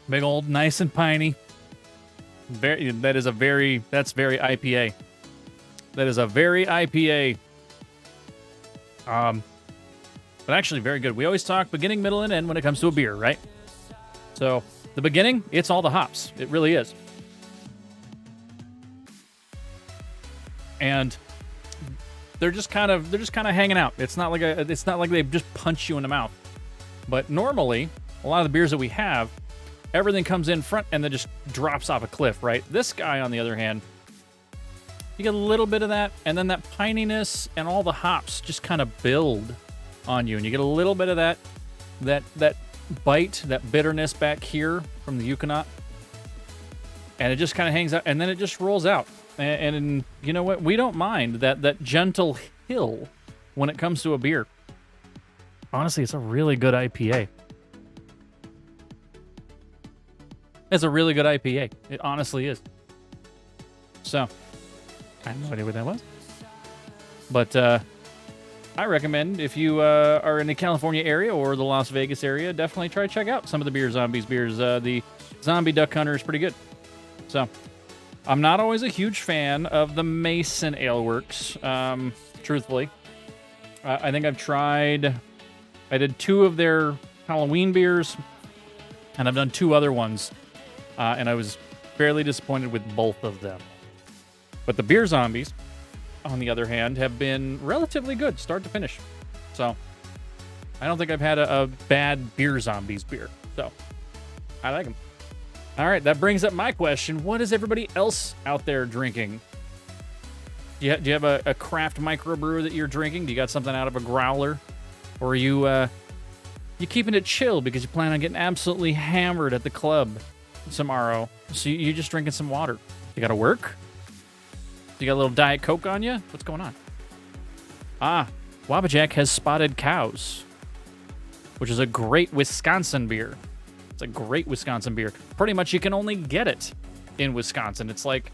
Big old nice and piney. That's very IPA. That is a very IPA. But actually very good. We always talk beginning, middle, and end when it comes to a beer, right? So the beginning, it's all the hops. It really is. And they're just kind of hanging out. It's not like they just punch you in the mouth. But normally, a lot of the beers that we have, everything comes in front and then just drops off a cliff, right? This guy, on the other hand, you get a little bit of that, and then that pininess and all the hops just kind of build on you, and you get a little bit of that bite, that bitterness back here from the Yukonot, and it just kind of hangs out, and then it just rolls out. And you know what? We don't mind that gentle hill when it comes to a beer. Honestly, it's a really good IPA. It's a really good IPA. It honestly is. So, I have no idea what that was. But I recommend, if you are in the California area or the Las Vegas area, definitely try to check out some of the Beer Zombies beers. The Zombie Duck Hunter is pretty good. So, I'm not always a huge fan of the Mason Ale Works, truthfully. I think I did 2 of their Halloween beers, and I've done 2 other ones, and I was fairly disappointed with both of them. But the Beer Zombies, on the other hand, have been relatively good, start to finish. So, I don't think I've had a bad Beer Zombies beer. So, I like them. All right, that brings up my question. What is everybody else out there drinking? Do you have a craft microbrew that you're drinking? Do you got something out of a growler? Or are you keeping it chill because you plan on getting absolutely hammered at the club tomorrow? So you're just drinking some water. You got to work? You got a little Diet Coke on you? What's going on? Wabajack has Spotted Cows, which is a great Wisconsin beer. It's a great Wisconsin beer. Pretty much you can only get it in Wisconsin. It's like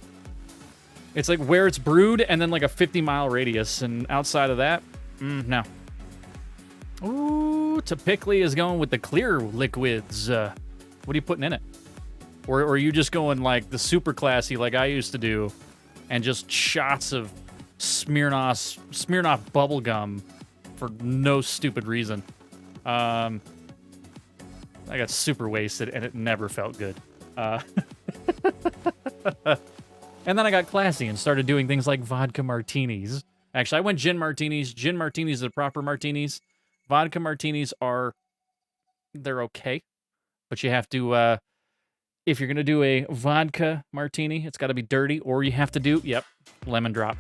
where it's brewed and then like a 50-mile radius. And outside of that, no. Ooh, Topically is going with the clear liquids. What are you putting in it? Or are you just going like the super classy like I used to do and just shots of Smirnoff bubble gum for no stupid reason? I got super wasted, and it never felt good. And then I got classy and started doing things like vodka martinis. Actually, I went gin martinis. Gin martinis are the proper martinis. Vodka martinis they're okay. But you have to, if you're going to do a vodka martini, it's got to be dirty, or you have to do, lemon drop.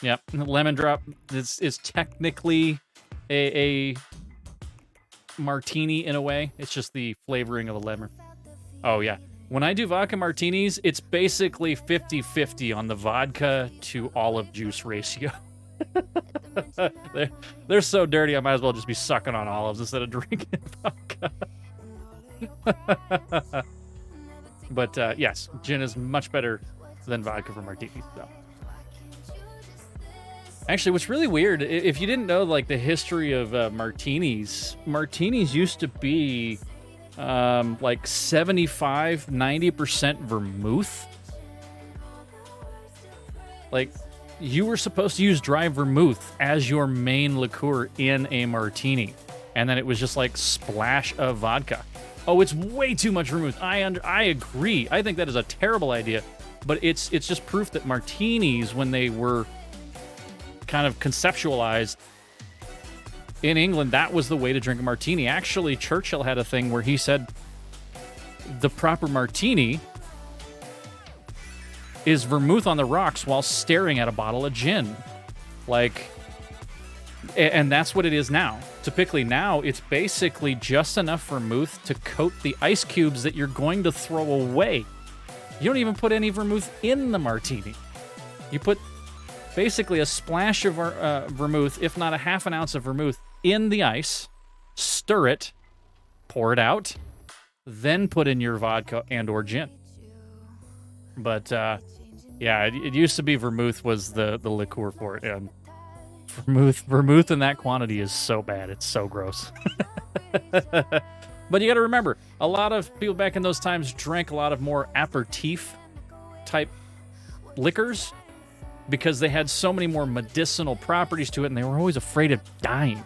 Yep, lemon drop is technically a martini in a way. It's just the flavoring of a lemon. Oh, yeah. When I do vodka martinis, it's basically 50-50 on the vodka to olive juice ratio. They're so dirty, I might as well just be sucking on olives instead of drinking vodka. But, yes, gin is much better than vodka for martinis, so. Actually, what's really weird, if you didn't know, like, the history of martinis used to be, like, 75-90% vermouth. Like, you were supposed to use dry vermouth as your main liqueur in a martini. And then it was just, like, splash of vodka. Oh, it's way too much vermouth. I agree. I think that is a terrible idea. But it's just proof that martinis, when they were kind of conceptualized in England, that was the way to drink a martini. Actually, Churchill had a thing where he said the proper martini is vermouth on the rocks while staring at a bottle of gin. Like, and that's what it is now. Typically now, it's basically just enough vermouth to coat the ice cubes that you're going to throw away. You don't even put any vermouth in the martini. You put basically a splash of vermouth, if not a half an ounce of vermouth, in the ice, stir it, pour it out, then put in your vodka and or gin. But, yeah, it used to be vermouth was the liqueur for it, and vermouth in that quantity is so bad. It's so gross. But you got to remember, a lot of people back in those times drank a lot of more aperitif type liquors. because they had so many more medicinal properties to it, and they were always afraid of dying.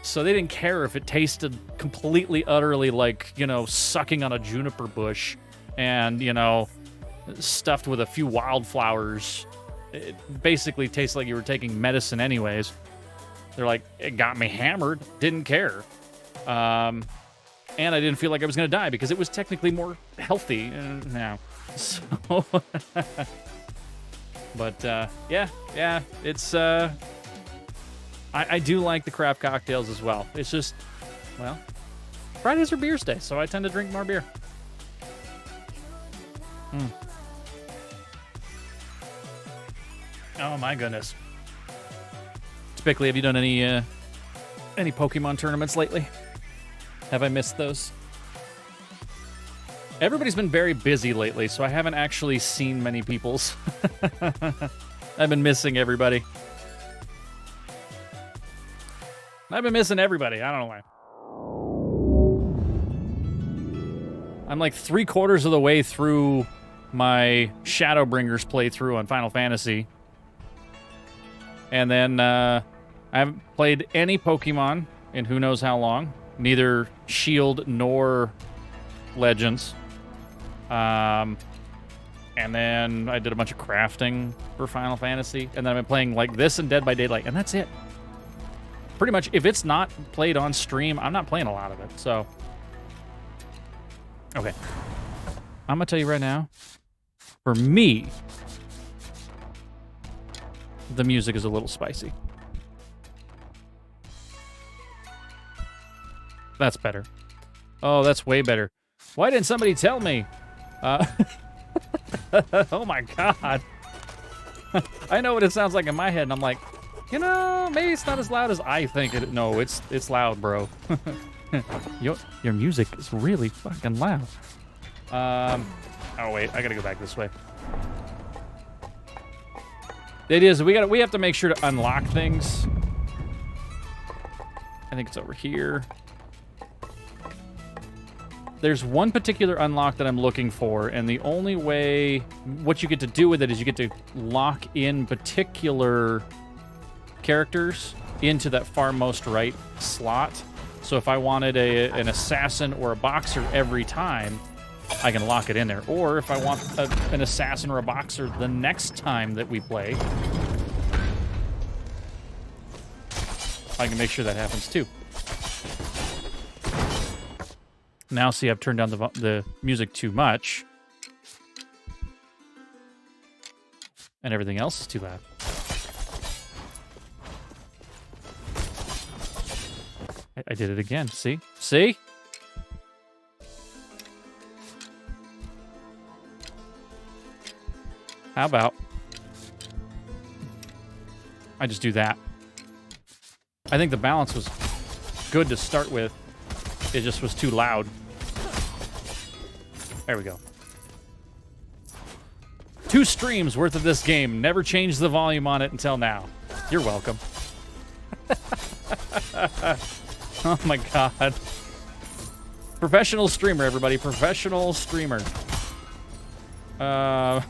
So they didn't care if it tasted completely, utterly like, you know, sucking on a juniper bush and, you know, stuffed with a few wildflowers. It basically tastes like you were taking medicine anyways. They're like, it got me hammered, didn't care. And I didn't feel like I was going to die because it was technically more healthy now. So, but yeah, it's I do like the craft cocktails as well. It's just, well, Fridays are beers day, so I tend to drink more beer. Oh my goodness. Typically, have you done any Pokemon tournaments lately? Have I missed those? Everybody's been very busy lately, so I haven't actually seen many people's. I've been missing everybody. I've been missing everybody. I don't know why. I'm like 3/4 of the way through my Shadowbringers playthrough on Final Fantasy. And then I haven't played any Pokemon in who knows how long. Neither Shield nor Legends. And then I did a bunch of crafting for Final Fantasy. And then I've been playing like this and Dead by Daylight. And that's it. Pretty much, if it's not played on stream, I'm not playing a lot of it, so. Okay. I'm gonna tell you right now, for me, the music is a little spicy. That's better. Oh, that's way better. Why didn't somebody tell me? Oh my god. I know what it sounds like in my head, and I'm like, you know, maybe it's not as loud as I think it. No, it's loud, bro. Your music is really fucking loud. Oh wait, I gotta go back this way. It is. We have to make sure to unlock things. I think it's over here. There's one particular unlock that I'm looking for, and the only way, what you get to do with it is you get to lock in particular characters into that far most right slot. So if I wanted an assassin or a boxer every time, I can lock it in there. Or if I want an assassin or a boxer the next time that we play, I can make sure that happens too. Now, see, I've turned down the music too much. And everything else is too loud. I did it again. See? See? How about I just do that? I think the balance was good to start with. It just was too loud. There we go. 2 streams worth of this game. Never changed the volume on it until now. You're welcome. Oh my god. Professional streamer, everybody. Professional streamer. I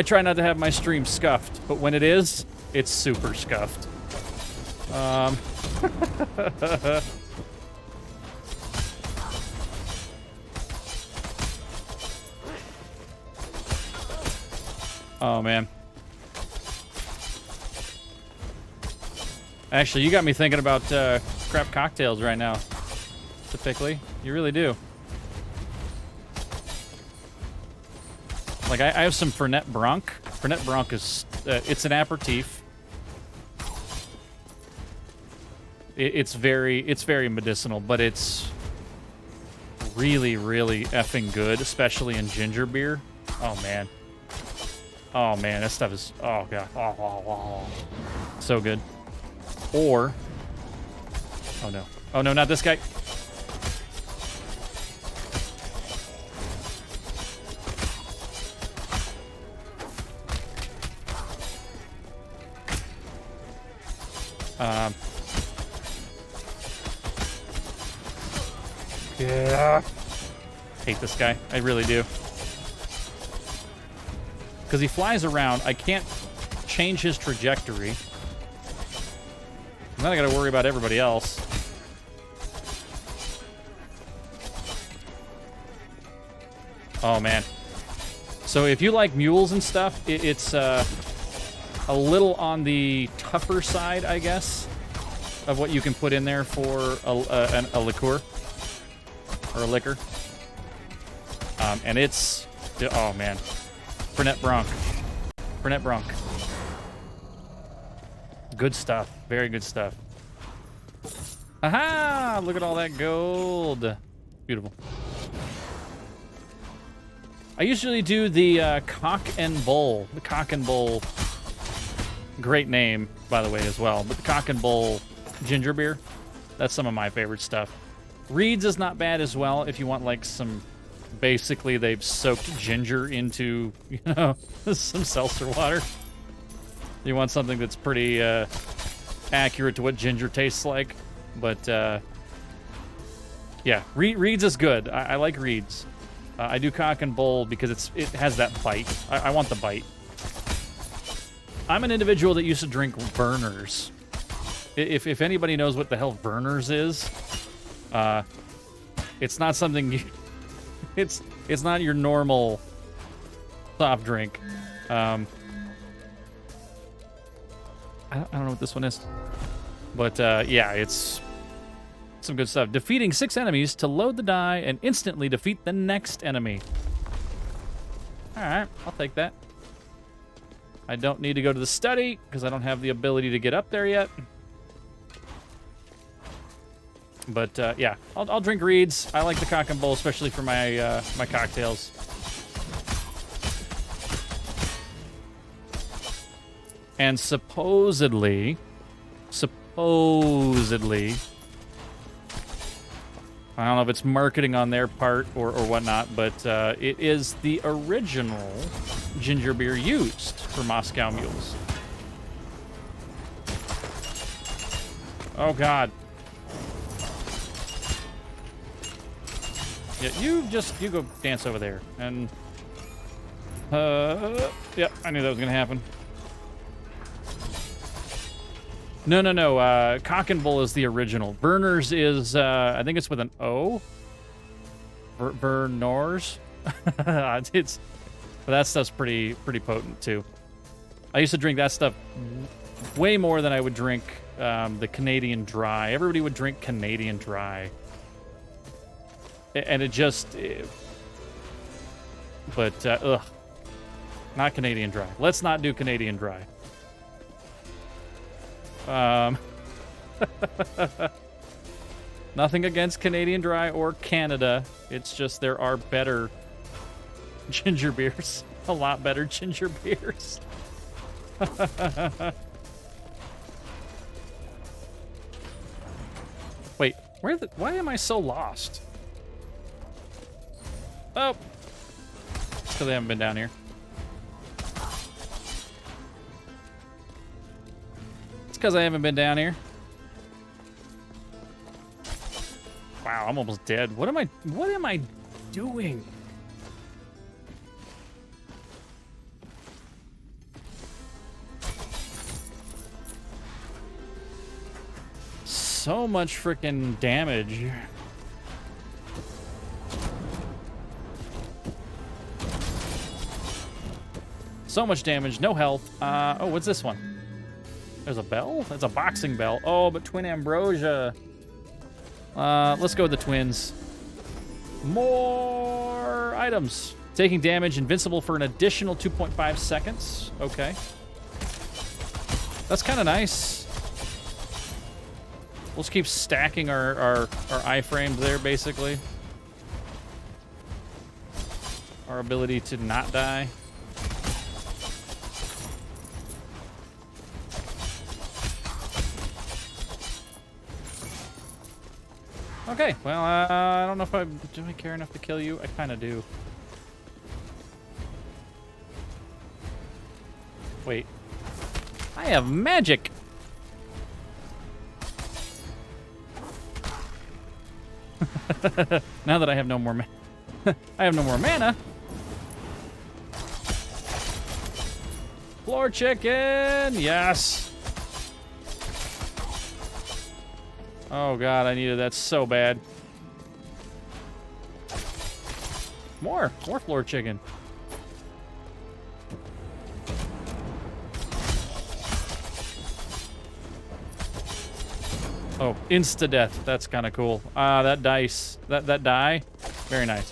try not to have my stream scuffed, but when it is, it's super scuffed. Oh, man. Actually, you got me thinking about crap cocktails right now. Typically. You really do. Like, I have some Fernet Branc. Fernet Branc is, it's an aperitif. It's very medicinal, but it's really, really effing good, especially in ginger beer. Oh, man. Oh, man, that stuff is, oh, God. Oh. So good. Or, oh, no. Oh, no, not this guy. Yeah. hate this guy. I really do. Because he flies around. I can't change his trajectory. And then I gotta worry about everybody else. Oh, man. So if you like mules and stuff, it's a little on the tougher side, I guess, of what you can put in there for a liqueur. Or a liquor. And it's... Oh, man. Fernet Branc. Fernet Branc. Good stuff. Very good stuff. Aha! Look at all that gold. Beautiful. I usually do the Cock and Bull. The Cock and Bull. Great name, by the way, as well. But the Cock and Bull ginger beer. That's some of my favorite stuff. Reed's is not bad as well if you want like some... Basically, they've soaked ginger into, you know, some seltzer water. You want something that's pretty accurate to what ginger tastes like. But, yeah, Reed's is good. I like Reed's. I do Cock and Bull because it has that bite. I want the bite. I'm an individual that used to drink Vernors. If anybody knows what the hell Vernors is, it's not something you... It's not your normal soft drink. I don't know what this one is. But, yeah, it's some good stuff. Defeating 6 enemies to load the die and instantly defeat the next enemy. Alright, I'll take that. I don't need to go to the study, because I don't have the ability to get up there yet. But, yeah, I'll drink Reed's. I like the Cock and Bull, especially for my, my cocktails. And supposedly, I don't know if it's marketing on their part or whatnot, but it is the original ginger beer used for Moscow Mules. Oh, God. Yeah, you go dance over there. And, yeah, I knew that was going to happen. No. Cock and Bull is the original. Vernors is, I think it's with an O. Vernors. But that stuff's pretty potent too. I used to drink that stuff way more than I would drink the Canadian Dry. Everybody would drink Canadian Dry. And it just... But, ugh. Not Canadian Dry. Let's not do Canadian Dry. Nothing against Canadian Dry or Canada. It's just there are better ginger beers. A lot better ginger beers. Wait, why am I so lost? Oh. It's because I haven't been down here. Because I haven't been down here. Wow, I'm almost dead. What am I doing? So much freaking damage. So much damage, no health. Oh, what's this one? There's a bell? That's a boxing bell. Oh, but Twin Ambrosia. Let's go with the twins. More items. Taking damage, invincible for an additional 2.5 seconds. Okay. That's kind of nice. We'll just keep stacking our iframes there, basically. Our ability to not die. Okay, well, I don't know if do I care enough to kill you? I kind of do. Wait. I have magic! Now that I have no more I have no more mana. Floor chicken, yes. Oh god, I needed that so bad. More floor chicken. Oh, insta-death. That's kind of cool. That dice, that die, very nice.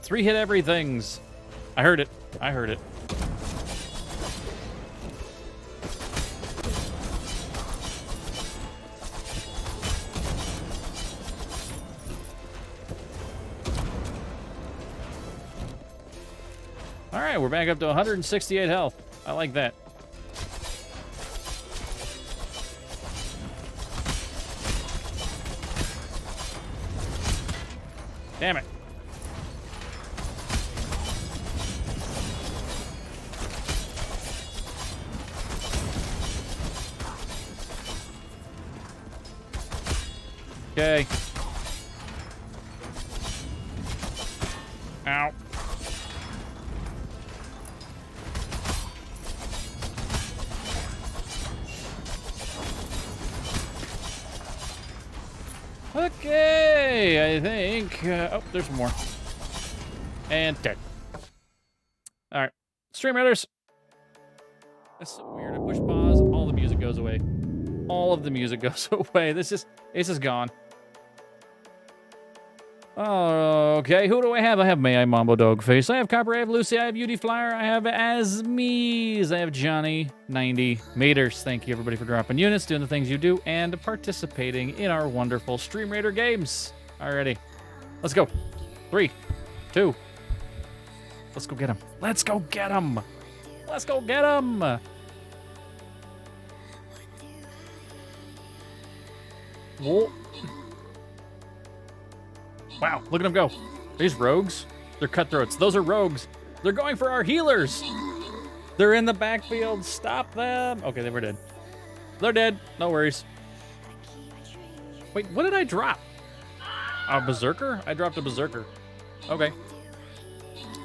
Three hit everythings. I heard it. I heard it. All right, we're back up to 168 health. I like that. Damn it. Okay. Ow. Okay, I think. Oh, there's more. And dead. All right, Stream Raiders. That's so weird. I push pause. All the music goes away. All of the music goes away. It's just gone. Okay, who do I have? I have May I Mambo Dogface. I have Copper. I have Lucy. I have UD Flyer. I have Asmies. I have Johnny 90 meters. Thank you everybody for dropping units, doing the things you do, and participating in our wonderful Stream Raider games. Alrighty, let's go. 3, 2. Let's go get him. Let's go get him. Let's go get him. Whoa. Wow, look at them go. These rogues, they're cutthroats. Those are rogues. They're going for our healers. They're in the backfield. Stop them. Okay, they were dead. They're dead. No worries. Wait, what did I drop? A berserker? I dropped a berserker. Okay.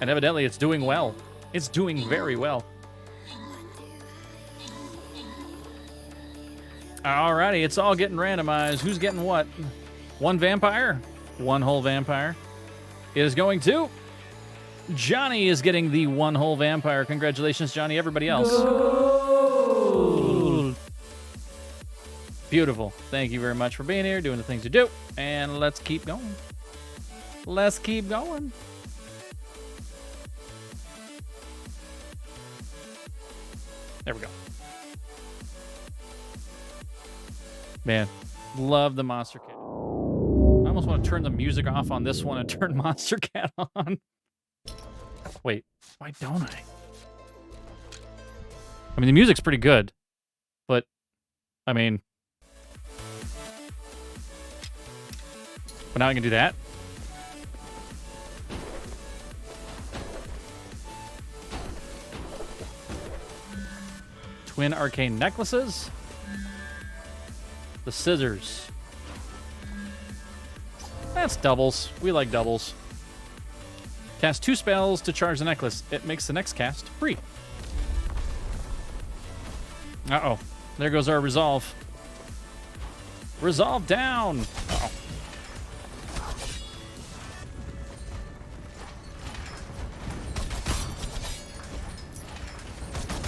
And evidently it's doing well. It's doing very well. Alrighty, it's all getting randomized. Who's getting what? One vampire? One whole vampire. It is going to... Johnny is getting the one whole vampire. Congratulations, Johnny. Everybody else. Gold. Beautiful. Thank you very much for being here, doing the things you do. And let's keep going. Let's keep going. There we go. Man, love the Monster Cat. I almost want to turn the music off on this one and turn Monster Cat on. Wait, why don't I? I mean, the music's pretty good, but, I mean... But now I can do that? Twin arcane necklaces? The scissors. That's doubles. We like doubles. Cast 2 spells to charge the necklace. It makes the next cast free. Uh-oh. There goes our resolve. Resolve down. Uh-oh.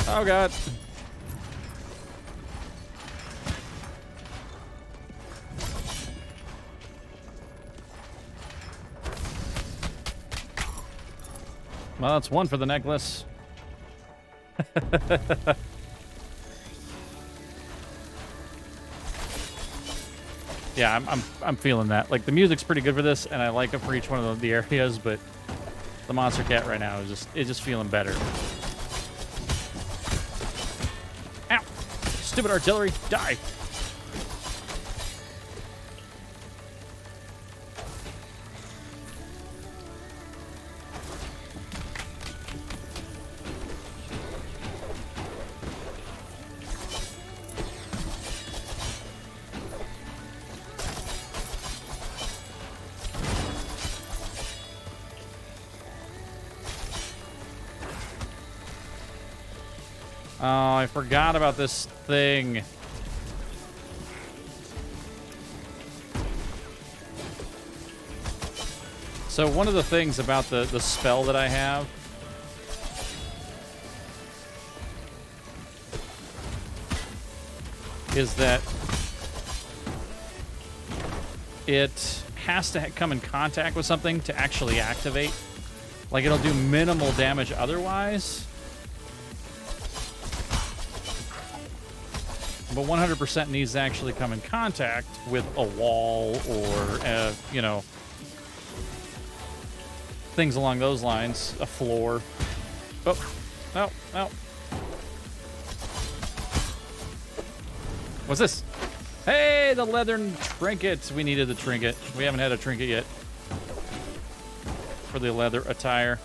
Oh, God. Well, that's one for the necklace. Yeah, I'm feeling that. Like, the music's pretty good for this, and I like it for each one of the areas, but the Monster Cat right now is just feeling better. Ow! Stupid artillery, die! Oh, I forgot about this thing. So one of the things about the spell that I have is that it has to come in contact with something to actually activate. Like, it'll do minimal damage otherwise. But 100% needs to actually come in contact with a wall or, you know, things along those lines. A floor. Oh, no, no. What's this? Hey, the leathern trinket. We needed the trinket. We haven't had a trinket yet. For the leather attire.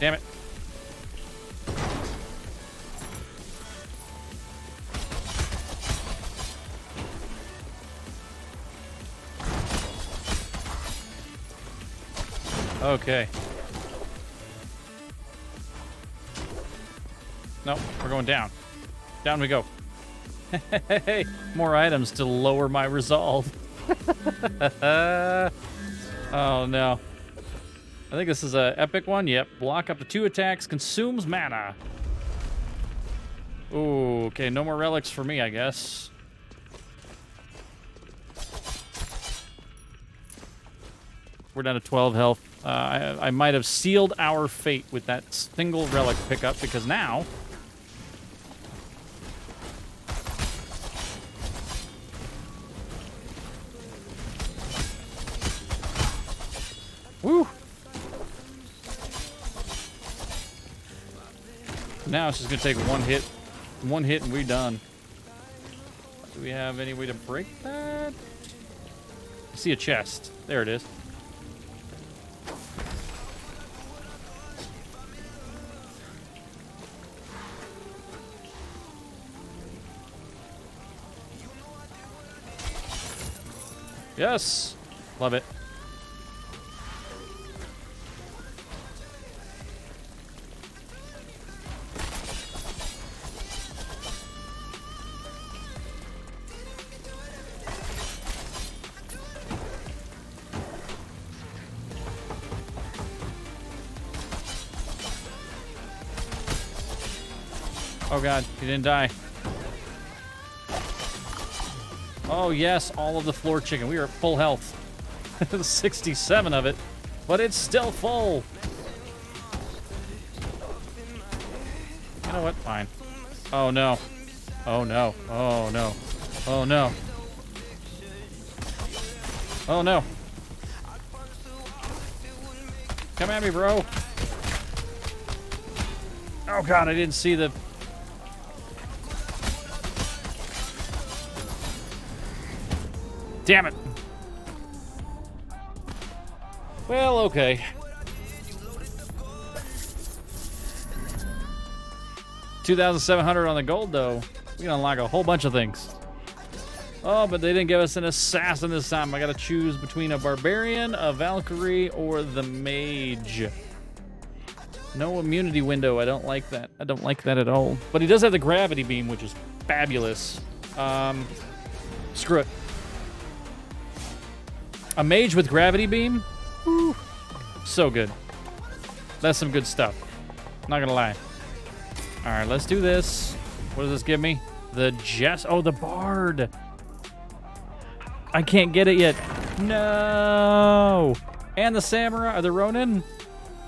Damn it. Okay. No, we're going down. Down we go. Hey, more items to lower my resolve. Oh, no. I think this is a epic one. Yep. Block up to 2 attacks. Consumes mana. Ooh, okay. No more relics for me, I guess. We're down to 12 health. I might have sealed our fate with that single relic pickup because now... Woo! Now it's just gonna take one hit and we're done. Do we have any way to break that? I see a chest. There it is. Yes! Love it. Oh god, he didn't die. Oh yes, all of the floor chicken. We are at full health. 67 of it, but it's still full. You know what? Fine. Oh no. Oh no. Oh no. Oh no. Oh no. Come at me, bro. Oh god, I didn't see the... Damn it. Well, okay. 2,700 on the gold, though. We can unlock a whole bunch of things. Oh, but they didn't give us an assassin this time. I gotta choose between a barbarian, a Valkyrie, or the mage. No immunity window. I don't like that. I don't like that at all. But he does have the gravity beam, which is fabulous. Screw it. A mage with gravity beam? Woo. So good. That's some good stuff. Not gonna lie. All right, let's do this. What does this give me? The Jess. Oh, the Bard. I can't get it yet. No. And the Samurai. Or the Ronin?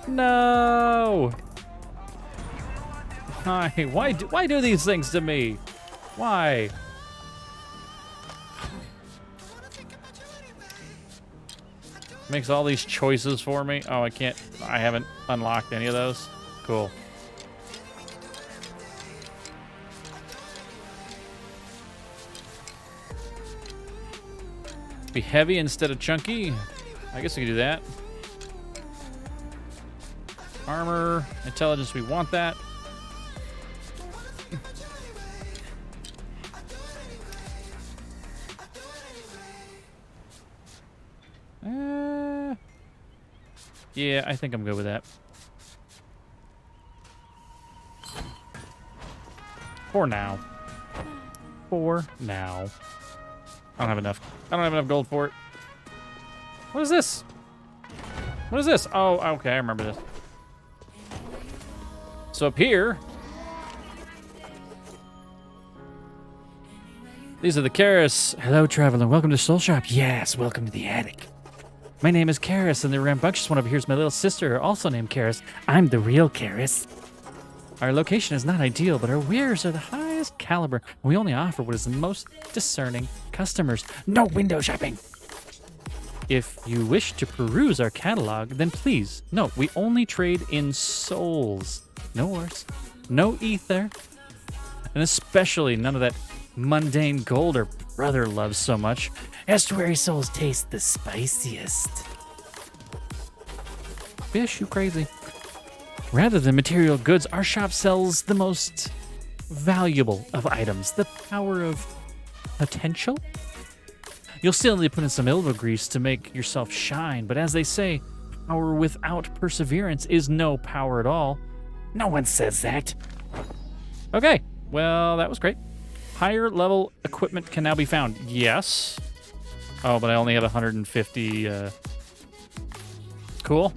No. Why do these things to me? Why? Makes all these choices for me. Oh, I can't. I haven't unlocked any of those. Cool. Be heavy instead of chunky. I guess we can do that. Armor, intelligence, we want that. Yeah, I think I'm good with that. For now. For now. I don't have enough. I don't have enough gold for it. What is this? What is this? Oh, okay, I remember this. So up here, these are the Karis. Hello, traveler. Welcome to Soul Shop. Yes, welcome to the attic. My name is Karis, and the rambunctious one over here is my little sister, also named Karis. I'm the real Karis. Our location is not ideal, but our wares are the highest caliber. We only offer what is the most discerning customers. No window shopping. If you wish to peruse our catalog, then please note we only trade in souls. No ores, no ether, and especially none of that mundane gold our brother loves so much. Estuary souls taste the spiciest. Fish, you crazy. Rather than material goods, our shop sells the most valuable of items, the power of potential. You'll still need to put in some elbow grease to make yourself shine, but as they say, power without perseverance is no power at all. No one says that. Okay, well, that was great. Higher level equipment can now be found. Yes. Oh, but I only have 150. Cool.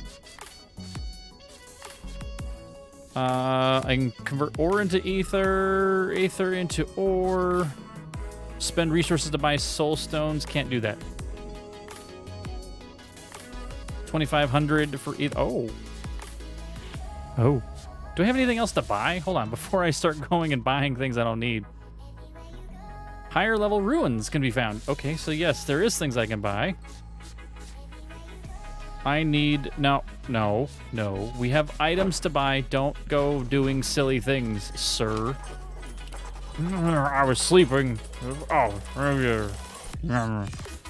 I can convert ore into ether, ether into ore. Spend resources to buy soul stones. Can't do that. 2,500 for ether. Oh. Oh. Do I have anything else to buy? Hold on, before I start going and buying things I don't need. Higher level ruins can be found. Okay, so yes, there is things I can buy. I need... No. We have items to buy. Don't go doing silly things, sir. I was sleeping. Oh,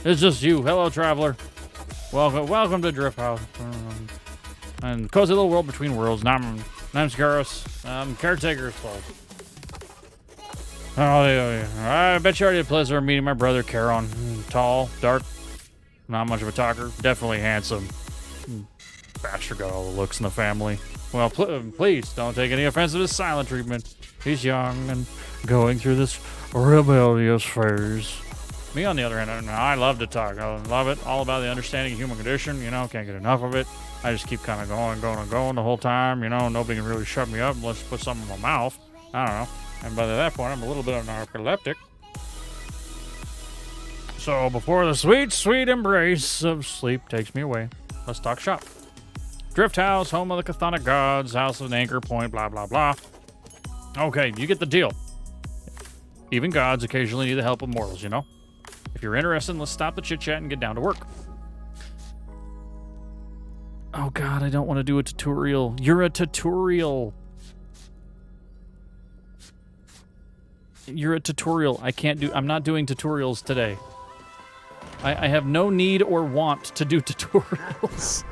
it's just you. Hello, traveler. Welcome to Drift House. And cozy little world between worlds. Name's Garrus. Caretaker's fault. Oh, yeah. I bet you already had the pleasure of meeting my brother, Charon. Tall, dark, not much of a talker. Definitely handsome. Bastard got all the looks in the family. Well, please don't take any offense to his silent treatment. He's young and going through this rebellious phase. Me, on the other hand, I love to talk. I love it. All about the understanding of human condition. You know, can't get enough of it. I just keep kind of going the whole time. You know, nobody can really shut me up unless you put something in my mouth. I don't know. And by that point, I'm a little bit of an narcoleptic. So before the sweet, sweet embrace of sleep takes me away, let's talk shop. Drift House, home of the Chthonic gods, house of an anchor point, blah, blah, blah. Okay, you get the deal. Even gods occasionally need the help of mortals, you know? If you're interested, let's stop the chit-chat and get down to work. Oh god, I don't want to do a tutorial. You're a tutorial. You're a tutorial. I'm not doing tutorials today. I have no need or want to do tutorials.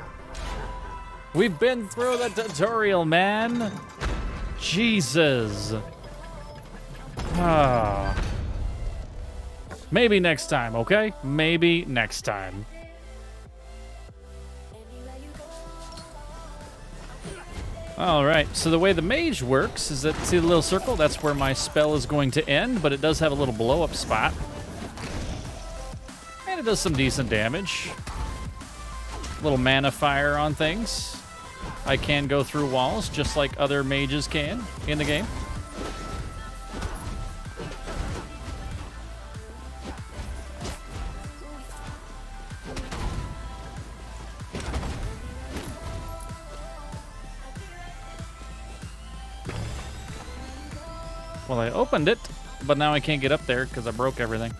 We've been through the tutorial, man. Jesus. Maybe next time, okay? Maybe next time. All right, so the way the mage works is that, see the little circle? That's where my spell is going to end, but it does have a little blow-up spot. And it does some decent damage. Little mana fire on things. I can go through walls, just like other mages can in the game. Well, I opened it, but now I can't get up there because I broke everything.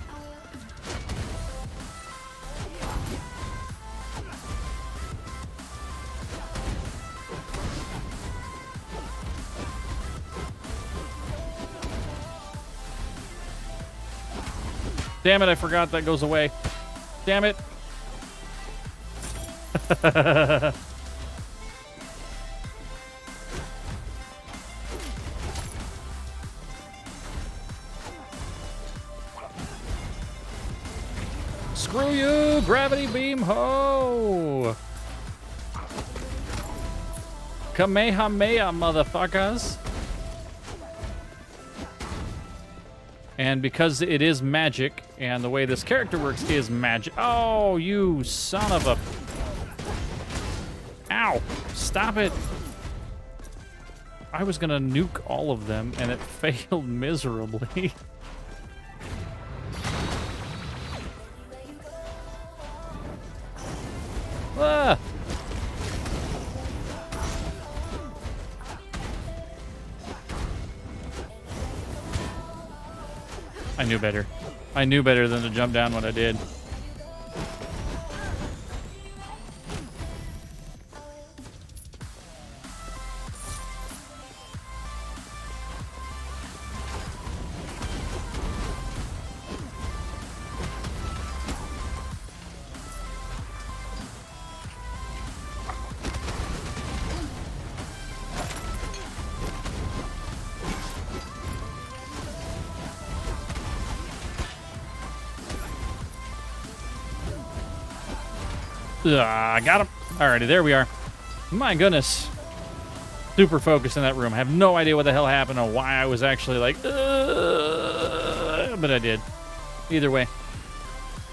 Damn it, I forgot that goes away. Damn it. Screw you, gravity beam ho! Kamehameha, motherfuckers. And because it is magic, and the way this character works is magic. Oh, you son of a... Ow! Stop it! I was gonna nuke all of them, and it failed miserably. Ah! I knew better. I knew better than to jump down when I did. I got him. Alrighty, there we are. My goodness. Super focused in that room. I have no idea what the hell happened or why I was actually like, but I did. Either way.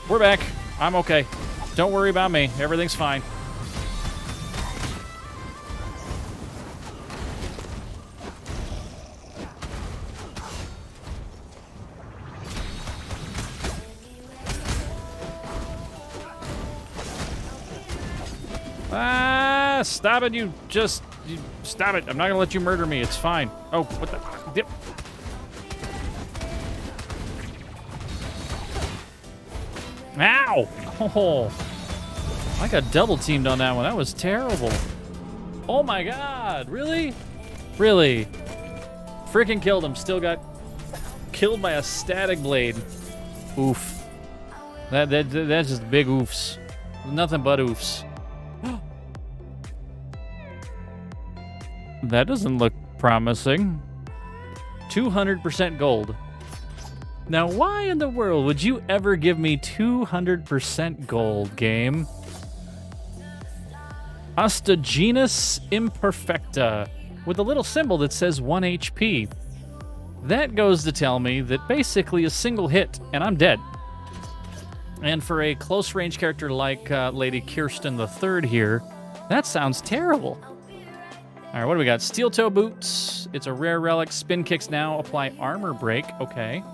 We're back. I'm okay. Don't worry about me. Everything's fine. Stop it, you stop it. I'm not gonna let you murder me. It's fine. Oh, what the dip. Ow! Oh, I got double teamed on that one. That was terrible. Oh my god, really? Really? Freaking killed him. Still got killed by a static blade. Oof. That's just big oofs. Nothing but oofs. That doesn't look promising. 200% gold. Now, why in the world would you ever give me 200% gold, game? Osteogenus imperfecta, with a little symbol that says 1 HP. That goes to tell me that basically a single hit, and I'm dead. And for a close-range character like Lady Kirsten III here, that sounds terrible. All right, what do we got? Steel toe boots. It's a rare relic. Spin kicks now. Apply armor break. Okay.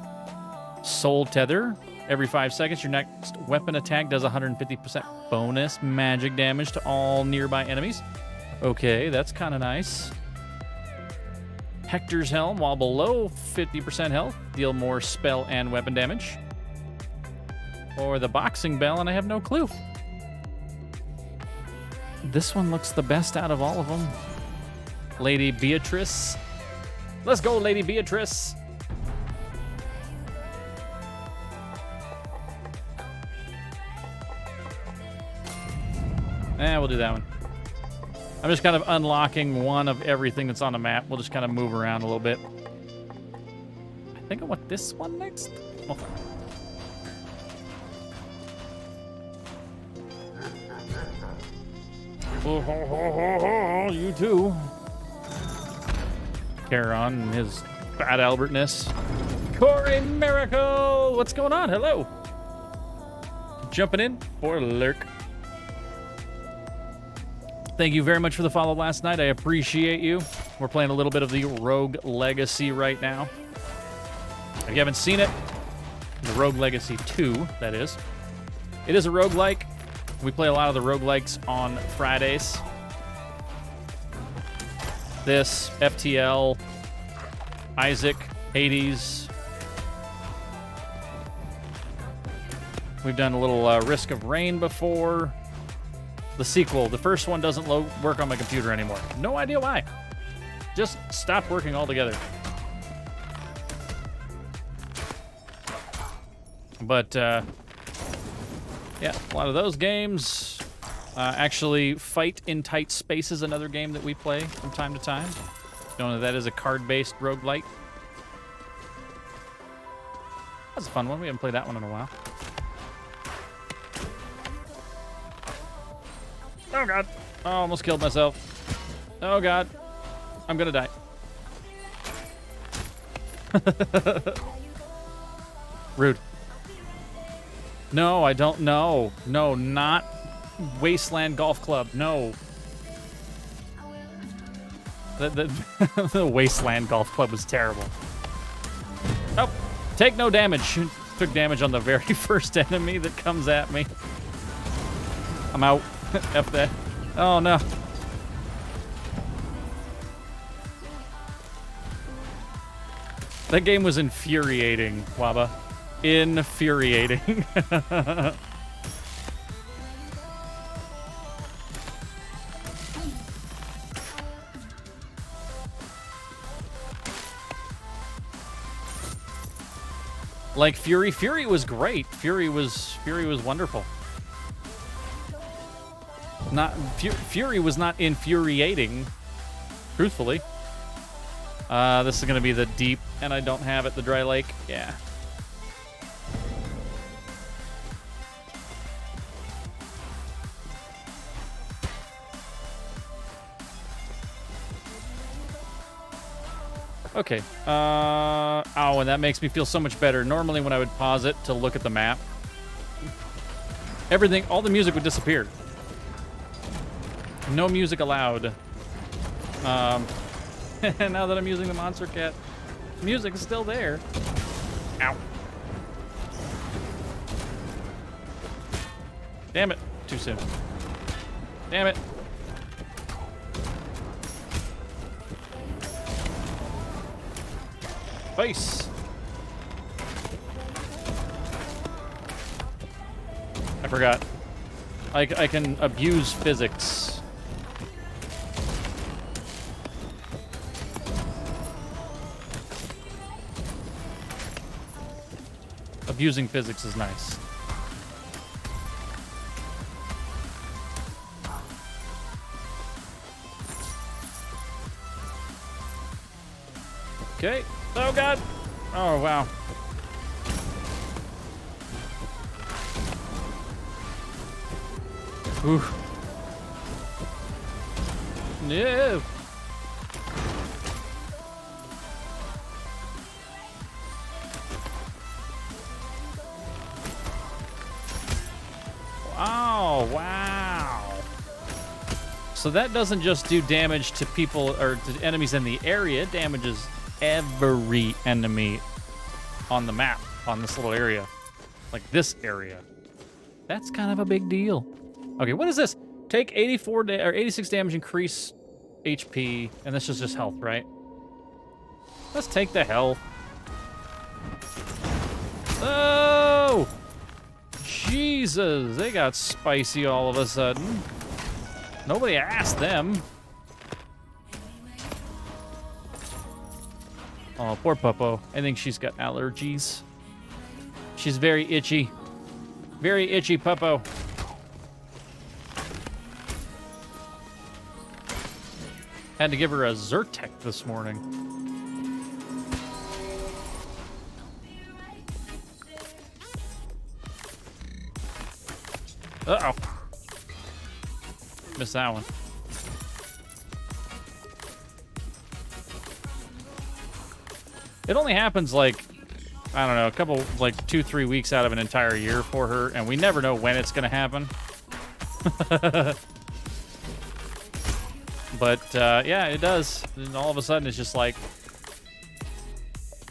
Soul tether. Every 5 seconds, your next weapon attack does 150% bonus magic damage to all nearby enemies. Okay, that's kind of nice. Hector's helm. While below 50% health, deal more spell and weapon damage. Or the boxing bell, and I have no clue. This one looks the best out of all of them. Lady Beatrice. Let's go, Lady Beatrice. We'll do that one. I'm just kind of unlocking one of everything that's on the map. We'll just kind of move around a little bit. I think I want this one next. Oh. You too. Charon and his bad Albertness. Corey Miracle! What's going on? Hello. Jumping in for Lurk. Thank you very much for the follow last night. I appreciate you. We're playing a little bit of the Rogue Legacy right now. If you haven't seen it, the Rogue Legacy 2, that is. It is a roguelike. We play a lot of the roguelikes on Fridays. This, FTL, Isaac, Hades. We've done a little Risk of Rain before. The sequel, the first one doesn't work on my computer anymore. No idea why. Just stopped working altogether. But, yeah, a lot of those games. Actually, Fight in Tight Space is another game that we play from time to time. Don't know that is a card-based roguelike. That's a fun one. We haven't played that one in a while. Oh, God. Oh, almost killed myself. Oh, God. I'm gonna die. Rude. No, I don't know. No, not Wasteland Golf Club. No. The Wasteland Golf Club was terrible. Oh, take no damage. Took damage on the very first enemy that comes at me. I'm out. F that. Oh, no. That game was infuriating, Waba. Infuriating. Like Fury was great. Fury was wonderful. Fury was not infuriating, truthfully. This is gonna be the deep, and I don't have it. The dry lake, yeah. Okay. Oh, and that makes me feel so much better. Normally, when I would pause it to look at the map, all the music would disappear. No music allowed. Now that I'm using the Monster Cat, music is still there. Ow. Damn it. Too soon. Damn it. Face. I forgot. I can abuse physics. Abusing physics is nice. Okay. Oh, God. Oh, wow. Ooh. No. Oh, wow. So that doesn't just do damage to people or to enemies in the area, it damages every enemy on the map, on this little area. Like this area. That's kind of a big deal. Okay, what is this? Take 86 damage, increase HP, and this is just health, right? Let's take the health. Oh! Jesus, they got spicy all of a sudden. Nobody asked them. Oh, poor Puppo. I think she's got allergies. She's very itchy. Very itchy, Puppo. Had to give her a Zyrtec this morning. Uh-oh. Missed that one. It only happens like, I don't know, a couple, like 2-3 weeks out of an entire year for her, and we never know when it's gonna happen. But, yeah, it does. And all of a sudden, it's just like,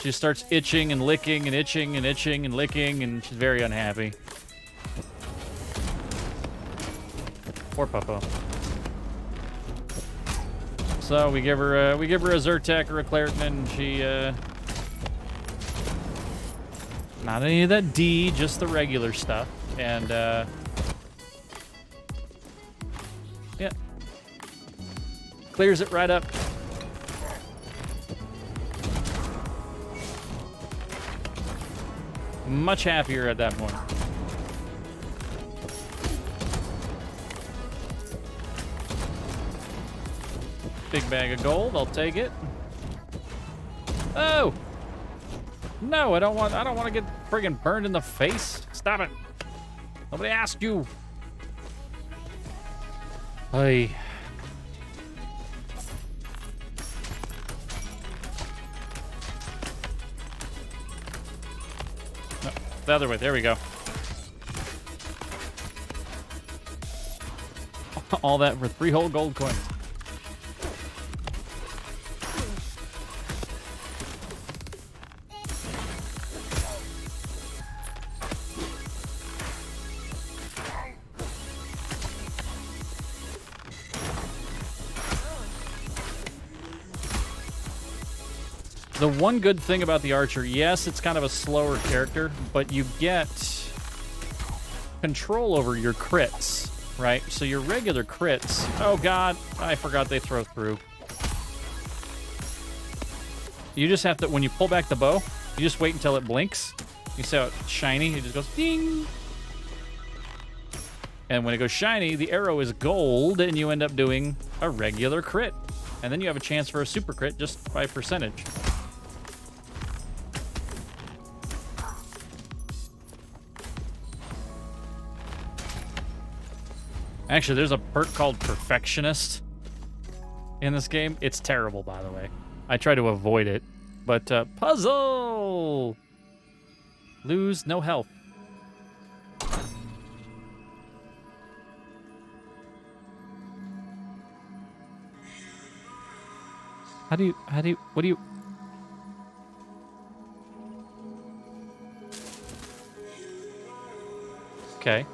she starts itching and licking and itching and itching and licking, and she's very unhappy. Poor Puppo. So we give her a Zyrtec or a Claritin, and she, not any of that D, just the regular stuff. And, yeah. Clears it right up. Much happier at that point. Big bag of gold, I'll take it. Oh! No, I don't want to get friggin' burned in the face. Stop it. Nobody asked you. Hey. No. The other way. There we go. All that for 3 whole gold coins. The one good thing about the Archer, yes, it's kind of a slower character, but you get control over your crits, right? So your regular crits... Oh, God, I forgot they throw through. You just have to... When you pull back the bow, you just wait until it blinks. You see how it's shiny? It just goes ding! And when it goes shiny, the arrow is gold, and you end up doing a regular crit. And then you have a chance for a super crit just by percentage. Actually, there's a perk called Perfectionist in this game. It's terrible, by the way. I try to avoid it. But, puzzle! Lose no health. What do you... Okay.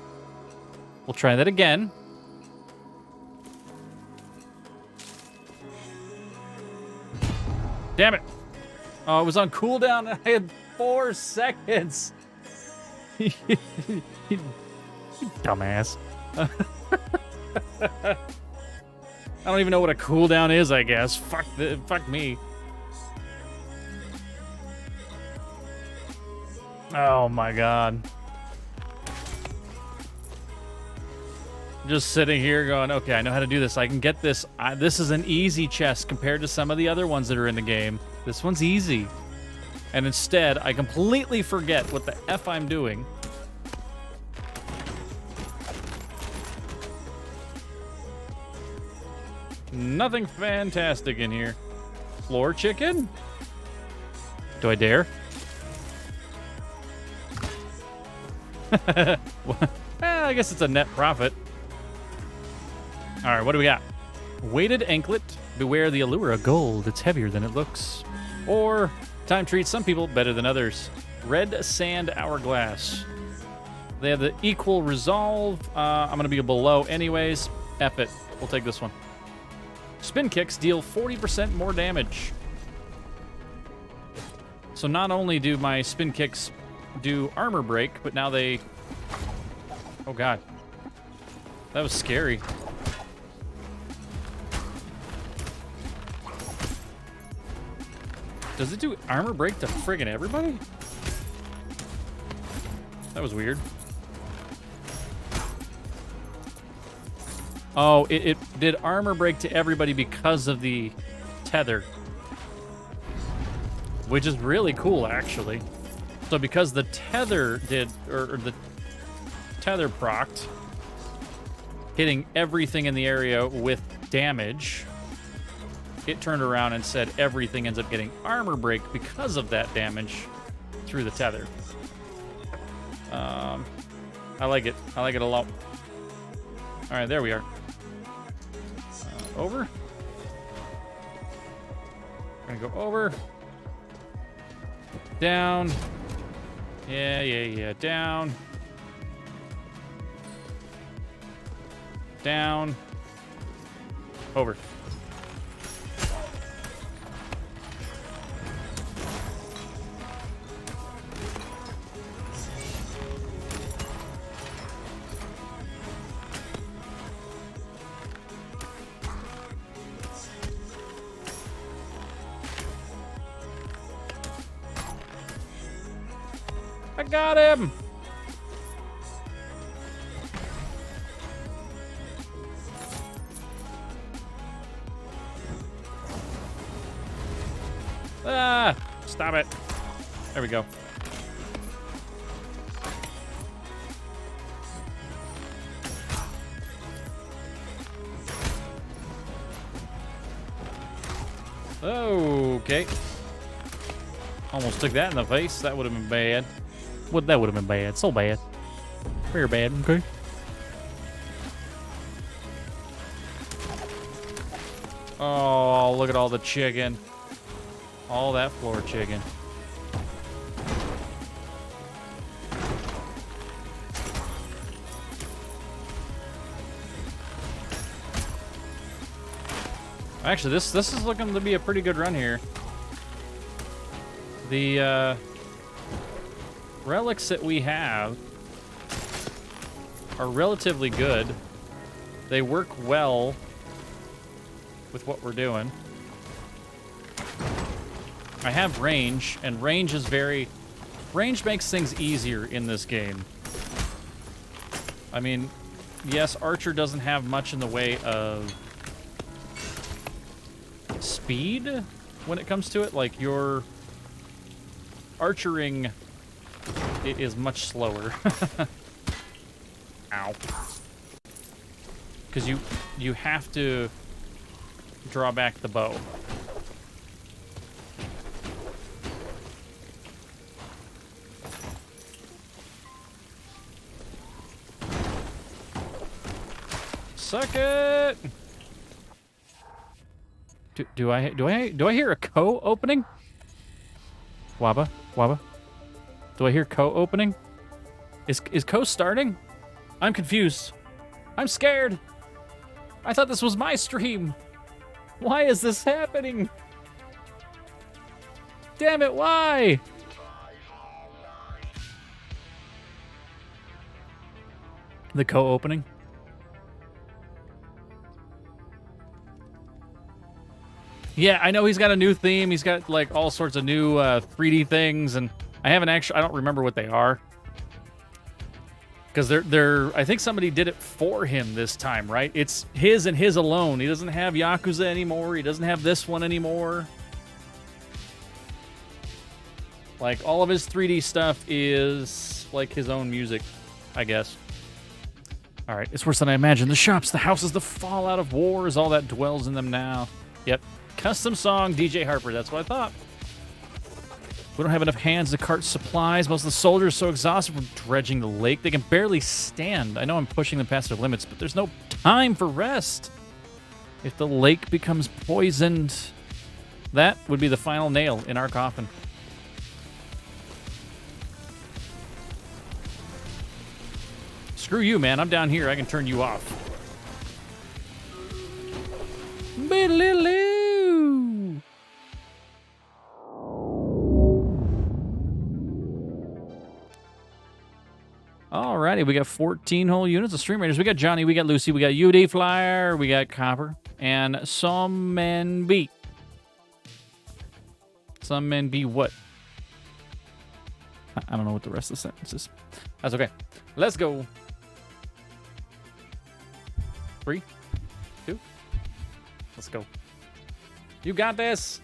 We'll try that again. Damn it. Oh, it was on cooldown and I had 4 seconds. You dumbass. I don't even know what a cooldown is, I guess. Fuck me. Oh my god. Just sitting here going, okay, I know how to do this. I can get this. This is an easy chest compared to some of the other ones that are in the game. This one's easy. And instead, I completely forget what the F I'm doing. Nothing fantastic in here. Floor chicken? Do I dare? Well, I guess it's a net profit. All right, what do we got? Weighted anklet. Beware the allure of gold. It's heavier than it looks. Or time treats some people better than others. Red sand hourglass. They have the equal resolve. I'm going to be below anyways. F it. We'll take this one. Spin kicks deal 40% more damage. So not only do my spin kicks do armor break, but now they... Oh, God. That was scary. Does it do armor break to friggin' everybody? That was weird. Oh, it did armor break to everybody because of the tether. Which is really cool, actually. So because the tether did, or the tether procced, hitting everything in the area with damage, it turned around and said everything ends up getting armor break because of that damage through the tether. I like it. I like it a lot. All right, there we are. Over. We're gonna go over. Down. Yeah. Down. Down. Over. I got him! Ah! Stop it. There we go. Okay. Almost took that in the face. That would have been bad. that would have been bad. So bad. Very bad, okay? Oh, look at all the chicken. All that floor chicken. Actually, this is looking to be a pretty good run here. The relics that we have are relatively good. They work well with what we're doing. I have range, and range makes things easier in this game. I mean, yes, Archer doesn't have much in the way of speed when it comes to it. Like, your archering is much slower. Ow. Because you have to draw back the bow. Suck it! Do I hear a co opening? Waba? Do I hear co opening? Is co starting? I'm confused. I'm scared. I thought this was my stream. Why is this happening? Damn it, why? The co opening? Yeah, I know he's got a new theme. He's got like all sorts of new 3D things, and I don't remember what they are. Because I think somebody did it for him this time, right? It's his and his alone. He doesn't have Yakuza anymore. He doesn't have this one anymore. Like, all of his 3D stuff is like his own music, I guess. All right, it's worse than I imagined. The shops, the houses, the fallout of wars, all that dwells in them now. Yep. Custom song, DJ Harper. That's what I thought. We don't have enough hands to cart supplies. Most of the soldiers are so exhausted from dredging the lake, they can barely stand. I know I'm pushing them past their limits, but there's no time for rest. If the lake becomes poisoned, that would be the final nail in our coffin. Screw you, man. I'm down here. I can turn you off. Alrighty, we got 14 whole units of Stream Raiders. We got Johnny, we got Lucy, we got UD Flyer, we got Copper, and some men be. Some men be what? I don't know what the rest of the sentence is. That's okay. Let's go. 3, 2, let's go. You got this.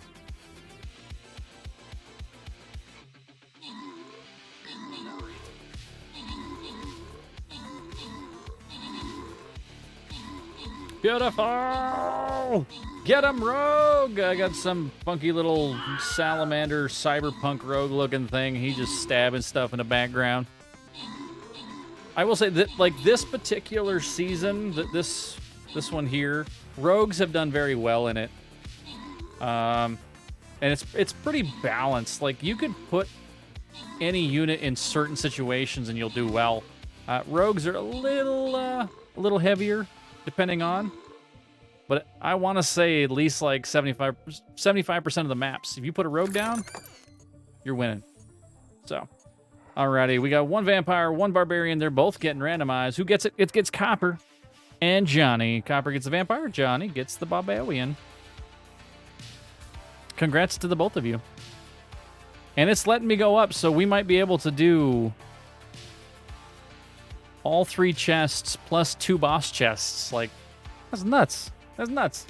Beautiful! Get him, Rogue! I got some funky little salamander cyberpunk rogue looking thing. He just stabbing stuff in the background. I will say that, like, this particular season, this one here, rogues have done very well in it. And it's pretty balanced. Like, you could put any unit in certain situations and you'll do well. Rogues are a little heavier, depending on. But I want to say at least like 75% of the maps. If you put a rogue down, you're winning. So, alrighty, we got one vampire, one barbarian. They're both getting randomized. Who gets it? It gets Copper and Johnny. Copper gets the vampire. Johnny gets the barbarian. Congrats to the both of you. And it's letting me go up, so we might be able to do all 3 chests plus 2 boss chests. Like, that's nuts. That's nuts.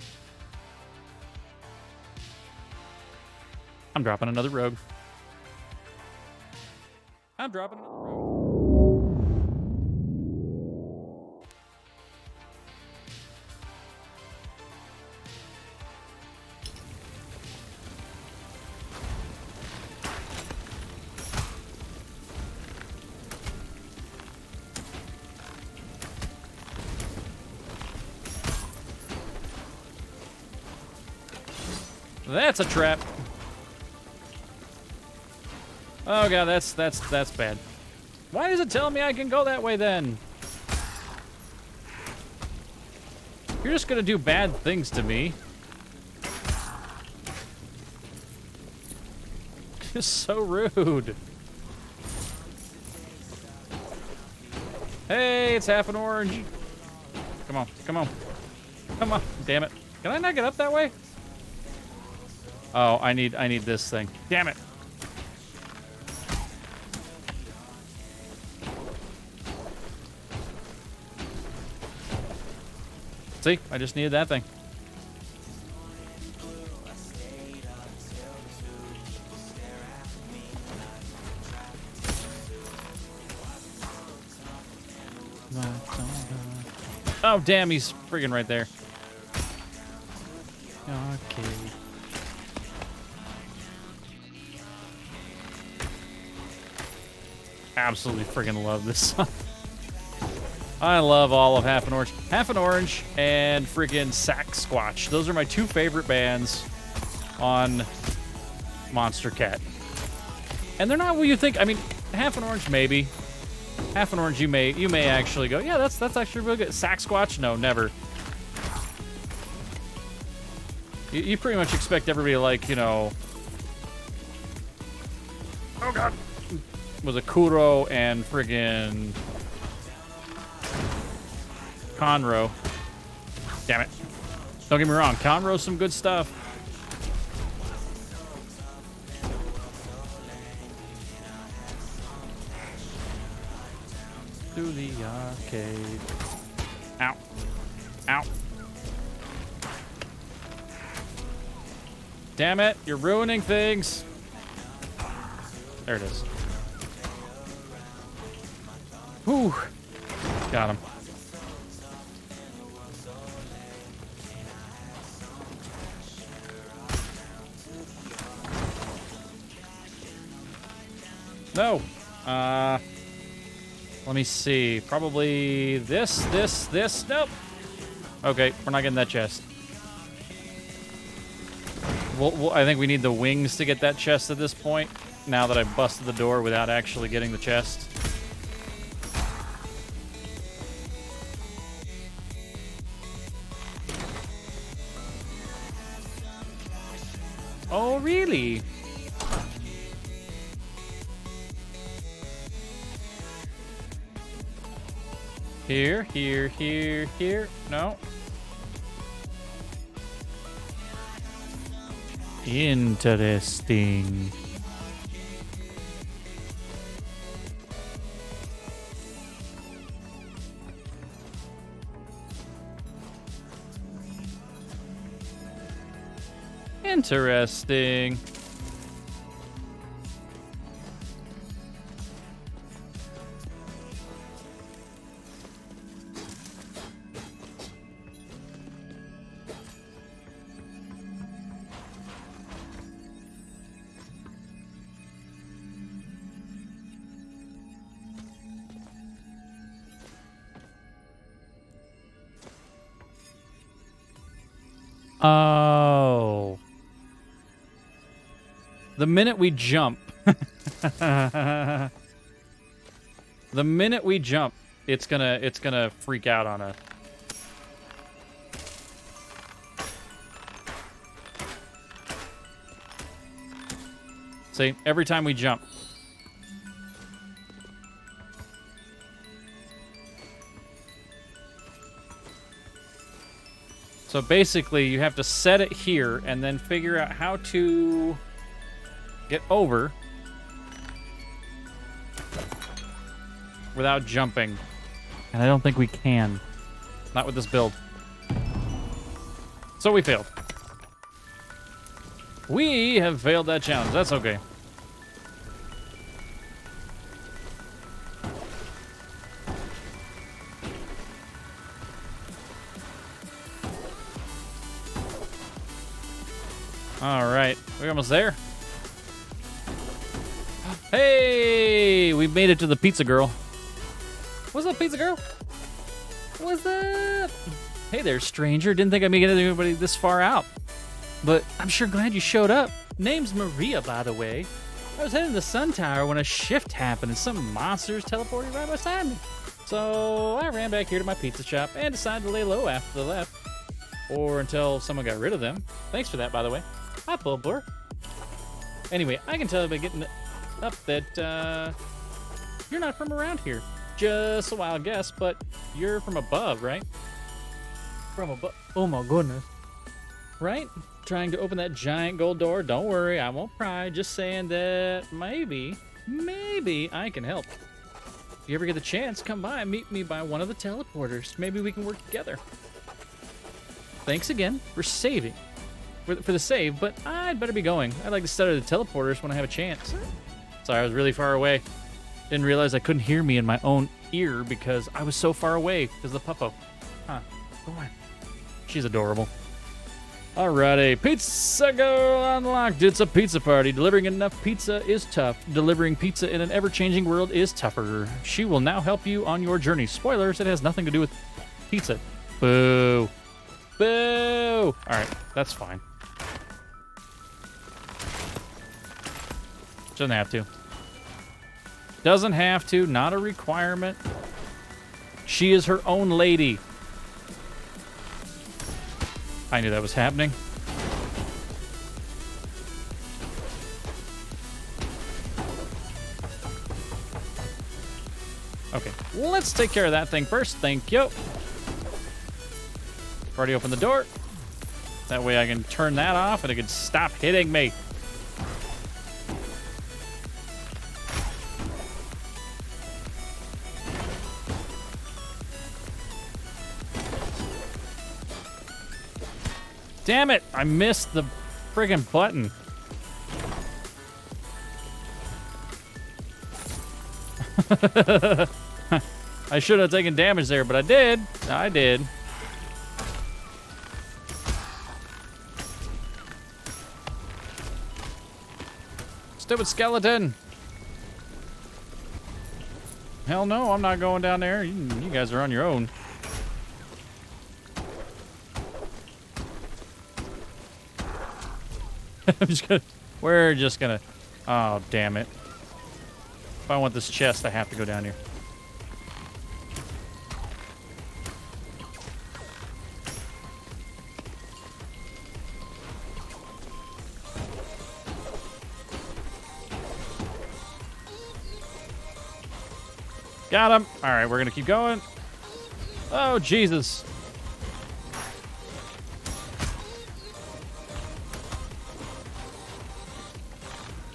I'm dropping another rogue. I'm dropping another rogue. That's a trap. Oh god, that's bad. Why is it telling me I can go that way then? You're just gonna do bad things to me. Just so rude. Hey, it's half an orange. Come on, come on. Come on, damn it. Can I not get up that way? Oh, I need this thing. Damn it. See, I just needed that thing. Oh, damn, he's friggin' right there. Okay. Absolutely friggin' love this song. I love all of Half an Orange. Half an Orange and friggin' Sasquatch. Those are my two favorite bands on Monster Cat. And they're not what you think. I mean, Half an Orange, maybe. Half an Orange, you may actually go, yeah, that's actually really good. Sasquatch, no, never. You pretty much expect everybody to like, you know. Oh god. Was a Kuro and friggin' Conroe. Damn it. Don't get me wrong, Conroe's some good stuff. To the arcade. Ow. Ow. Damn it, you're ruining things. There it is. Whew. Got him. No. Let me see. Probably this. Nope. Okay, we're not getting that chest. I think we need the wings to get that chest at this point, now that I've busted the door without actually getting the chest. Oh, really? Here. No. Interesting. Interesting. Oh. The minute we jump. The minute we jump, it's gonna freak out on us. See, every time we jump. So basically, you have to set it here and then figure out how to get over without jumping. And I don't think we can. Not with this build. So we failed. We have failed that challenge. That's okay. All right, we're almost there. Hey, we made it to the pizza girl. What's up, pizza girl? What's up? Hey there, stranger. Didn't think I'd make anybody this far out. But I'm sure glad you showed up. Name's Maria, by the way. I was heading to the Sun Tower when a shift happened and some monsters teleported right beside me. So I ran back here to my pizza shop and decided to lay low after they left. Or until someone got rid of them. Thanks for that, by the way. Hi, Bulbur. Anyway, I can tell by getting up that you're not from around here. Just a wild guess, but you're from above, right? From above. Oh my goodness. Right? Trying to open that giant gold door. Don't worry, I won't pry. Just saying that maybe I can help. If you ever get the chance, come by and meet me by one of the teleporters. Maybe we can work together. Thanks again for saving. For the save, but I'd better be going. I'd like to study the teleporters when I have a chance. Sorry, I was really far away. Didn't realize I couldn't hear me in my own ear because I was so far away because of the puppo. Huh. Go on. She's adorable. Alrighty, Pizza Girl unlocked. It's a pizza party. Delivering enough pizza is tough. Delivering pizza in an ever-changing world is tougher. She will now help you on your journey. Spoilers, it has nothing to do with pizza. Boo. Boo! Alright, that's fine. Doesn't have to. Doesn't have to, not a requirement. She is her own lady. I knew that was happening. Okay, let's take care of that thing first. Thank you. Already opened the door. That way I can turn that off and it can stop hitting me. Damn it! I missed the friggin' button. I should have taken damage there, but I did. I did. Stupid skeleton. Hell no, I'm not going down there. You guys are on your own. We're just gonna, oh, damn it. If I want this chest, I have to go down here. Got him. All right, we're gonna keep going. Oh, Jesus.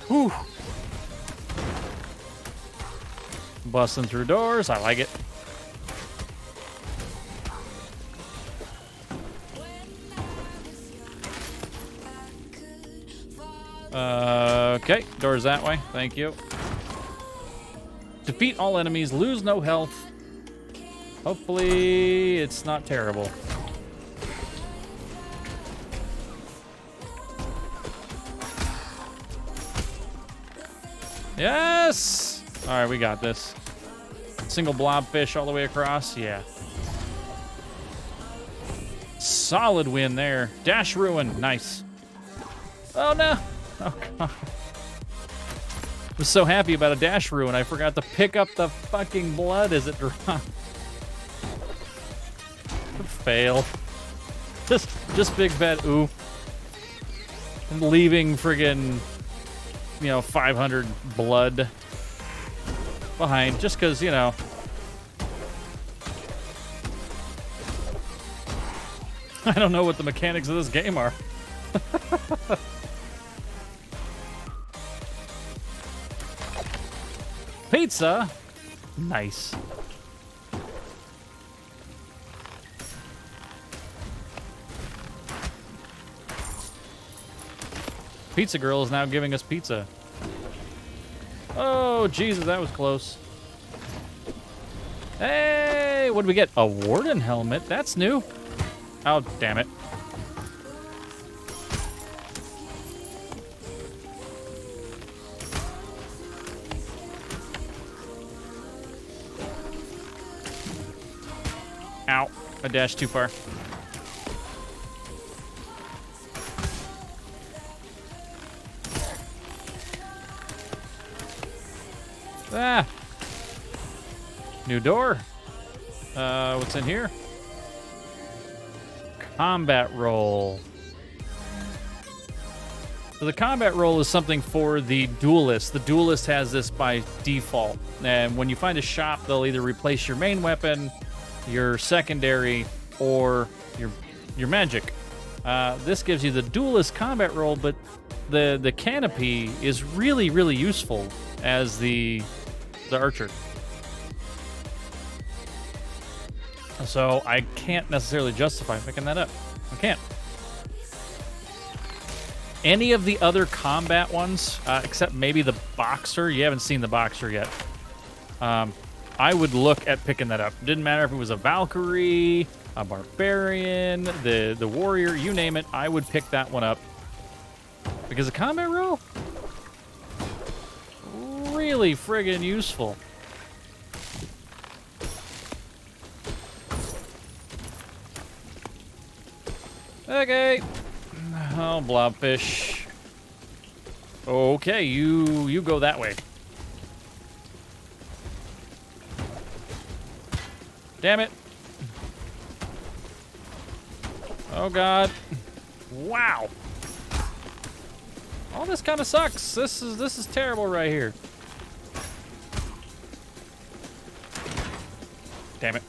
Whew. Busting through doors. I like it. Okay, doors that way. Thank you. Defeat all enemies, lose no health. Hopefully, it's not terrible. Yes! All right, we got this. Single blobfish all the way across. Yeah. Solid win there. Dash ruin. Nice. Oh, no. Oh, God. I was so happy about a dash ruin, I forgot to pick up the fucking blood as it dropped. Fail. Just big fat oof. I'm leaving friggin', 500 blood behind just because, I don't know what the mechanics of this game are. Pizza. Nice. Pizza Girl is now giving us pizza. Oh, Jesus, that was close. Hey, what did we get? A warden helmet. That's new. Oh, damn it. Ow. I dashed too far. Ah! New door. What's in here? Combat roll. So the combat roll is something for the duelist. The duelist has this by default. And when you find a shop, they'll either replace your main weapon, your secondary, or your magic. This gives you the duelist combat roll, but the canopy is really, really useful as the archer. So I can't necessarily justify picking that up. I can't. Any of the other combat ones, except maybe the boxer. You haven't seen the boxer yet. I would look at picking that up. Didn't matter if it was a Valkyrie, a barbarian, the warrior, you name it. I would pick that one up because the combat roll really friggin' useful. Okay. Oh, blobfish. Okay, you go that way. Damn it. Oh, God. Wow. All this kind of sucks. This is terrible right here. Damn it.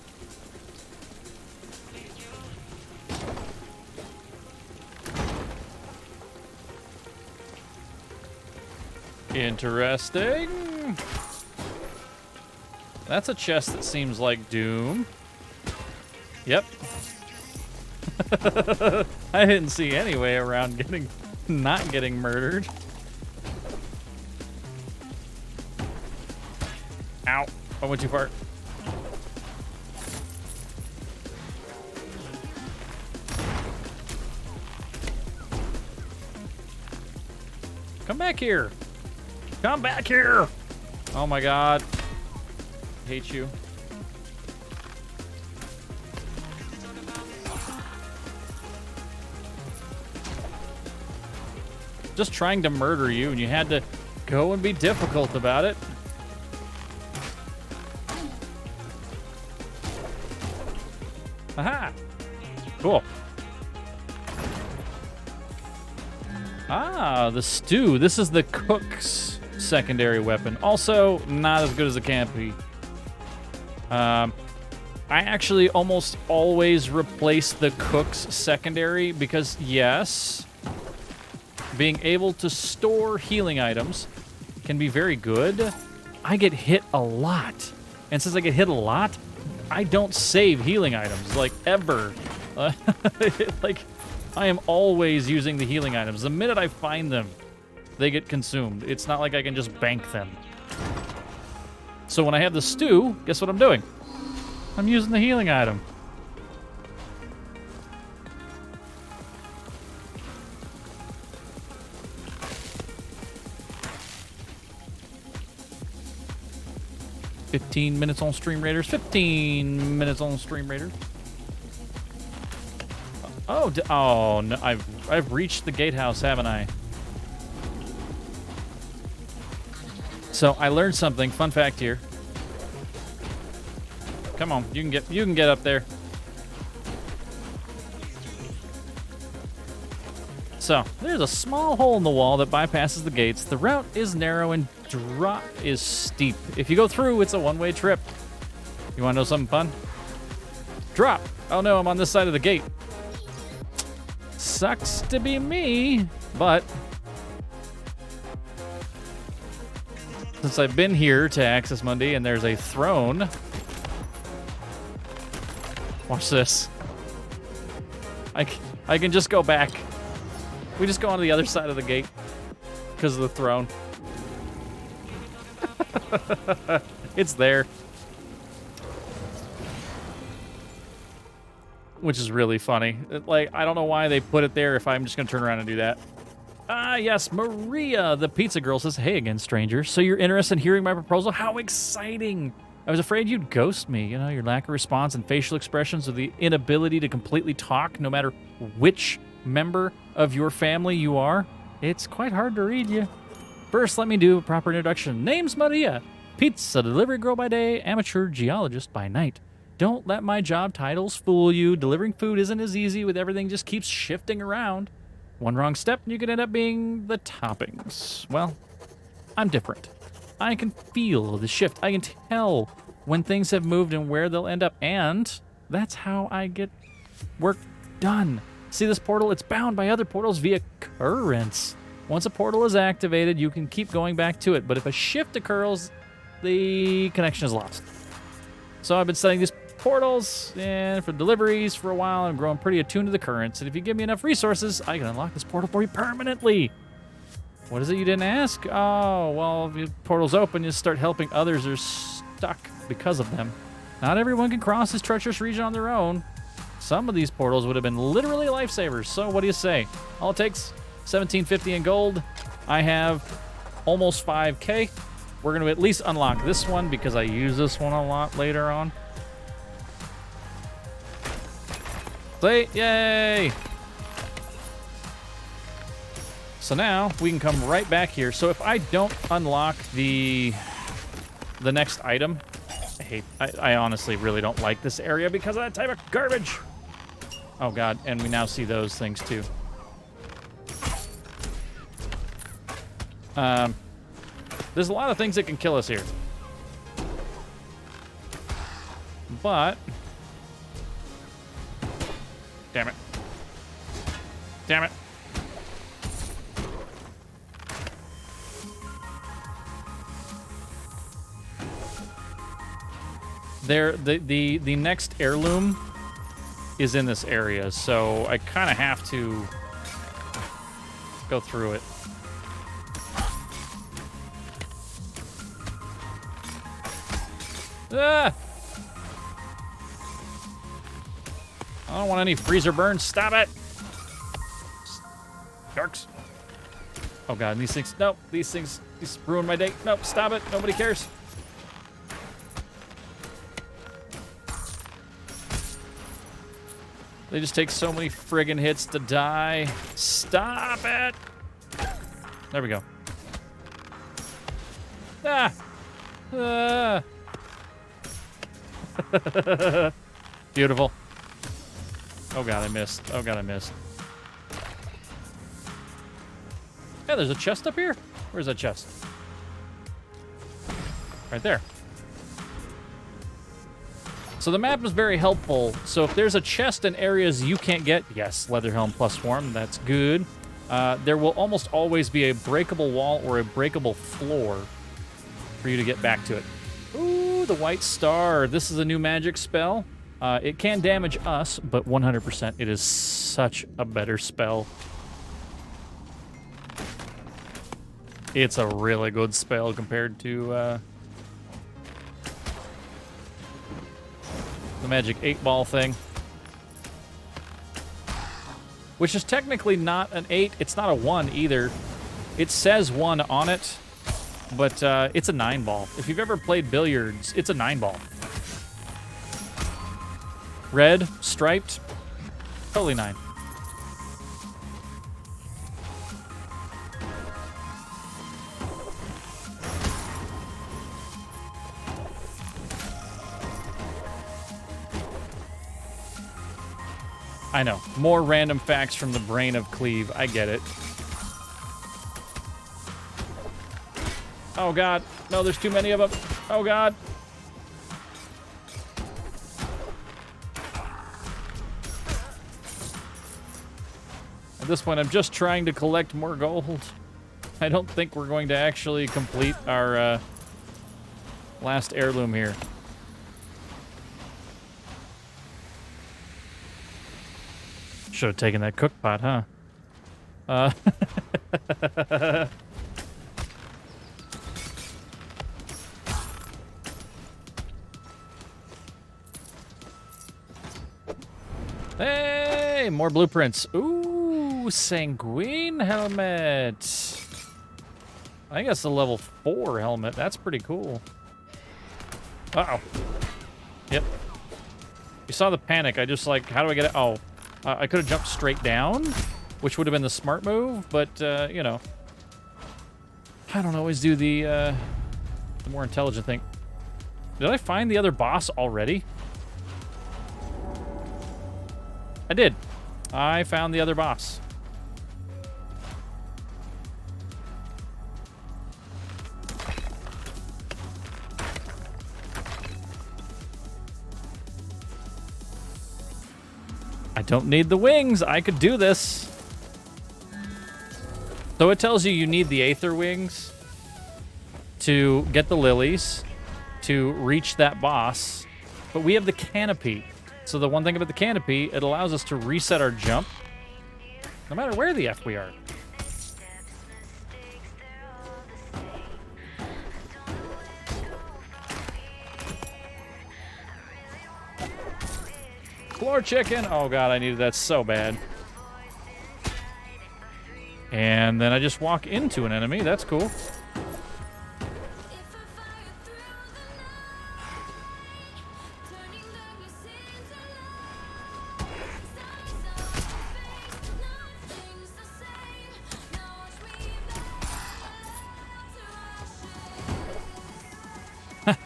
Interesting. That's a chest that seems like doom. Yep. I didn't see any way around not getting murdered. Ow. I went too far. Come back here. Come back here. Oh my God. Hate you. Just trying to murder you, and you had to go and be difficult about it. Aha! Cool. Ah, the stew. This is the cook's secondary weapon. Also, not as good as the canopy. I actually almost always replace the cook's secondary because, yes, being able to store healing items can be very good. I get hit a lot. And since I get hit a lot, I don't save healing items, like, ever. Like, I am always using the healing items. The minute I find them, they get consumed. It's not like I can just bank them. So when I have the stew, guess what I'm doing? I'm using the healing item. "15 minutes on Stream Raiders." 15 minutes on Stream Raiders. Oh, oh no! I've reached the gatehouse, haven't I? So I learned something. Fun fact here. Come on, you can get up there. So there's a small hole in the wall that bypasses the gates. The route is narrow and drop is steep. If you go through, it's a one-way trip. You want to know something fun? Drop. Oh no, I'm on this side of the gate. Sucks to be me, but since I've been here to Access Monday and there's a throne, watch this. I can just go back. We just go on the other side of the gate because of the throne. It's there. Which is really funny. Like, I don't know why they put it there if I'm just going to turn around and do that. Ah, yes, Maria, the pizza girl, says, "Hey again, stranger. So you're interested in hearing my proposal? How exciting. I was afraid you'd ghost me. You know, your lack of response and facial expressions, or the inability to completely talk, no matter which member of your family you are. It's quite hard to read you. First, let me do a proper introduction. Name's Maria. Pizza delivery girl by day, amateur geologist by night. Don't let my job titles fool you. Delivering food isn't as easy with everything just keeps shifting around. One wrong step and you could end up being the toppings. Well, I'm different. I can feel the shift. I can tell when things have moved and where they'll end up. And that's how I get work done. See this portal? It's bound by other portals via currents. Once a portal is activated, you can keep going back to it. But if a shift occurs, the connection is lost. So I've been setting these portals and for deliveries for a while. I'm growing pretty attuned to the currents. And if you give me enough resources, I can unlock this portal for you permanently. What is it you didn't ask? Oh, well, if the portal's open, you start helping others who are stuck because of them. Not everyone can cross this treacherous region on their own. Some of these portals would have been literally lifesavers. So what do you say? All it takes, $17.50 in gold. I have almost 5K. We're going to at least unlock this one because I use this one a lot later on. Play, yay! So now we can come right back here. So if I don't unlock the next item, I honestly really don't like this area because of that type of garbage. Oh god, and we now see those things too. There's a lot of things that can kill us here. But damn it. Damn it. The next heirloom is in this area, so I kind of have to go through it. Ah! I don't want any freezer burns. Stop it! Sharks. Oh god, these things. Nope, these ruin my day. Nope, stop it. Nobody cares. They just take so many friggin' hits to die. Stop it! There we go. Ah! Ah! Beautiful. Oh god, I missed. Oh god, I missed. Yeah, there's a chest up here. Where's that chest? Right there. So the map is very helpful. So if there's a chest in areas you can't get, yes, leather helm plus swarm, that's good. There will almost always be a breakable wall or a breakable floor for you to get back to it. Ooh, the white star. This is a new magic spell. It can damage us, but 100% it is such a better spell. It's a really good spell compared to the magic 8-ball thing. Which is technically not an 8. It's not a 1 either. It says 1 on it, but it's a 9-ball. If you've ever played billiards, it's a 9-ball. Red, striped, totally 9. I know. More random facts from the brain of Cleve. I get it. Oh, God. No, there's too many of them. Oh, God. At this point, I'm just trying to collect more gold. I don't think we're going to actually complete our last heirloom here. Should have taken that cook pot, huh? Hey, more blueprints. Ooh, sanguine helmet. I think that's a level 4 helmet. That's pretty cool. Uh-oh. Yep. You saw the panic. I just like, how do I get it? Oh. I could have jumped straight down, which would have been the smart move, but, you know. I don't always do the the more intelligent thing. Did I find the other boss already? I did. I found the other boss. I don't need the wings. I could do this. So it tells you need the Aether wings to get the lilies, to reach that boss. But we have the canopy. So the one thing about the canopy, it allows us to reset our jump no matter where the F we are. Floor chicken. Oh god, I needed that so bad. And then I just walk into an enemy. That's cool.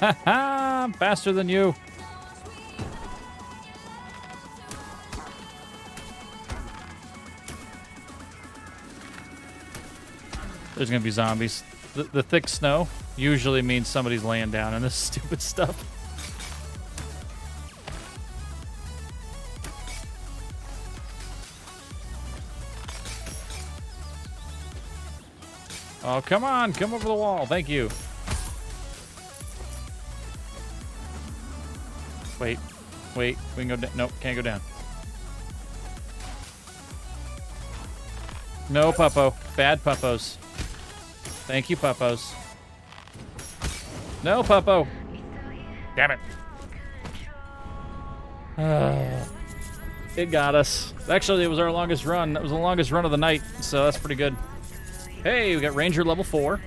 I'm faster than you. There's gonna be zombies. The thick snow usually means somebody's laying down in this stupid stuff. Oh, come on, come over the wall. Thank you. Wait, we can go down. Nope, can't go down. No, Puppo. Bad Puppos. Thank you, Puppos. No, Puppo. Damn it. It got us. Actually, it was our longest run. That was the longest run of the night, so that's pretty good. Hey, we got Ranger level 4.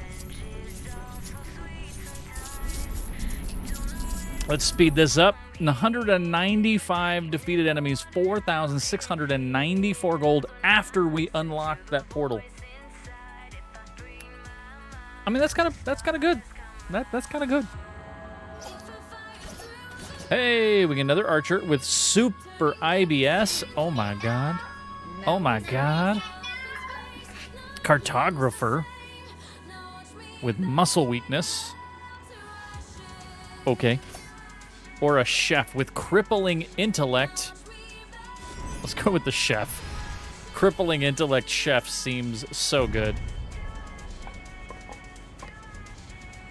Let's speed this up. 195 defeated enemies, 4,694 gold after we unlocked that portal. I mean, that's kind of good. That's kind of good. Hey, we get another archer with super IBS. Oh my god. Oh my god. Cartographer with muscle weakness. Okay. Or a chef with crippling intellect. Let's go with the chef. Crippling intellect chef seems so good.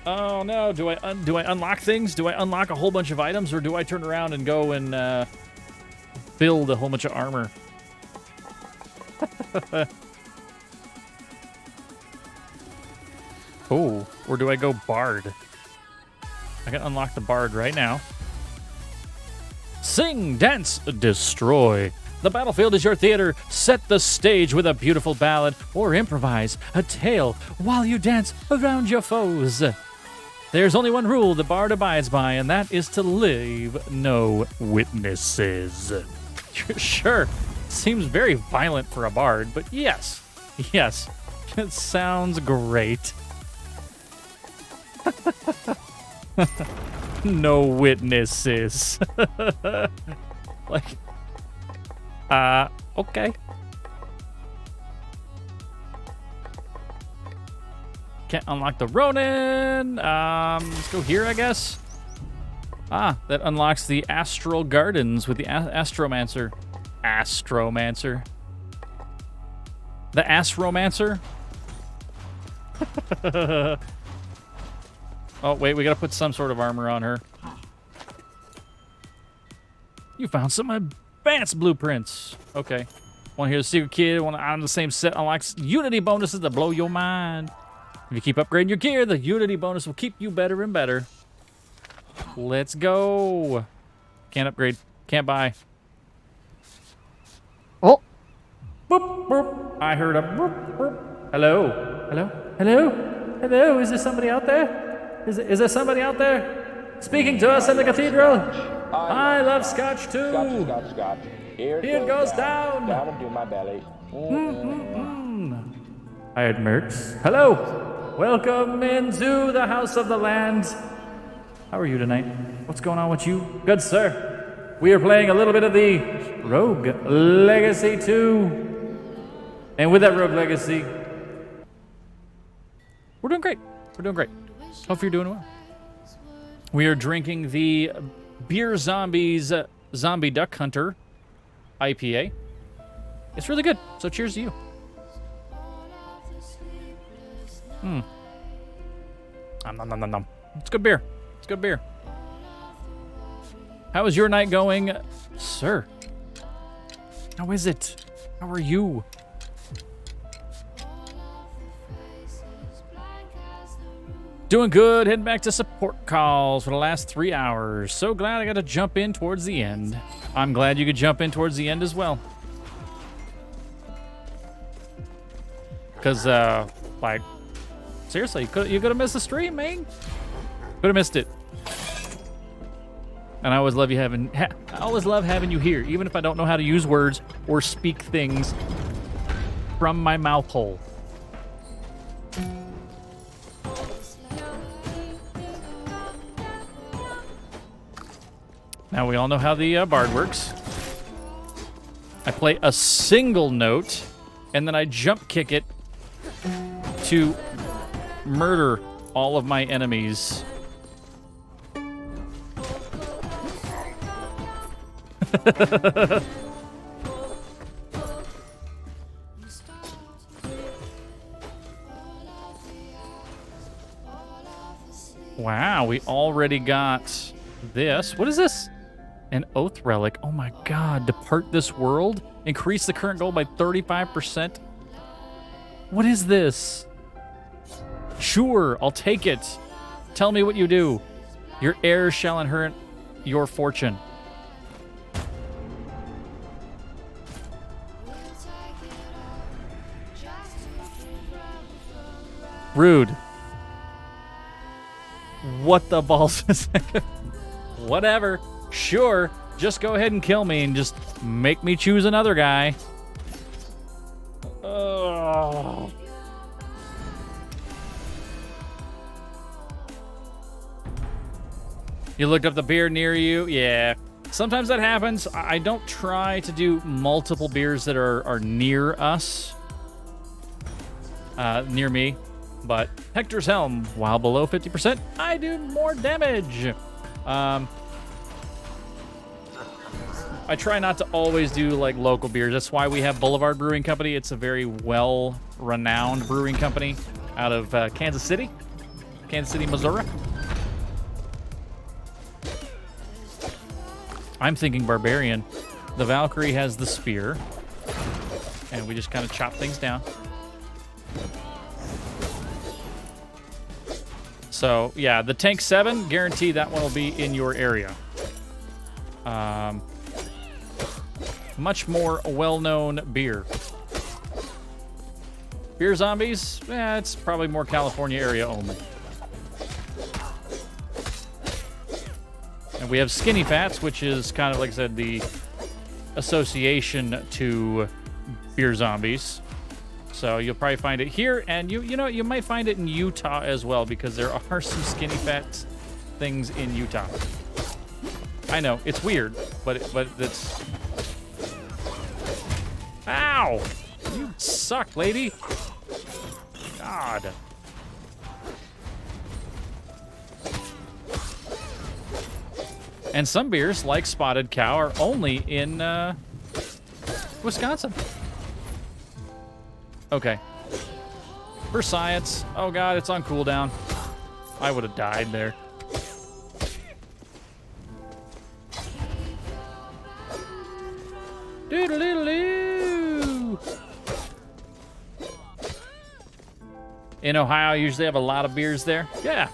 Oh no, do I unlock things? Do I unlock a whole bunch of items, or do I turn around and go and build a whole bunch of armor? Oh, or do I go bard? I can unlock the bard right now. Sing, dance, destroy. The battlefield is your theater. Set the stage with a beautiful ballad or improvise a tale while you dance around your foes. There's only one rule the bard abides by, and that is to leave no witnesses. Sure, seems very violent for a bard, but yes, it sounds great. No witnesses. Like, okay. Can't unlock the Ronin. Let's go here, I guess. Ah, that unlocks the Astral Gardens with the Astromancer. Astromancer. The Astromancer. Oh, wait, we gotta put some sort of armor on her. You found some advanced blueprints. Okay. Want to hear the secret kid? Want on the same set unlocks Unity bonuses to blow your mind. If you keep upgrading your gear, the Unity bonus will keep you better and better. Let's go. Can't upgrade. Can't buy. Oh. Boop, boop. I heard a boop, boop. Hello? Hello? Hello? Hello? Is there somebody out there? Is there somebody out there speaking to us in the cathedral? I love scotch too. Scotch. Here it goes down. Down into my belly. I heard Mercs. Hello. Welcome into the house of the land. How are you tonight? What's going on with you? Good, sir. We are playing a little bit of the Rogue Legacy 2. And with that Rogue Legacy, we're doing great. We're doing great. Hope you're doing well. We are drinking the Beer Zombies Zombie Duck Hunter IPA. It's really good, so cheers to you. Nom, nom, nom, nom. It's good beer. It's good beer. How is your night going, sir? How is it? How are you? Doing good. Heading back to support calls for the last 3 hours. So glad I got to jump in towards the end. I'm glad you could jump in towards the end as well. Because, like, seriously, you could have missed the stream, man. Could have missed it. And I always love having you here, even if I don't know how to use words or speak things from my mouth hole. Now we all know how the bard works. I play a single note, and then I jump kick it to murder all of my enemies. Wow, we already got this. What is this? An oath relic. Oh my god. Depart this world? Increase the current goal by 35%? What is this? Sure, I'll take it. Tell me what you do. Your heirs shall inherit your fortune. Rude. What the balls is that? Whatever. Sure. Just go ahead and kill me and just make me choose another guy. Ugh. You looked up the beer near you? Yeah. Sometimes that happens. I don't try to do multiple beers that are near us. Near me. But Hector's Helm, while below 50%, I do more damage. I try not to always do like local beers. That's why we have Boulevard Brewing Company. It's a very well-renowned brewing company out of Kansas City, Missouri. I'm thinking Barbarian. The Valkyrie has the spear, and we just kind of chop things down. So, yeah, the Tank 7, guarantee that one will be in your area. Much more well-known beer. Beer Zombies, it's probably more California area only. And we have Skinny Fats, which is kind of, like I said, the association to Beer Zombies. So you'll probably find it here, and you might find it in Utah as well, because there are some Skinny Fats things in Utah. I know it's weird, but it's. Ow! You suck, lady. God. And some beers, like Spotted Cow, are only in Wisconsin. Okay. For science. Oh god, it's on cooldown. I would have died there. Doodle-doodle-doo. In Ohio, you usually have a lot of beers there. Yeah.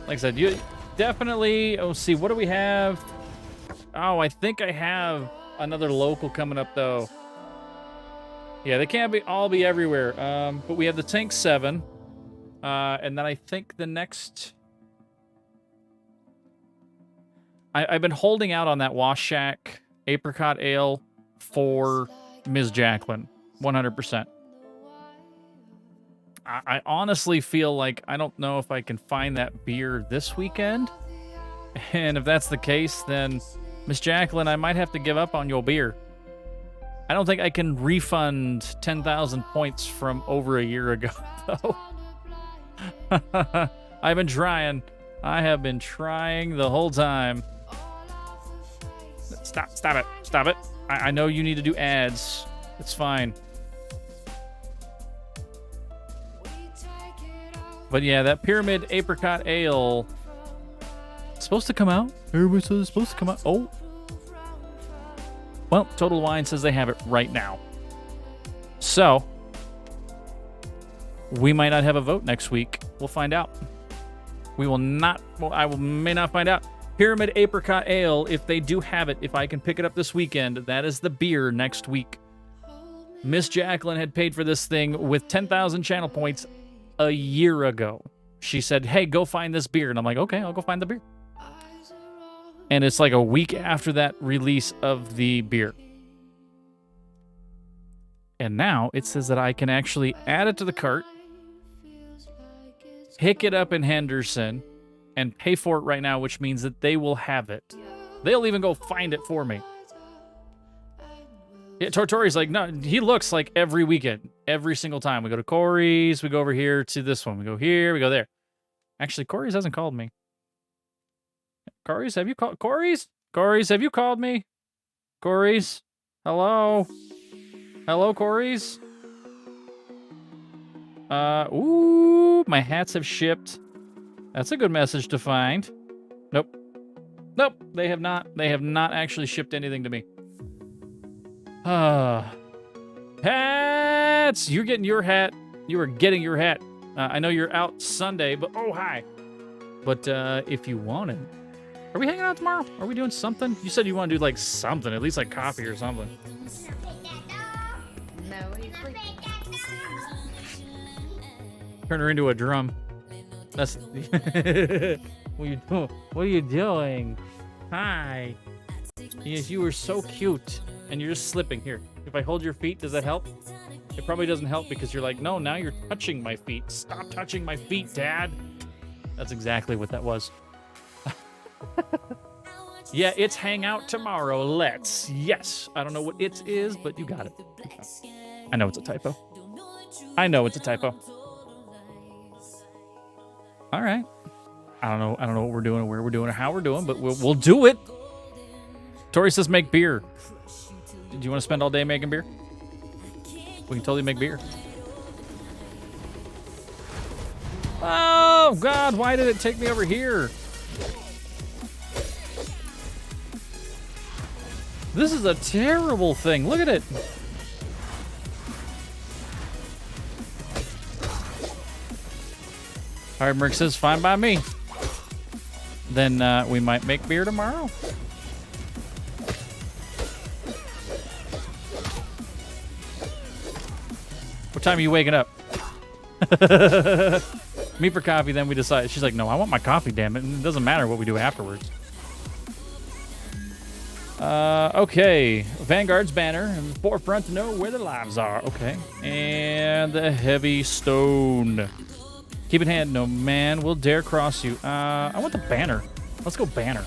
Like I said, you definitely... Oh, see, what do we have? Oh, I think I have another local coming up, though. Yeah, they can't all be everywhere. But we have the Tank 7. And then I think the next... I've been holding out on that Wash Shack Apricot Ale for Ms. Jacqueline. 100%. I honestly feel like I don't know if I can find that beer this weekend. And if that's the case, then Miss Jacqueline, I might have to give up on your beer. I don't think I can refund 10,000 points from over a year ago, though. I've been trying. I have been trying the whole time. Stop it. Stop it. I know you need to do ads. It's fine. But yeah, that Pyramid Apricot Ale... It's supposed to come out. Everybody says it's supposed to come out. Oh. Well, Total Wine says they have it right now. So, we might not have a vote next week. We'll find out. We will not... Well, may not find out. Pyramid Apricot Ale, if they do have it, if I can pick it up this weekend, that is the beer next week. Miss Jacqueline had paid for this thing with 10,000 channel points a year ago. She said, hey, go find this beer. And I'm like, okay, I'll go find the beer. And it's like a week after that release of the beer. And now it says that I can actually add it to the cart, pick it up in Henderson, and pay for it right now, which means that they will have it. They'll even go find it for me. Yeah, Tortori's like, no, he looks like every weekend, every single time. We go to Corey's, we go over here to this one. We go here, we go there. Actually, Corey's hasn't called me. Corey's, have you called? Corey's? Corey's, have you called me? Corey's? Hello? Hello, Corey's? Ooh, my hats have shipped. That's a good message to find. Nope. Nope, they have not. They have not actually shipped anything to me. Hats! You're getting your hat. You are getting your hat. I know you're out Sunday, but oh, hi. But if you wanted... Are we hanging out tomorrow? Are we doing something? You said you want to do, like, something. At least, like, coffee or something. No, he's sleeping. Turn her into a drum. That's... What are you doing? What are you doing? Hi. Yes, you were so cute. And you're just slipping. Here, if I hold your feet, does that help? It probably doesn't help because you're like, no, now you're touching my feet. Stop touching my feet, Dad. That's exactly what that was. Yeah, it's hangout tomorrow. Let's. Yes. I don't know what it is, but you got it. I know it's a typo. I know it's a typo. All right. I don't know what we're doing or where we're doing or how we're doing, but we'll do it. Tori says make beer. Do you want to spend all day making beer? We can totally make beer. Oh, God, why did it take me over here? This is a terrible thing. Look at it. All right, Merc says, fine by me. Then we might make beer tomorrow. What time are you waking up? Me for coffee, then we decide. She's like, no, I want my coffee, damn it. And it doesn't matter what we do afterwards. Okay. Vanguard's banner. And the forefront to know where the lives are. Okay. And the heavy stone. Keep in hand, no man will dare cross you. I want the banner. Let's go banner.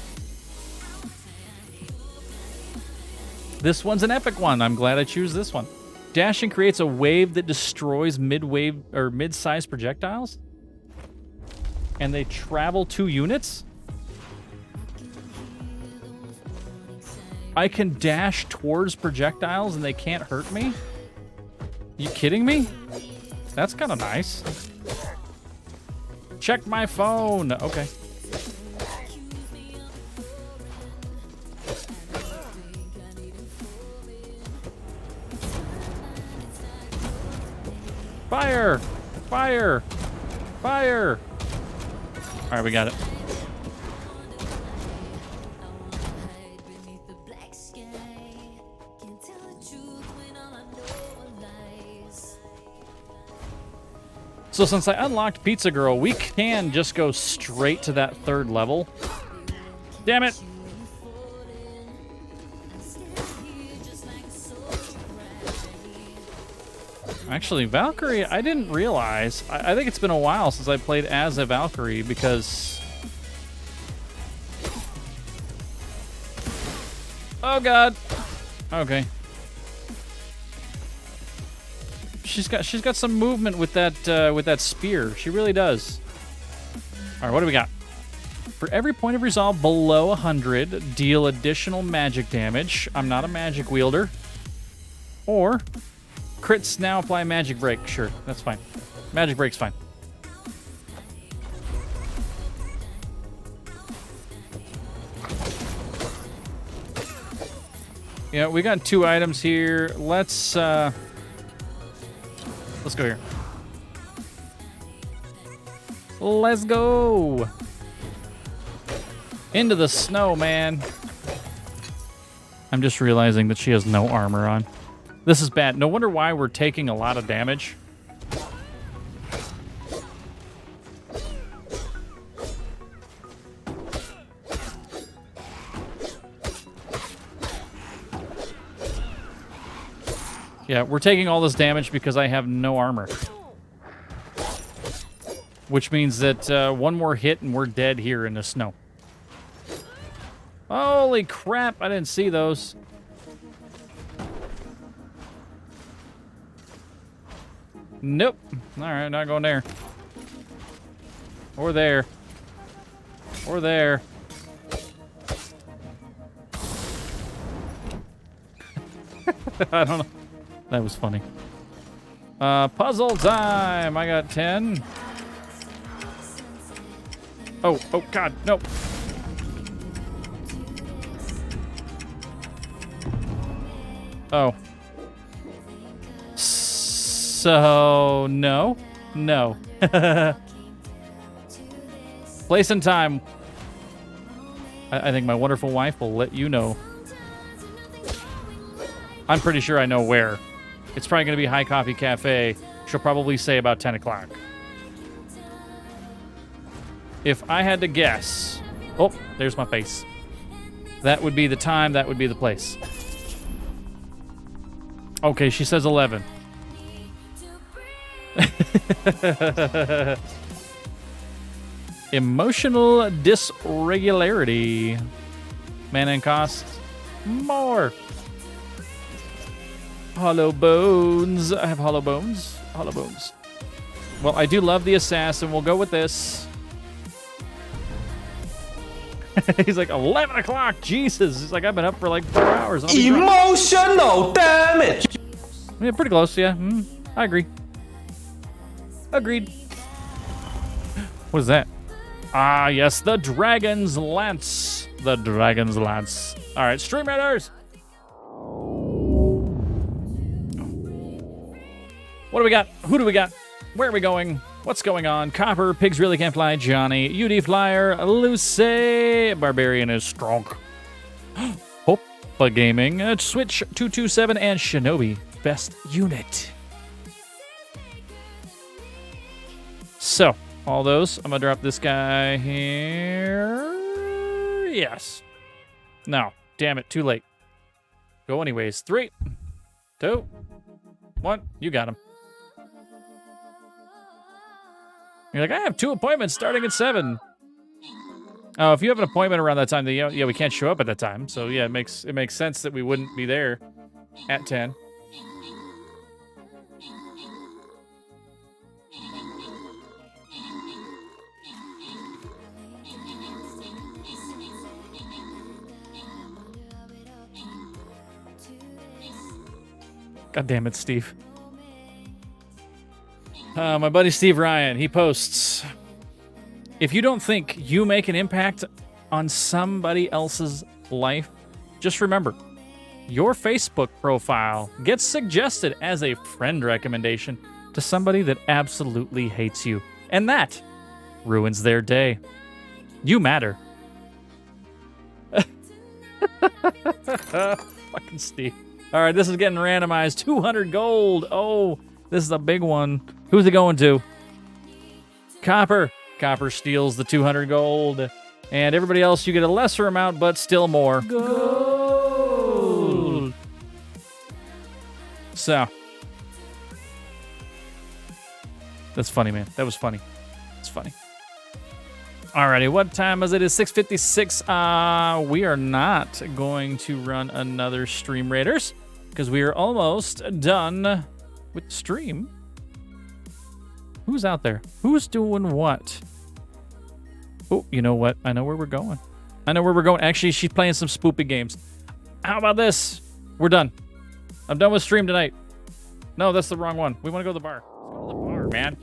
This one's an epic one. I'm glad I choose this one. Dashing creates a wave that destroys mid-wave or mid-sized projectiles. And they travel 2 units. I can dash towards projectiles and they can't hurt me? You kidding me? That's kind of nice. Check my phone. Okay. Fire! Fire! Fire! All right, we got it. So since I unlocked Pizza Girl, we can just go straight to that 3rd level. Damn it! Actually, Valkyrie, I didn't realize. I think it's been a while since I played as a Valkyrie because... Oh, God. Okay. She's got some movement with that spear. She really does. All right, what do we got? For every point of resolve below 100, deal additional magic damage. I'm not a magic wielder. Or crits now apply magic break. Sure, that's fine. Magic break's fine. Yeah, we got 2 items here. Let's go here. Let's go. Into the snow, man. I'm just realizing that she has no armor on. This is bad. No wonder why we're taking a lot of damage. Yeah, we're taking all this damage because I have no armor. Which means that one more hit and we're dead here in the snow. Holy crap, I didn't see those. Nope. All right, not going there. Or there. Or there. I don't know. That was funny. Puzzle time. I got 10. Oh, God, no. Oh. So, no. No. Place and time. I think my wonderful wife will let you know. I'm pretty sure I know where. It's probably going to be High Coffee Cafe. She'll probably say about 10 o'clock. If I had to guess... Oh, there's my face. That would be the time, that would be the place. Okay, she says 11. Emotional dysregularity. Mana and cost. More. Hollow bones. I have hollow bones. Hollow bones. Well, I do love the assassin. We'll go with this. He's like, 11 o'clock. Jesus. He's like, I've been up for like 4 hours. Emotional damage. Yeah, pretty close. Yeah, I agree. Agreed. What is that? Ah, yes, the Dragon's Lance. The Dragon's Lance. All right, Stream Raiders. What do we got? Who do we got? Where are we going? What's going on? Copper, Pigs Really Can't Fly, Johnny, UD Flyer, Lucy, Barbarian is strong. Hoppa Gaming, Switch 227, and Shinobi, best unit. So, all those. I'm going to drop this guy here. Yes. No. Damn it. Too late. Go anyways. 3, 2, 1. You got him. You're like, I have 2 appointments starting at 7. Oh, if you have an appointment around that time, then yeah, we can't show up at that time. So yeah, it makes sense that we wouldn't be there at 10. God damn it, Steve. My buddy Steve Ryan, he posts, if you don't think you make an impact on somebody else's life, just remember, your Facebook profile gets suggested as a friend recommendation to somebody that absolutely hates you. And that ruins their day. You matter. Fucking Steve. All right, this is getting randomized. 200 gold. Oh, this is a big one. Who's it going to? Copper. Copper steals the 200 gold. And everybody else, you get a lesser amount, but still more. Gold. So, That's funny, man. That was funny. It's funny. Alrighty, what time is it? It's 6:56. We are not going to run another Stream Raiders because we are almost done with the stream. Who's out there? Who's doing what? Oh, you know what? I know where we're going. Actually, she's playing some spoopy games. How about this? We're done. I'm done with stream tonight. No, that's the wrong one. We want to go to the bar. Let's go to the bar, man.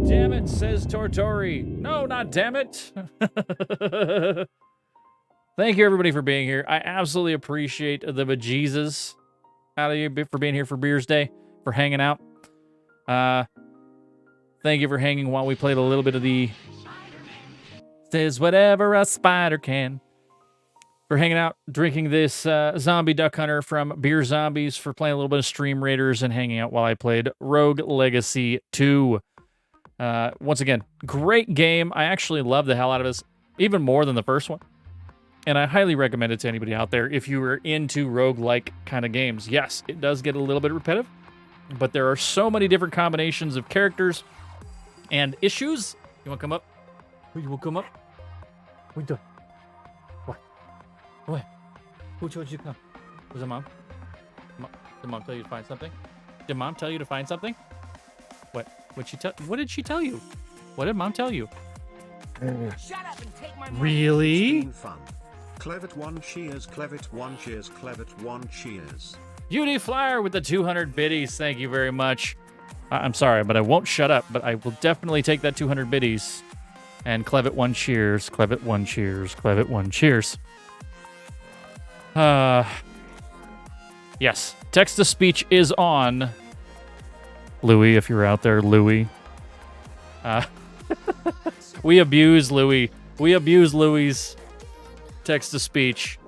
Damn it, says Tortori. No, not damn it. Thank you, everybody, for being here. I absolutely appreciate the bejesus out of you for being here for Beers Day, for hanging out. Thank you for hanging while we played a little bit of the Says Whatever a Spider Can. For hanging out, drinking this Zombie Duck Hunter from Beer Zombies, for playing a little bit of Stream Raiders, and hanging out while I played Rogue Legacy 2. Once again, great game. I actually love the hell out of this, even more than the first one. And I highly recommend it to anybody out there if you are into roguelike kind of games. Yes, it does get a little bit repetitive, but there are so many different combinations of characters and issues. You want to come up? You want to come up? What are you doing? What? What? Who told you to come? Was it Mom? Did Mom tell you to find something? Did Mom tell you to find something? What? What did she tell you? What did Mom tell you? Shut up and take my money. Really? Fun. Clevet 1 cheers, Clevet 1 cheers, Clevet 1 cheers. Beauty Flyer with the 200 biddies. Thank you very much. I'm sorry, but I won't shut up, but I will definitely take that 200 biddies. And Clevet 1 cheers, Clevet 1 cheers, Clevet 1 cheers. Yes, text-to-speech is on. Louis, if you're out there, Louis. We abuse Louis. We abuse Louis's text-to-speech.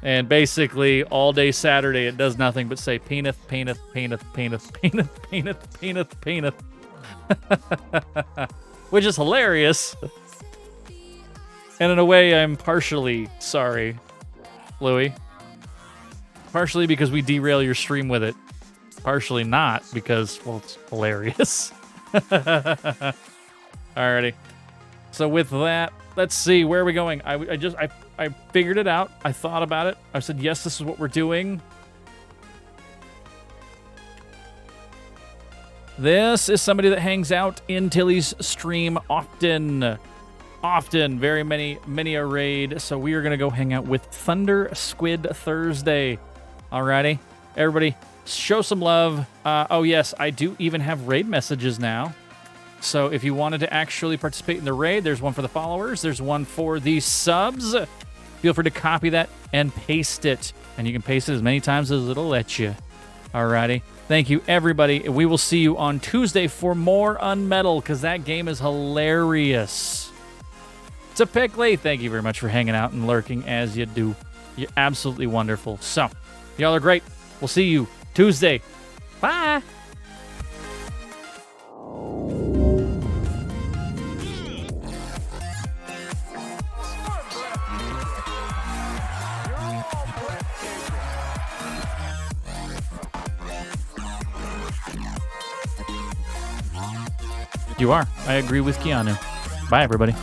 And basically, all day Saturday, it does nothing but say peanut, peanut, peanut, peanut, peanut, peanut, peanut, peanut. Which is hilarious. And in a way, I'm partially sorry, Louis. Partially because we derail your stream with it. Partially not because, well, it's hilarious. Alrighty. So with that, let's see, where are we going? I figured it out. I thought about it. I said, yes, this is what we're doing. This is somebody that hangs out in Tilly's stream often. Often. Very many a raid. So we are going to go hang out with Thunder Squid Thursday. Alrighty. Everybody, show some love. Oh, yes, I do even have raid messages now. So if you wanted to actually participate in the raid, there's one for the followers. There's one for the subs. Feel free to copy that and paste it. And you can paste it as many times as it'll let you. Alrighty. Thank you, everybody. We will see you on Tuesday for more Unmetal, because that game is hilarious. To Pickley, thank you very much for hanging out and lurking as you do. You're absolutely wonderful. So, y'all are great. We'll see you Tuesday. Bye. You are. I agree with Keanu. Bye, everybody.